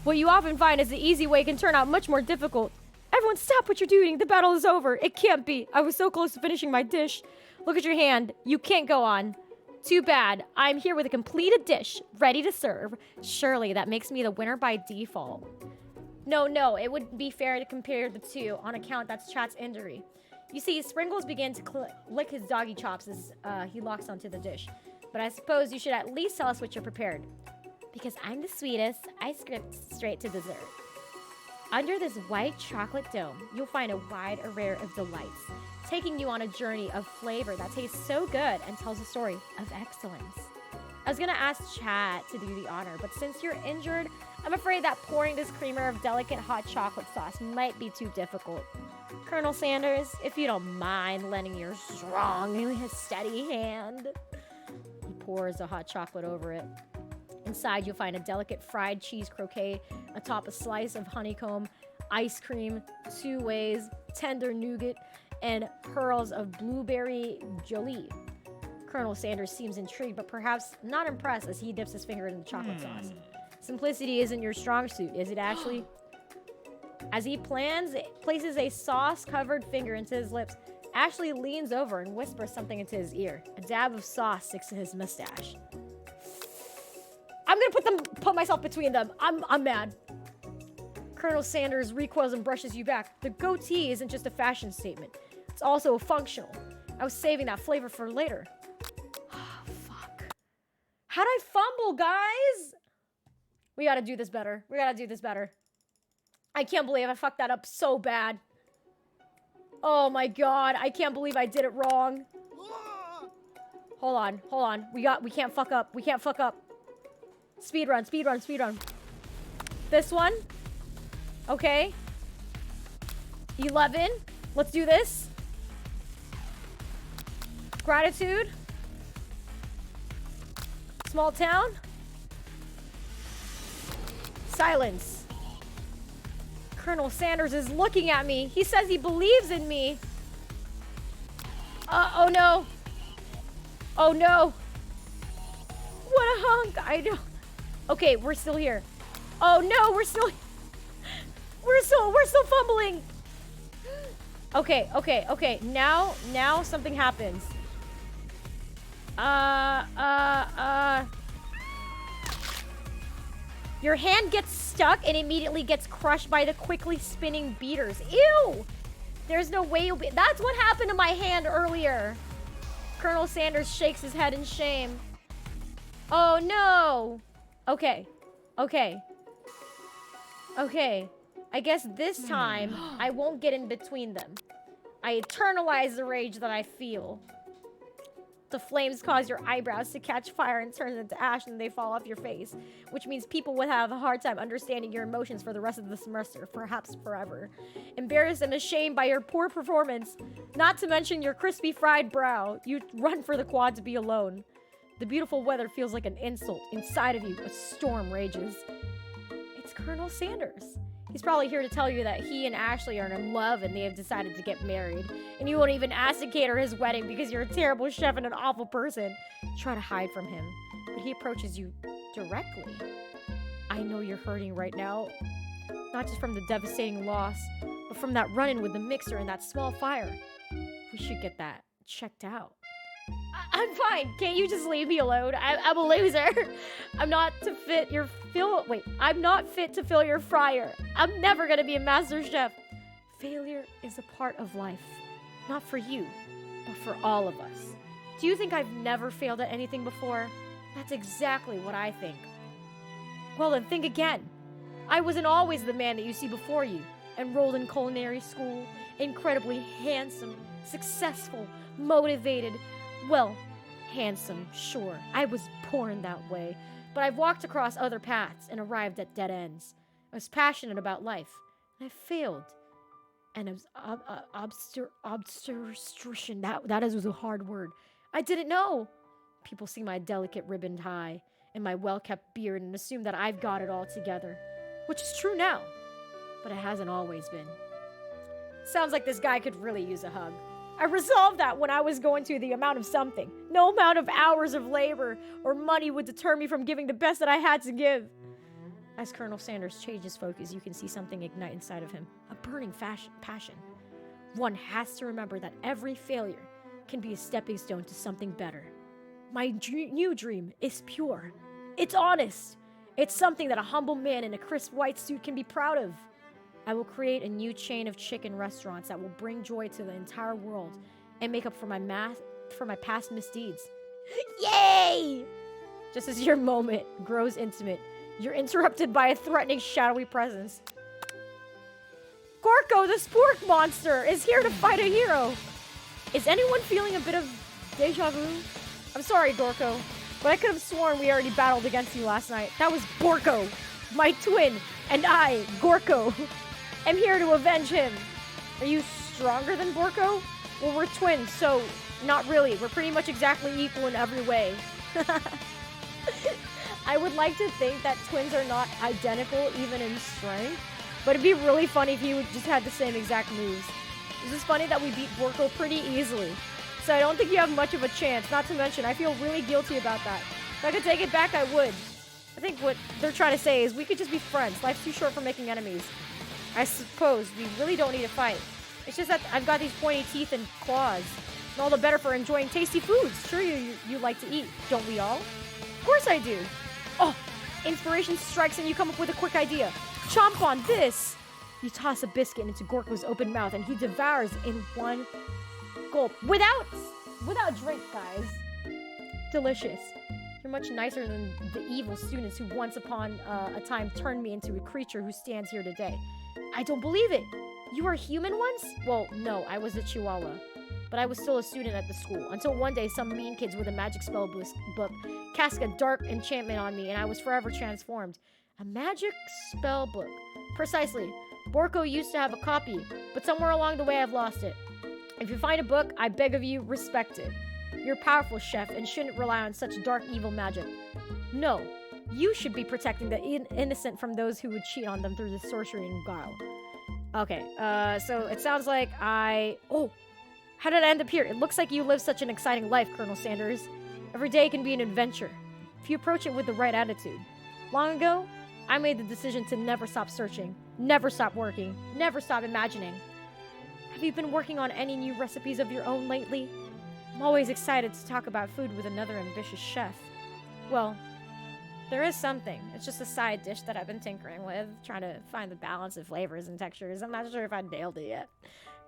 What you often find is the easy way can turn out much more difficult. Everyone stop what you're doing. The battle is over. It can't be. I was so close to finishing my dish. Look at your hand. You can't go on. Too bad. I'm here with a completed dish, ready to serve. Surely that makes me the winner by default. No, it wouldn't be fair to compare the two on account that's chat's injury. You see, Sprinkles began to lick his doggy chops as he locks onto the dish. But I suppose you should at least tell us what you're prepared. Because I'm the sweetest, I script straight to dessert. Under this white chocolate dome, you'll find a wide array of delights, taking you on a journey of flavor that tastes so good and tells a story of excellence. I was gonna ask Chat to do the honor, but since you're injured, I'm afraid that pouring this creamer of delicate hot chocolate sauce might be too difficult. Colonel Sanders, if you don't mind lending your strong, steady hand. He pours the hot chocolate over it. Inside, you'll find a delicate fried cheese croquet atop a slice of honeycomb, ice cream, 2 ways, tender nougat, and pearls of blueberry jelly. Colonel Sanders seems intrigued, but perhaps not impressed as he dips his finger in the chocolate sauce. Simplicity isn't your strong suit, is it, Ashley? As he places a sauce-covered finger into his lips, Ashley leans over and whispers something into his ear. A dab of sauce sticks to his mustache. I'm gonna put myself between them. I'm mad. Colonel Sanders recoils and brushes you back. The goatee isn't just a fashion statement. It's also a functional. I was saving that flavor for later. Oh, fuck. How'd I fumble, guys? We gotta do this better. We gotta do this better. I can't believe I fucked that up so bad. Oh my God, I can't believe I did it wrong. Hold on. We can't fuck up. We can't fuck up. Speed run. This one. Okay. 11. Let's do this. Gratitude. Small town. Silence. Colonel Sanders is looking at me. He says he believes in me. Oh no. Oh no. What a hunk. I don't. Okay, we're still here. Oh no, we're still fumbling. Okay. Now something happens. Your hand gets stuck and immediately gets crushed by the quickly spinning beaters. Ew! There's no way you'll be. That's what happened to my hand earlier. Colonel Sanders shakes his head in shame. Oh no! Okay. I guess this time, I won't get in between them. I internalize the rage that I feel. The flames cause your eyebrows to catch fire and turn into ash and they fall off your face, which means people would have a hard time understanding your emotions for the rest of the semester, perhaps forever. Embarrassed and ashamed by your poor performance, not to mention your crispy fried brow, you run for the quad to be alone. The beautiful weather feels like an insult. Inside of you, a storm rages. It's Colonel Sanders. He's probably here to tell you that he and Ashley are in love and they have decided to get married. And you won't even ask to cater his wedding because you're a terrible chef and an awful person. You try to hide from him, but he approaches you directly. I know you're hurting right now, not just from the devastating loss, but from that run-in with the mixer and that small fire. We should get that checked out. I'm fine. Can't you just leave me alone? I'm a loser. I'm not fit to fill your fryer. I'm never gonna be a master chef. Failure is a part of life. Not for you, but for all of us. Do you think I've never failed at anything before? That's exactly what I think. Well, then think again. I wasn't always the man that you see before you. Enrolled in culinary school, incredibly handsome, successful, motivated. Well, handsome, sure. I was born that way. But I've walked across other paths and arrived at dead ends. I was passionate about life. And I failed. And it was obstetrician. That was a hard word. I didn't know. People see my delicate ribboned tie and my well-kept beard and assume that I've got it all together. Which is true now. But it hasn't always been. Sounds like this guy could really use a hug. I resolved that when I was going to the amount of something. No amount of hours of labor or money would deter me from giving the best that I had to give. As Colonel Sanders changes focus, you can see something ignite inside of him. A burning passion. One has to remember that every failure can be a stepping stone to something better. My new dream is pure. It's honest. It's something that a humble man in a crisp white suit can be proud of. I will create a new chain of chicken restaurants that will bring joy to the entire world and make up for my past misdeeds. Yay! Just as your moment grows intimate, you're interrupted by a threatening, shadowy presence. Gorko, the spork monster, is here to fight a hero. Is anyone feeling a bit of deja vu? I'm sorry, Gorko, but I could have sworn we already battled against you last night. That was Borko, my twin, and I, Gorko, am here to avenge him. Are you stronger than Borko? Well, we're twins, so not really. We're pretty much exactly equal in every way. I would like to think that twins are not identical even in strength, but it'd be really funny if you just had the same exact moves. It's just funny that we beat Borko pretty easily, so I don't think you have much of a chance. Not to mention, I feel really guilty about that. If I could take it back, I would. I think what they're trying to say is we could just be friends. Life's too short for making enemies. I suppose we really don't need to fight. It's just that I've got these pointy teeth and claws. And all the better for enjoying tasty foods. Sure you like to eat, don't we all? Of course I do. Oh, inspiration strikes and you come up with a quick idea. Chomp on this! You toss a biscuit into Gorko's open mouth and he devours in one gulp. Without drink, guys. Delicious. You're much nicer than the evil students who once upon a time turned me into a creature who stands here today. I don't believe it. You were human once? Well, no, I was a chihuahua. But I was still a student at the school, until one day some mean kids with a magic spell book cast a dark enchantment on me, and I was forever transformed. A magic spell book. Precisely. Borko used to have a copy, but somewhere along the way I've lost it. If you find a book, I beg of you, respect it. You're a powerful chef and shouldn't rely on such dark evil magic. No, you should be protecting the innocent from those who would cheat on them through the sorcery and guile. Okay, so it sounds like Oh! How did I end up here? It looks like you live such an exciting life, Colonel Sanders. Every day can be an adventure, if you approach it with the right attitude. Long ago, I made the decision to never stop searching, never stop working, never stop imagining. Have you been working on any new recipes of your own lately? I'm always excited to talk about food with another ambitious chef. Well, there is something. It's just a side dish that I've been tinkering with, trying to find the balance of flavors and textures. I'm not sure if I nailed it yet.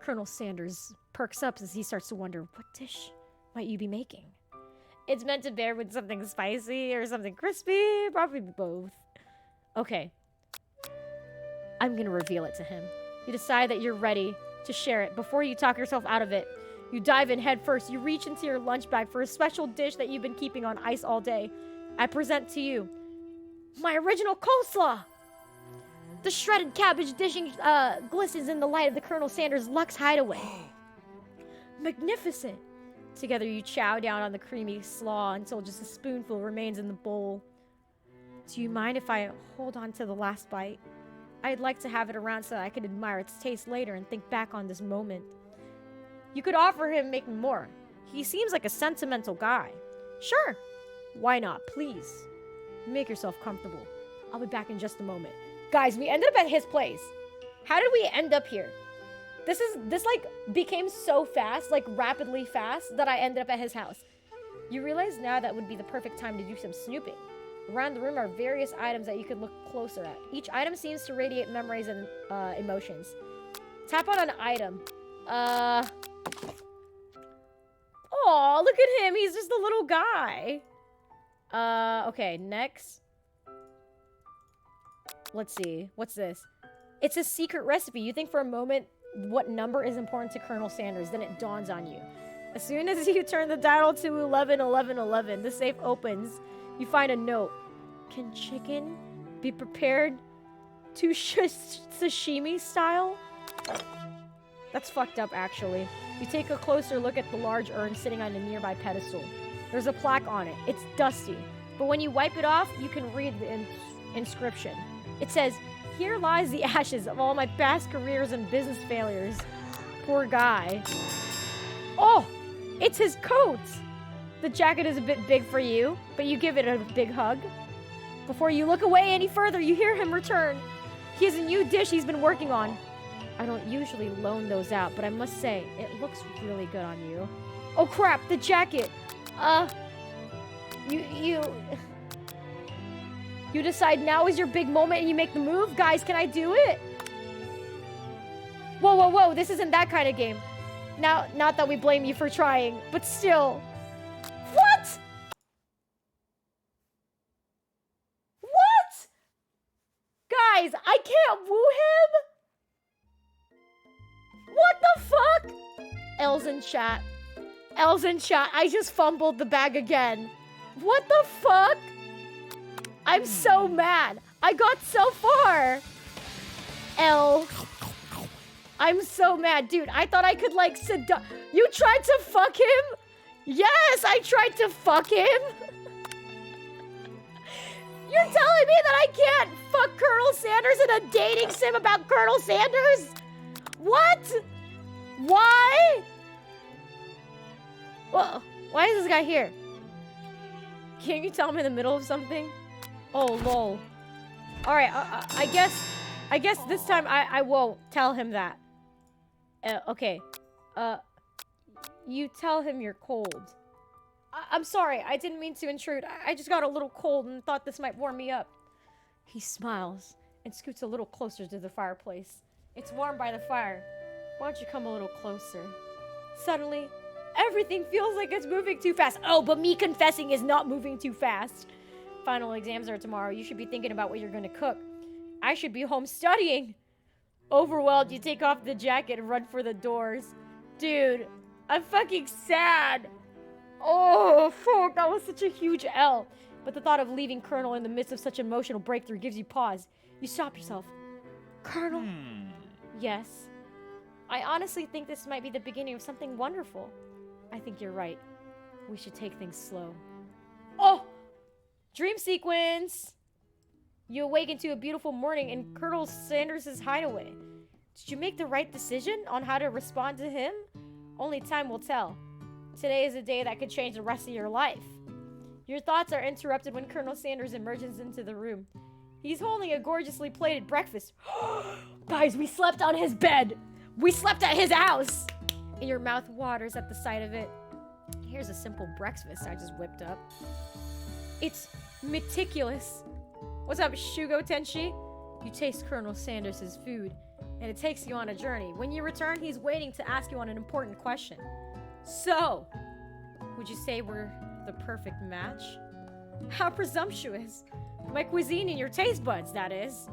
Colonel Sanders perks up as he starts to wonder, what dish might you be making? It's meant to pair with something spicy or something crispy. Probably both. Okay. I'm gonna reveal it to him. You decide that you're ready to share it. Before you talk yourself out of it, you dive in head first. You reach into your lunch bag for a special dish that you've been keeping on ice all day. I present to you my original coleslaw. The shredded cabbage dishing glistens in the light of the Colonel Sanders Lux Hideaway. Magnificent. Together you chow down on the creamy slaw until just a spoonful remains in the bowl. Do you mind if I hold on to the last bite? I'd like to have it around so that I could admire its taste later and think back on this moment. You could offer him making more. He seems like a sentimental guy. Sure. Why not? Please. Make yourself comfortable. I'll be back in just a moment. Guys, we ended up at his place. How did we end up here? This like became so fast, like rapidly fast, that I ended up at his house. You realize now that would be the perfect time to do some snooping. Around the room are various items that you could look closer at. Each item seems to radiate memories and emotions. Tap on an item. Oh, look at him. He's just a little guy. Okay, next. Let's see. What's this? It's a secret recipe. You think for a moment what number is important to Colonel Sanders, then it dawns on you. As soon as you turn the dial to 111111, the safe opens. You find a note. Can chicken be prepared to sashimi style? That's fucked up, actually. You take a closer look at the large urn sitting on a nearby pedestal. There's a plaque on it. It's dusty, but when you wipe it off, you can read the inscription. It says, "Here lies the ashes of all my past careers and business failures." Poor guy. Oh, it's his coat. The jacket is a bit big for you, but you give it a big hug. Before you look away any further, you hear him return. He has a new dish he's been working on. I don't usually loan those out, but I must say, it looks really good on you. Oh crap, the jacket. You decide now is your big moment and you make the move? Guys, can I do it? Whoa, whoa, whoa, this isn't that kind of game. Now, not that we blame you for trying, but still. What? What? Guys, I can't woo him? What the fuck? L's in chat. L's in chat. I just fumbled the bag again. What the fuck? I'm so mad. I got so far. L. I'm so mad. Dude, I thought I could like seduce. You tried to fuck him? Yes, I tried to fuck him. You're telling me that I can't fuck Colonel Sanders in a dating sim about Colonel Sanders? What? Why? Well, why is this guy here? Can't you tell I'm in the middle of something? Oh, lol. Alright, I guess this time I won't tell him that. Okay. You tell him you're cold. I'm sorry, I didn't mean to intrude. I just got a little cold and thought this might warm me up. He smiles and scoots a little closer to the fireplace. It's warm by the fire. Why don't you come a little closer? Suddenly, everything feels like it's moving too fast. Oh, but me confessing is not moving too fast. Final exams are tomorrow. You should be thinking about what you're going to cook. I should be home studying. Overwhelmed, you take off the jacket and run for the doors. Dude, I'm fucking sad. Oh, fuck, that was such a huge L. But the thought of leaving Colonel in the midst of such an emotional breakthrough gives you pause. You stop yourself. Colonel? Yes. I honestly think this might be the beginning of something wonderful. I think you're right. We should take things slow. Oh! Dream sequence! You awaken to a beautiful morning in Colonel Sanders' hideaway. Did you make the right decision on how to respond to him? Only time will tell. Today is a day that could change the rest of your life. Your thoughts are interrupted when Colonel Sanders emerges into the room. He's holding a gorgeously plated breakfast. Guys, we slept on his bed! We slept at his house! And your mouth waters at the sight of it. Here's a simple breakfast I just whipped up. It's meticulous. What's up, Shugo Tenshi? You taste Colonel Sanders' food, and it takes you on a journey. When you return, he's waiting to ask you on an important question. So, Would you say we're the perfect match? How presumptuous. My cuisine and your taste buds, that is.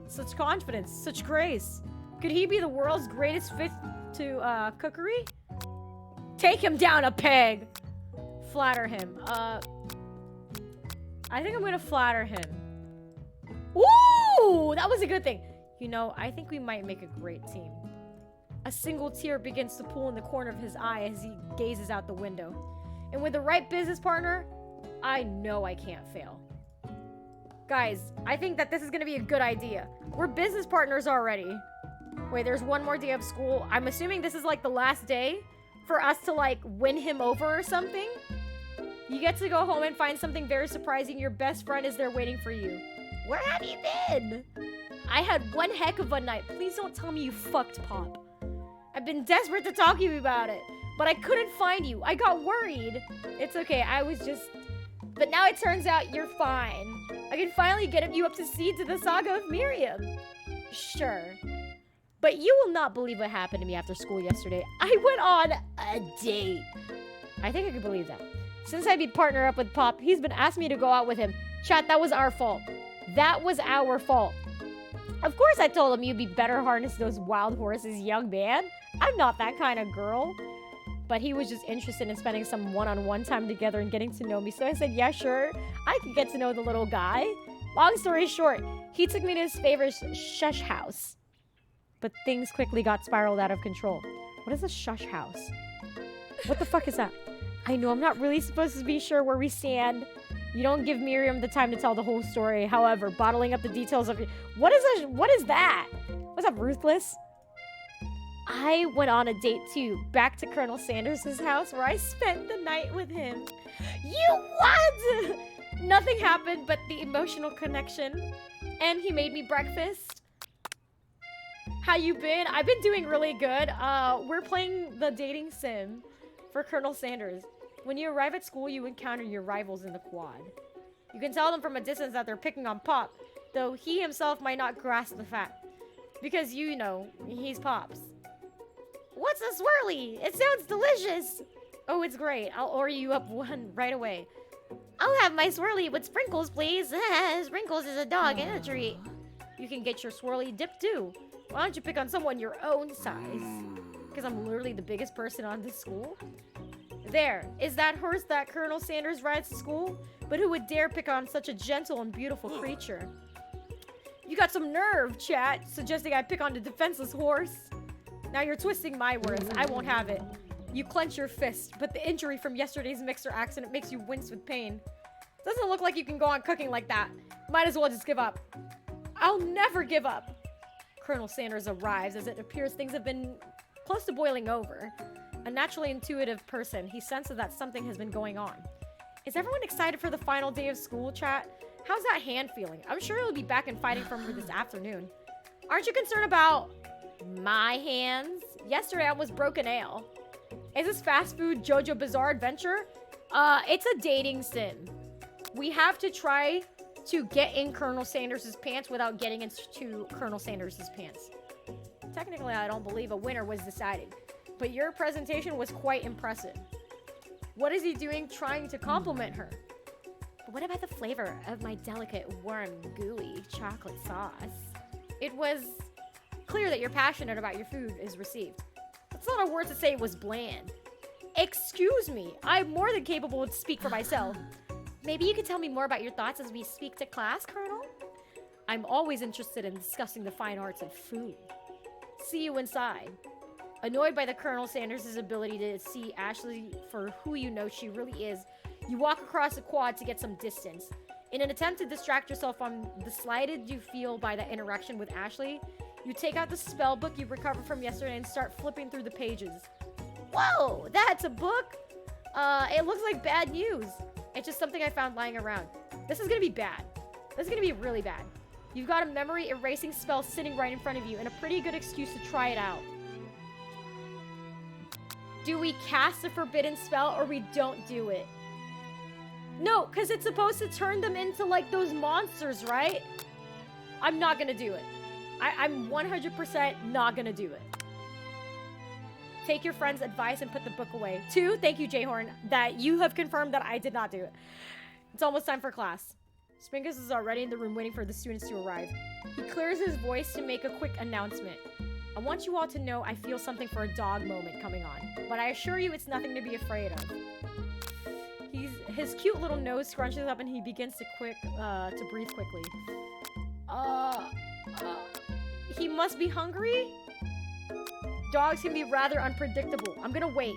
Such confidence, such grace. Could he be the world's greatest fit to, cookery? Take him down a peg! Flatter him. I think I'm gonna flatter him. Ooh! That was a good thing. You know, I think we might make a great team. A single tear begins to pool in the corner of his eye as he gazes out the window. And with the right business partner, I know I can't fail. Guys, I think that this is gonna be a good idea. We're business partners already. Wait, there's one more day of school. I'm assuming this is like the last day for us to like win him over or something. You get to go home and find something very surprising. Your best friend is there waiting for you. Where have you been? I had one heck of a night. Please don't tell me you fucked Pop. I've been desperate to talk to you about it, but I couldn't find you. I got worried. It's okay, I was just... But now it turns out you're fine. I can finally get you up to speed to the saga of Miriam. Sure. But you will not believe what happened to me after school yesterday. I went on a date. I think I can believe that. Since I beat partner up with Pop, he's been asking me to go out with him. Chat, that was our fault. That was our fault. Of course I told him you'd be better harness those wild horses, young man. I'm not that kind of girl. But he was just interested in spending some one-on-one time together and getting to know me. So I said, yeah, sure. I could get to know the little guy. Long story short, he took me to his favorite shush house. But things quickly got spiraled out of control. What is a shush house? What the fuck is that? I know I'm not really supposed to be sure where we stand. You don't give Miriam the time to tell the whole story. However, bottling up the details of... What is that? What's up, Ruthless? I went on a date too, back to Colonel Sanders' house where I spent the night with him. You what? Nothing happened but the emotional connection. And he made me breakfast. How you been? I've been doing really good. We're playing the dating sim for Colonel Sanders. When you arrive at school, you encounter your rivals in the quad. You can tell them from a distance that they're picking on Pop, though he himself might not grasp the fact. Because you know, he's Pop's. What's a swirly? It sounds delicious. Oh, it's great. I'll order you up one right away. I'll have my swirly with sprinkles, please. Sprinkles is a dog and a treat. You can get your swirly dip too. Why don't you pick on someone your own size? Because I'm literally the biggest person on this school. There, is that horse that Colonel Sanders rides to school? But who would dare pick on such a gentle and beautiful creature? You got some nerve, chat, suggesting I pick on the defenseless horse. Now you're twisting my words. I won't have it. You clench your fist, but the injury from yesterday's mixer accident makes you wince with pain. Doesn't look like you can go on cooking like that. Might as well just give up. I'll never give up. Colonel Sanders arrives as it appears things have been close to boiling over. A naturally intuitive person, he senses that something has been going on. Is everyone excited for the final day of school, chat? How's that hand feeling? I'm sure it'll be back and fighting for her this afternoon. Aren't you concerned about my hands? Yesterday I almost broke a nail. Is this fast food JoJo Bizarre Adventure? It's a dating sim. We have to try to get in Colonel Sanders' pants without getting into Colonel Sanders' pants. Technically, I don't believe a winner was decided, but your presentation was quite impressive. What is he doing trying to compliment her? But what about the flavor of my delicate, warm, gooey chocolate sauce? It was clear that you're passionate about your food is received. That's not a word to say it was bland. Excuse me, I'm more than capable to speak for myself. Maybe you could tell me more about your thoughts as we speak to class, Colonel? I'm always interested in discussing the fine arts of food. See you inside. Annoyed by the Colonel Sanders' ability to see Ashley for who you know she really is, you walk across the quad to get some distance. In an attempt to distract yourself from the slighted you feel by that interaction with Ashley, you take out the spell book you recovered from yesterday and start flipping through the pages. Whoa, that's a book? It looks like bad news. It's just something I found lying around. This is gonna be bad. This is gonna be really bad. You've got a memory erasing spell sitting right in front of you and a pretty good excuse to try it out. Do we cast a forbidden spell or we don't do it? No, because it's supposed to turn them into like those monsters, right? I'm not gonna do it. I'm 100% not gonna do it. Take your friend's advice and put the book away. 2, thank you, Jayhorn, that you have confirmed that I did not do it. It's almost time for class. Spinkus is already in the room waiting for the students to arrive. He clears his voice to make a quick announcement. I want you all to know I feel something for a dog moment coming on, but I assure you it's nothing to be afraid of. His cute little nose scrunches up and he begins to breathe quickly. He must be hungry? Dogs can be rather unpredictable. I'm gonna wait.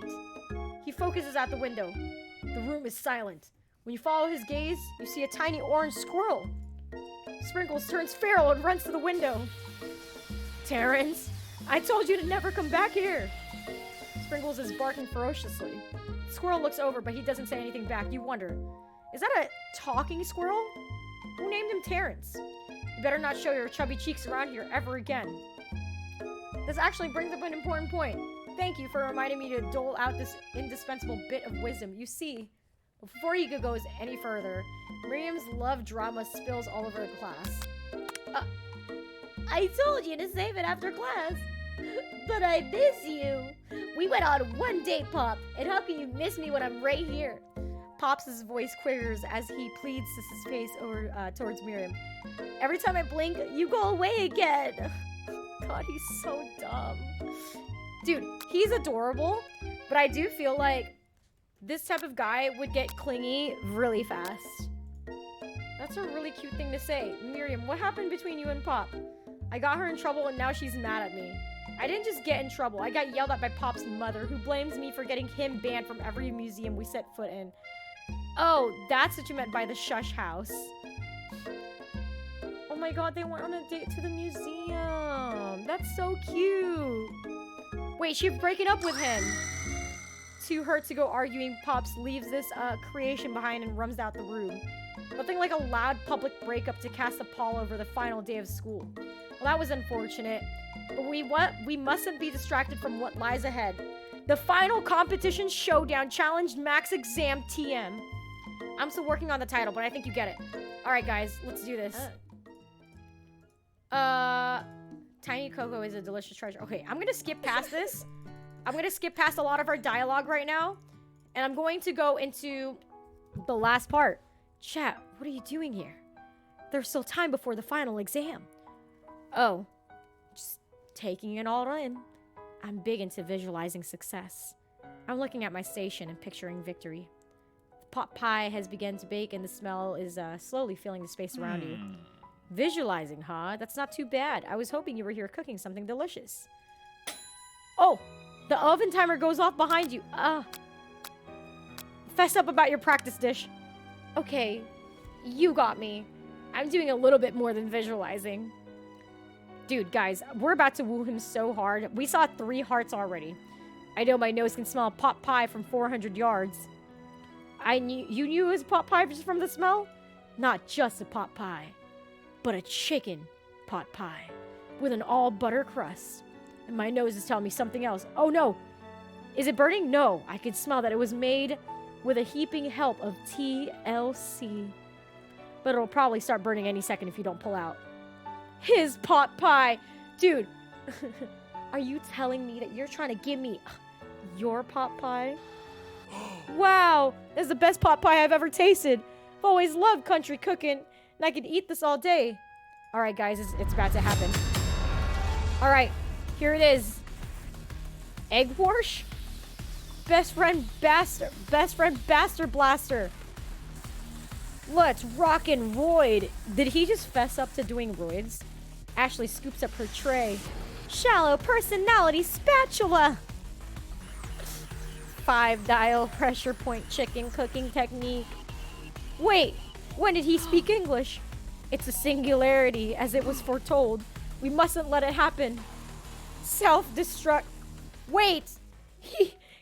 He focuses out the window. The room is silent. When you follow his gaze, you see a tiny orange squirrel. Sprinkles turns feral and runs to the window. Terrence, I told you to never come back here. Sprinkles is barking ferociously. The squirrel looks over, but he doesn't say anything back. You wonder, is that a talking squirrel? Who named him Terrence? You better not show your chubby cheeks around here ever again. This actually brings up an important point. Thank you for reminding me to dole out this indispensable bit of wisdom. You see, before he goes any further, Miriam's love drama spills all over the class. I told you to save it after class. But I miss you. We went on one date, Pop. And how can you miss me when I'm right here? Pop's voice quivers as he pleads his face over towards Miriam. Every time I blink, you go away again. God, he's so dumb. Dude, he's adorable, but I do feel like this type of guy would get clingy really fast. That's a really cute thing to say. Miriam, what happened between you and Pop? I got her in trouble and now she's mad at me. I didn't just get in trouble. I got yelled at by Pop's mother, who blames me for getting him banned from every museum we set foot in. Oh, that's what you meant by the shush house. Oh my god, they went on a date to the museum. That's so cute. Wait, she's breaking up with him. Too hurt to go arguing, Pops leaves this creation behind and runs out the room. Nothing like a loud public breakup to cast a pall over the final day of school. Well, that was unfortunate. But we mustn't be distracted from what lies ahead. The final competition showdown challenged Max Exam TM. I'm still working on the title, but I think you get it. Alright guys, let's do this. Tiny Cocoa is a delicious treasure. Okay, I'm gonna skip past this. I'm gonna skip past a lot of our dialogue right now. And I'm going to go into the last part. Chat, what are you doing here? There's still time before the final exam. Oh, just taking it all in. I'm big into visualizing success. I'm looking at my station and picturing victory. The pot pie has begun to bake and the smell is slowly filling the space around you. Visualizing, huh? That's not too bad. I was hoping you were here cooking something delicious. Oh, the oven timer goes off behind you. Fess up about your practice dish. Okay, you got me. I'm doing a little bit more than visualizing. Dude, guys, we're about to woo him so hard. We saw 3 hearts already. I know my nose can smell pot pie from 400 yards. You knew it was pot pie just from the smell? Not just a pot pie, but a chicken pot pie with an all butter crust. And my nose is telling me something else. Oh no! Is it burning? No, I can smell that it was made with a heaping help of TLC. But it'll probably start burning any second if you don't pull out. His pot pie! Dude, are you telling me that you're trying to give me your pot pie? Wow, this is the best pot pie I've ever tasted. I've always loved country cooking, and I could eat this all day. Alright guys, it's about to happen. Alright, here it is. Egg wash? Best friend bastard blaster. Let's rock and roid. Did he just fess up to doing roids? Ashley scoops up her tray. Shallow personality spatula. 5-dial pressure point chicken cooking technique. Wait, when did he speak English? It's a singularity, as it was foretold. We mustn't let it happen. Self-destruct. Wait!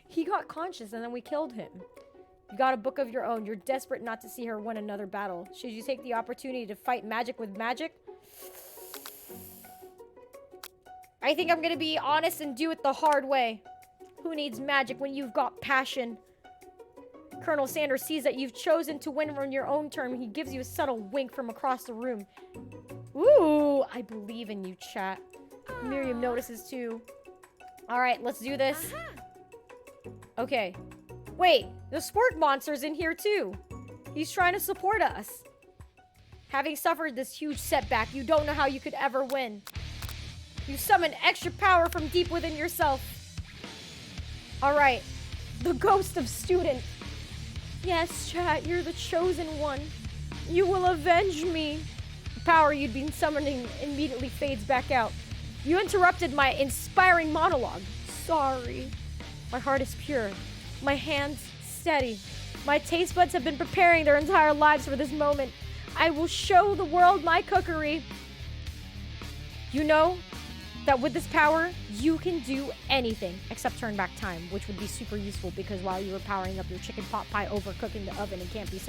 He got conscious and then we killed him. You got a book of your own. You're desperate not to see her win another battle. Should you take the opportunity to fight magic with magic? I think I'm gonna be honest and do it the hard way. Who needs magic when you've got passion? Colonel Sanders sees that you've chosen to win on your own term. He gives you a subtle wink from across the room. Ooh, I believe in you, chat. Miriam notices too. All right, let's do this. Okay. Wait, the Spork Monster's in here too. He's trying to support us. Having suffered this huge setback, you don't know how you could ever win. You summon extra power from deep within yourself. All right, the ghost of student. Yes, chat, you're the chosen one. You will avenge me. The power you'd been summoning immediately fades back out. You interrupted my inspiring monologue. Sorry. My heart is pure. My hands steady. My taste buds have been preparing their entire lives for this moment. I will show the world my cookery. You know that with this power, you can do anything except turn back time, which would be super useful because while you were powering up your chicken pot pie, overcooking the oven and can't be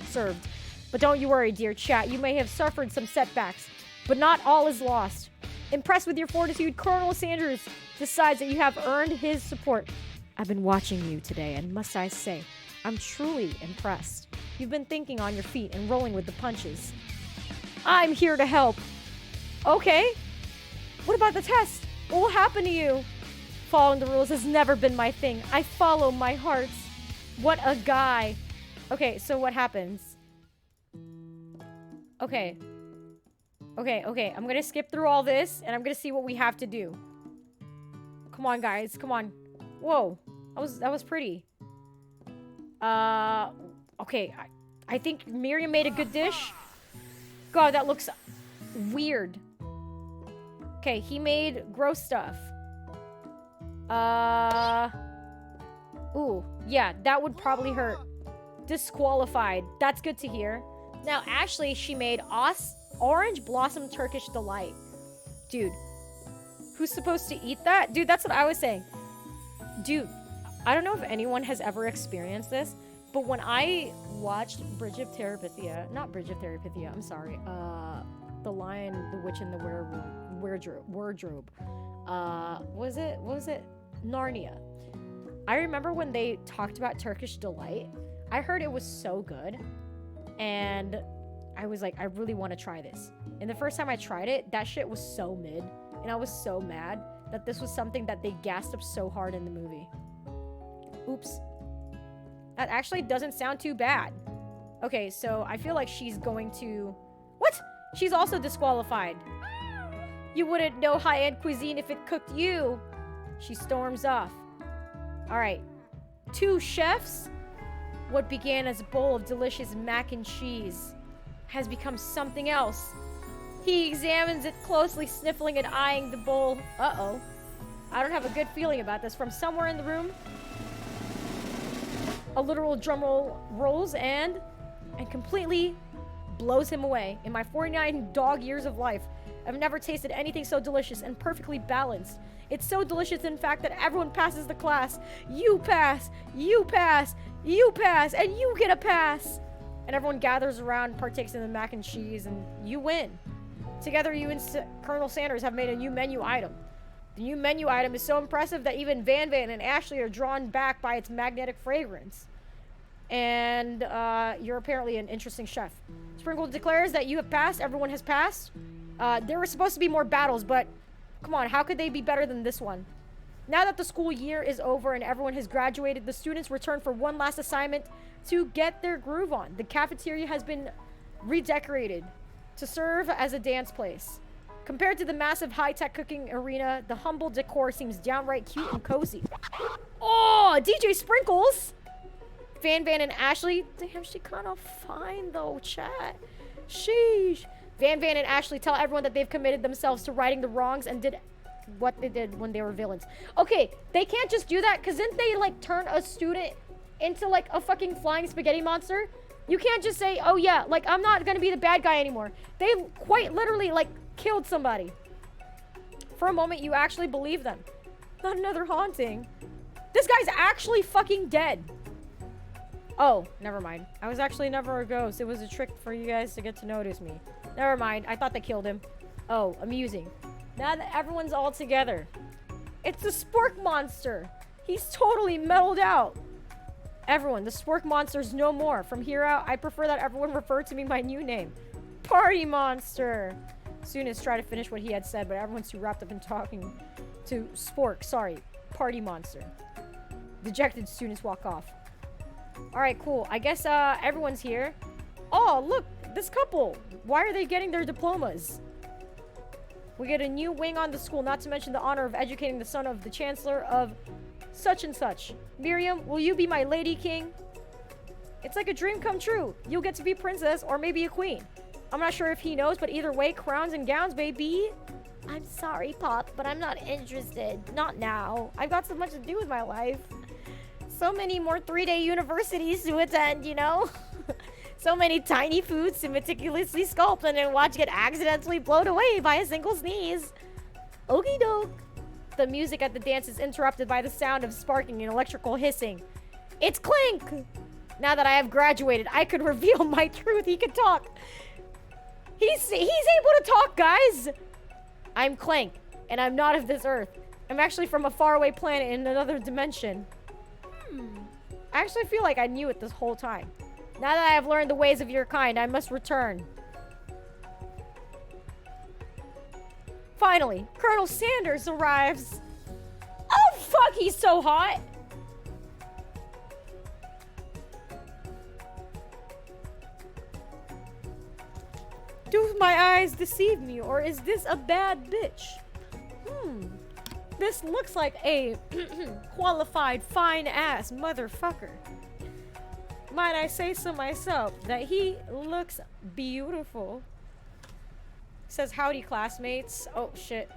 served. But don't you worry, dear chat. You may have suffered some setbacks, but not all is lost. Impressed with your fortitude, Colonel Sanders decides that you have earned his support. I've been watching you today, and must I say, I'm truly impressed. You've been thinking on your feet and rolling with the punches. I'm here to help. Okay. What about the test? What will happen to you? Following the rules has never been my thing. I follow my heart. What a guy. Okay, so what happens? Okay. Okay. I'm gonna skip through all this, and I'm gonna see what we have to do. Come on, guys. Come on. Whoa. That was pretty. Okay. I think Miriam made a good dish. God, that looks weird. Okay, he made gross stuff. Ooh, yeah, that would probably hurt. Disqualified. That's good to hear. Now, Ashley, she made Orange Blossom Turkish Delight. Dude, who's supposed to eat that? Dude, that's what I was saying. Dude, I don't know if anyone has ever experienced this, but when I watched Bridge of Terabithia, not Bridge of Terabithia, I'm sorry, The Lion, the Witch, and the Wardrobe. What was it? Narnia. I remember when they talked about Turkish Delight, I heard it was so good, and I was like, I really want to try this. And the first time I tried it, that shit was so mid, and I was so mad that this was something that they gassed up so hard in the movie. Oops. That actually doesn't sound too bad. Okay, so I feel like she's going to... What? She's also disqualified. You wouldn't know high-end cuisine if it cooked you. She storms off. All right. 2 chefs. What began as a bowl of delicious mac and cheese has become something else. He examines it closely, sniffling and eyeing the bowl. Uh-oh. I don't have a good feeling about this. From somewhere in the room, a literal drum roll rolls and completely blows him away. In my 49 dog years of life, I've never tasted anything so delicious and perfectly balanced. It's so delicious, in fact, that everyone passes the class. You pass, you pass, you pass, and you get a pass. And everyone gathers around and partakes in the mac and cheese, and you win. Together, you and Colonel Sanders have made a new menu item. The new menu item is so impressive that even Van Van and Ashley are drawn back by its magnetic fragrance. And you're apparently an interesting chef. Sprinkle declares that you have passed. Everyone has passed. There were supposed to be more battles, but come on, how could they be better than this one? Now that the school year is over and everyone has graduated, the students return for one last assignment to get their groove on. The cafeteria has been redecorated to serve as a dance place. Compared to the massive high-tech cooking arena, the humble decor seems downright cute and cozy. Oh, DJ Sprinkles! Van Van and Ashley, damn, she kind of fine though, chat. Sheesh. Van Van and Ashley tell everyone that they've committed themselves to righting the wrongs and did what they did when they were villains. Okay, they can't just do that, because didn't they, like, turn a student into, like, a fucking flying spaghetti monster? You can't just say, oh yeah, like, I'm not gonna be the bad guy anymore. They quite literally, like, killed somebody. For a moment, you actually believe them. Not another haunting. This guy's actually fucking dead. Oh, never mind. I was actually never a ghost. It was a trick for you guys to get to notice me. Never mind. I thought they killed him. Oh, amusing. Now that everyone's all together. It's the Spork Monster. He's totally mellowed out. Everyone, the Spork Monster's no more. From here out, I prefer that everyone refer to me by new name. Party Monster. Soonest tried to finish what he had said, but everyone's too wrapped up in talking To Spork, sorry. Party monster. Dejected students walk off. Alright, cool. I guess everyone's here. Oh, look! This couple! Why are they getting their diplomas? We get a new wing on the school, not to mention the honor of educating the son of the chancellor of such and such. Miriam, will you be my lady king? It's like a dream come true. You'll get to be princess or maybe a queen. I'm not sure if he knows, but either way, crowns and gowns, baby. I'm sorry, Pop, but I'm not interested. Not now. I've got so much to do with my life. So many more 3-day universities to attend, you know? So many tiny foods to meticulously sculpt and then watch get accidentally blown away by a single sneeze. Okie doke. The music at the dance is interrupted by the sound of sparking and electrical hissing. It's Clink! Now that I have graduated, I could reveal my truth. He can talk. He's able to talk, guys! I'm Clank, and I'm not of this earth. I'm actually from a faraway planet in another dimension. I actually feel like I knew it this whole time. Now that I have learned the ways of your kind, I must return. Finally, Colonel Sanders arrives. Oh, fuck, he's so hot! Do my eyes deceive me, or is this a bad bitch? This looks like a qualified fine-ass motherfucker. Might I say so myself, that he looks beautiful. Says, howdy, classmates. Oh, shit.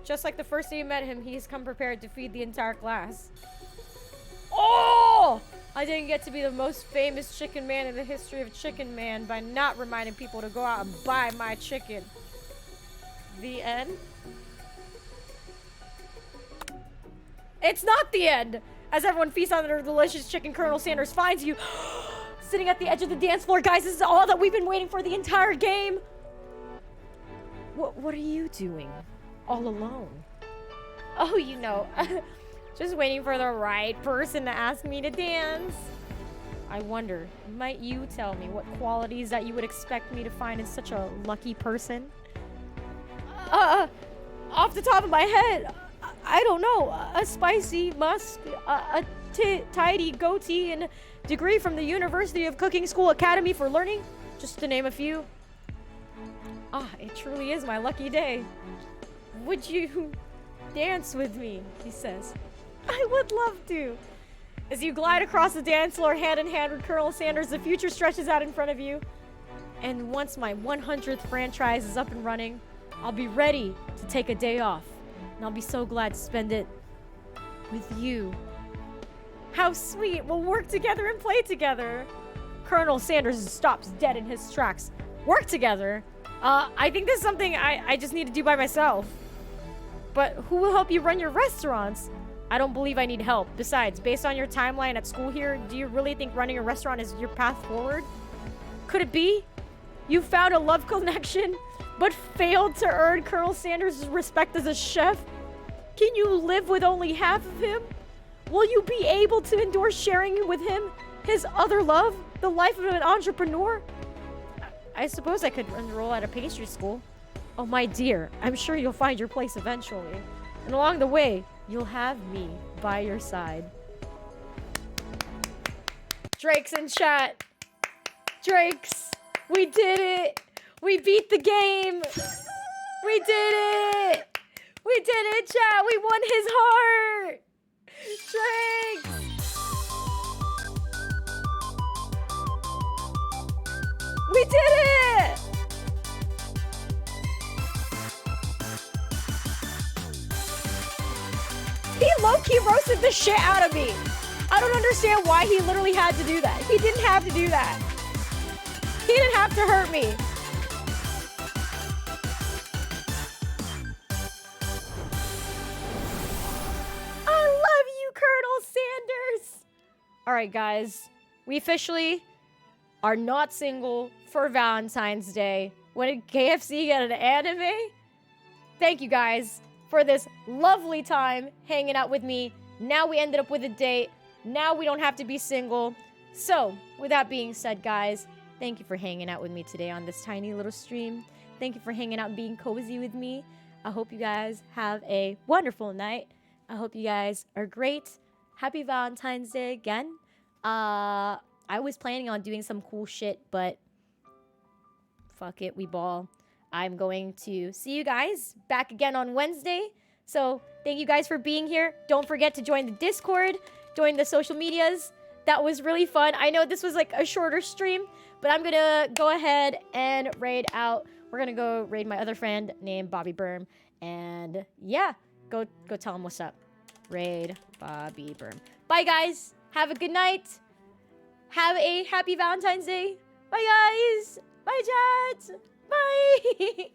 Just like the first day you met him, he's come prepared to feed the entire class. Oh! I didn't get to be the most famous chicken man in the history of Chicken Man by not reminding people to go out and buy my chicken. The end? It's not the end! As everyone feasts on their delicious chicken, Colonel Sanders finds you sitting at the edge of the dance floor. Guys, this is all that we've been waiting for the entire game. What are you doing? All alone? Oh, you know, just waiting for the right person to ask me to dance. I wonder, might you tell me what qualities that you would expect me to find in such a lucky person? Off the top of my head, I don't know. A spicy musk, a tidy goatee, and a degree from the University of Cooking School Academy for Learning, just to name a few. It truly is my lucky day. Would you dance with me? He says. I would love to. As you glide across the dance floor hand in hand with Colonel Sanders, the future stretches out in front of you. And once my 100th franchise is up and running, I'll be ready to take a day off. And I'll be so glad to spend it with you. How sweet. We'll work together and play together. Colonel Sanders stops dead in his tracks. Work together? I think this is something I just need to do by myself. But who will help you run your restaurants? I don't believe I need help. Besides, based on your timeline at school here, do you really think running a restaurant is your path forward? Could it be? You found a love connection, but failed to earn Colonel Sanders' respect as a chef? Can you live with only half of him? Will you be able to endure sharing with him his other love, the life of an entrepreneur? I suppose I could enroll at a pastry school. Oh, my dear, I'm sure you'll find your place eventually. And along the way, you'll have me by your side. Drake's in chat. Drake's. We did it. We beat the game. We did it. We did it, chat. We won his heart. Drake's. We did it. He low-key roasted the shit out of me. I don't understand why he literally had to do that. He didn't have to do that. He didn't have to hurt me. I love you, Colonel Sanders. All right, guys. We officially are not single for Valentine's Day. When did KFC get an anime? Thank you, guys, for this lovely time hanging out with me. Now we ended up with a date. Now we don't have to be single. So, with that being said, guys, thank you for hanging out with me today on this tiny little stream. Thank you for hanging out and being cozy with me. I hope you guys have a wonderful night. I hope you guys are great. Happy Valentine's Day again. I was planning on doing some cool shit, but fuck it, we ball. I'm going to see you guys back again on Wednesday. So thank you guys for being here. Don't forget to join the Discord, join the social medias. That was really fun. I know this was like a shorter stream, but I'm gonna go ahead and raid out. We're gonna go raid my other friend named Bobby Berm. And yeah, go tell him what's up. Raid Bobby Berm. Bye guys. Have a good night. Have a happy Valentine's Day. Bye guys. Bye chat. Bye.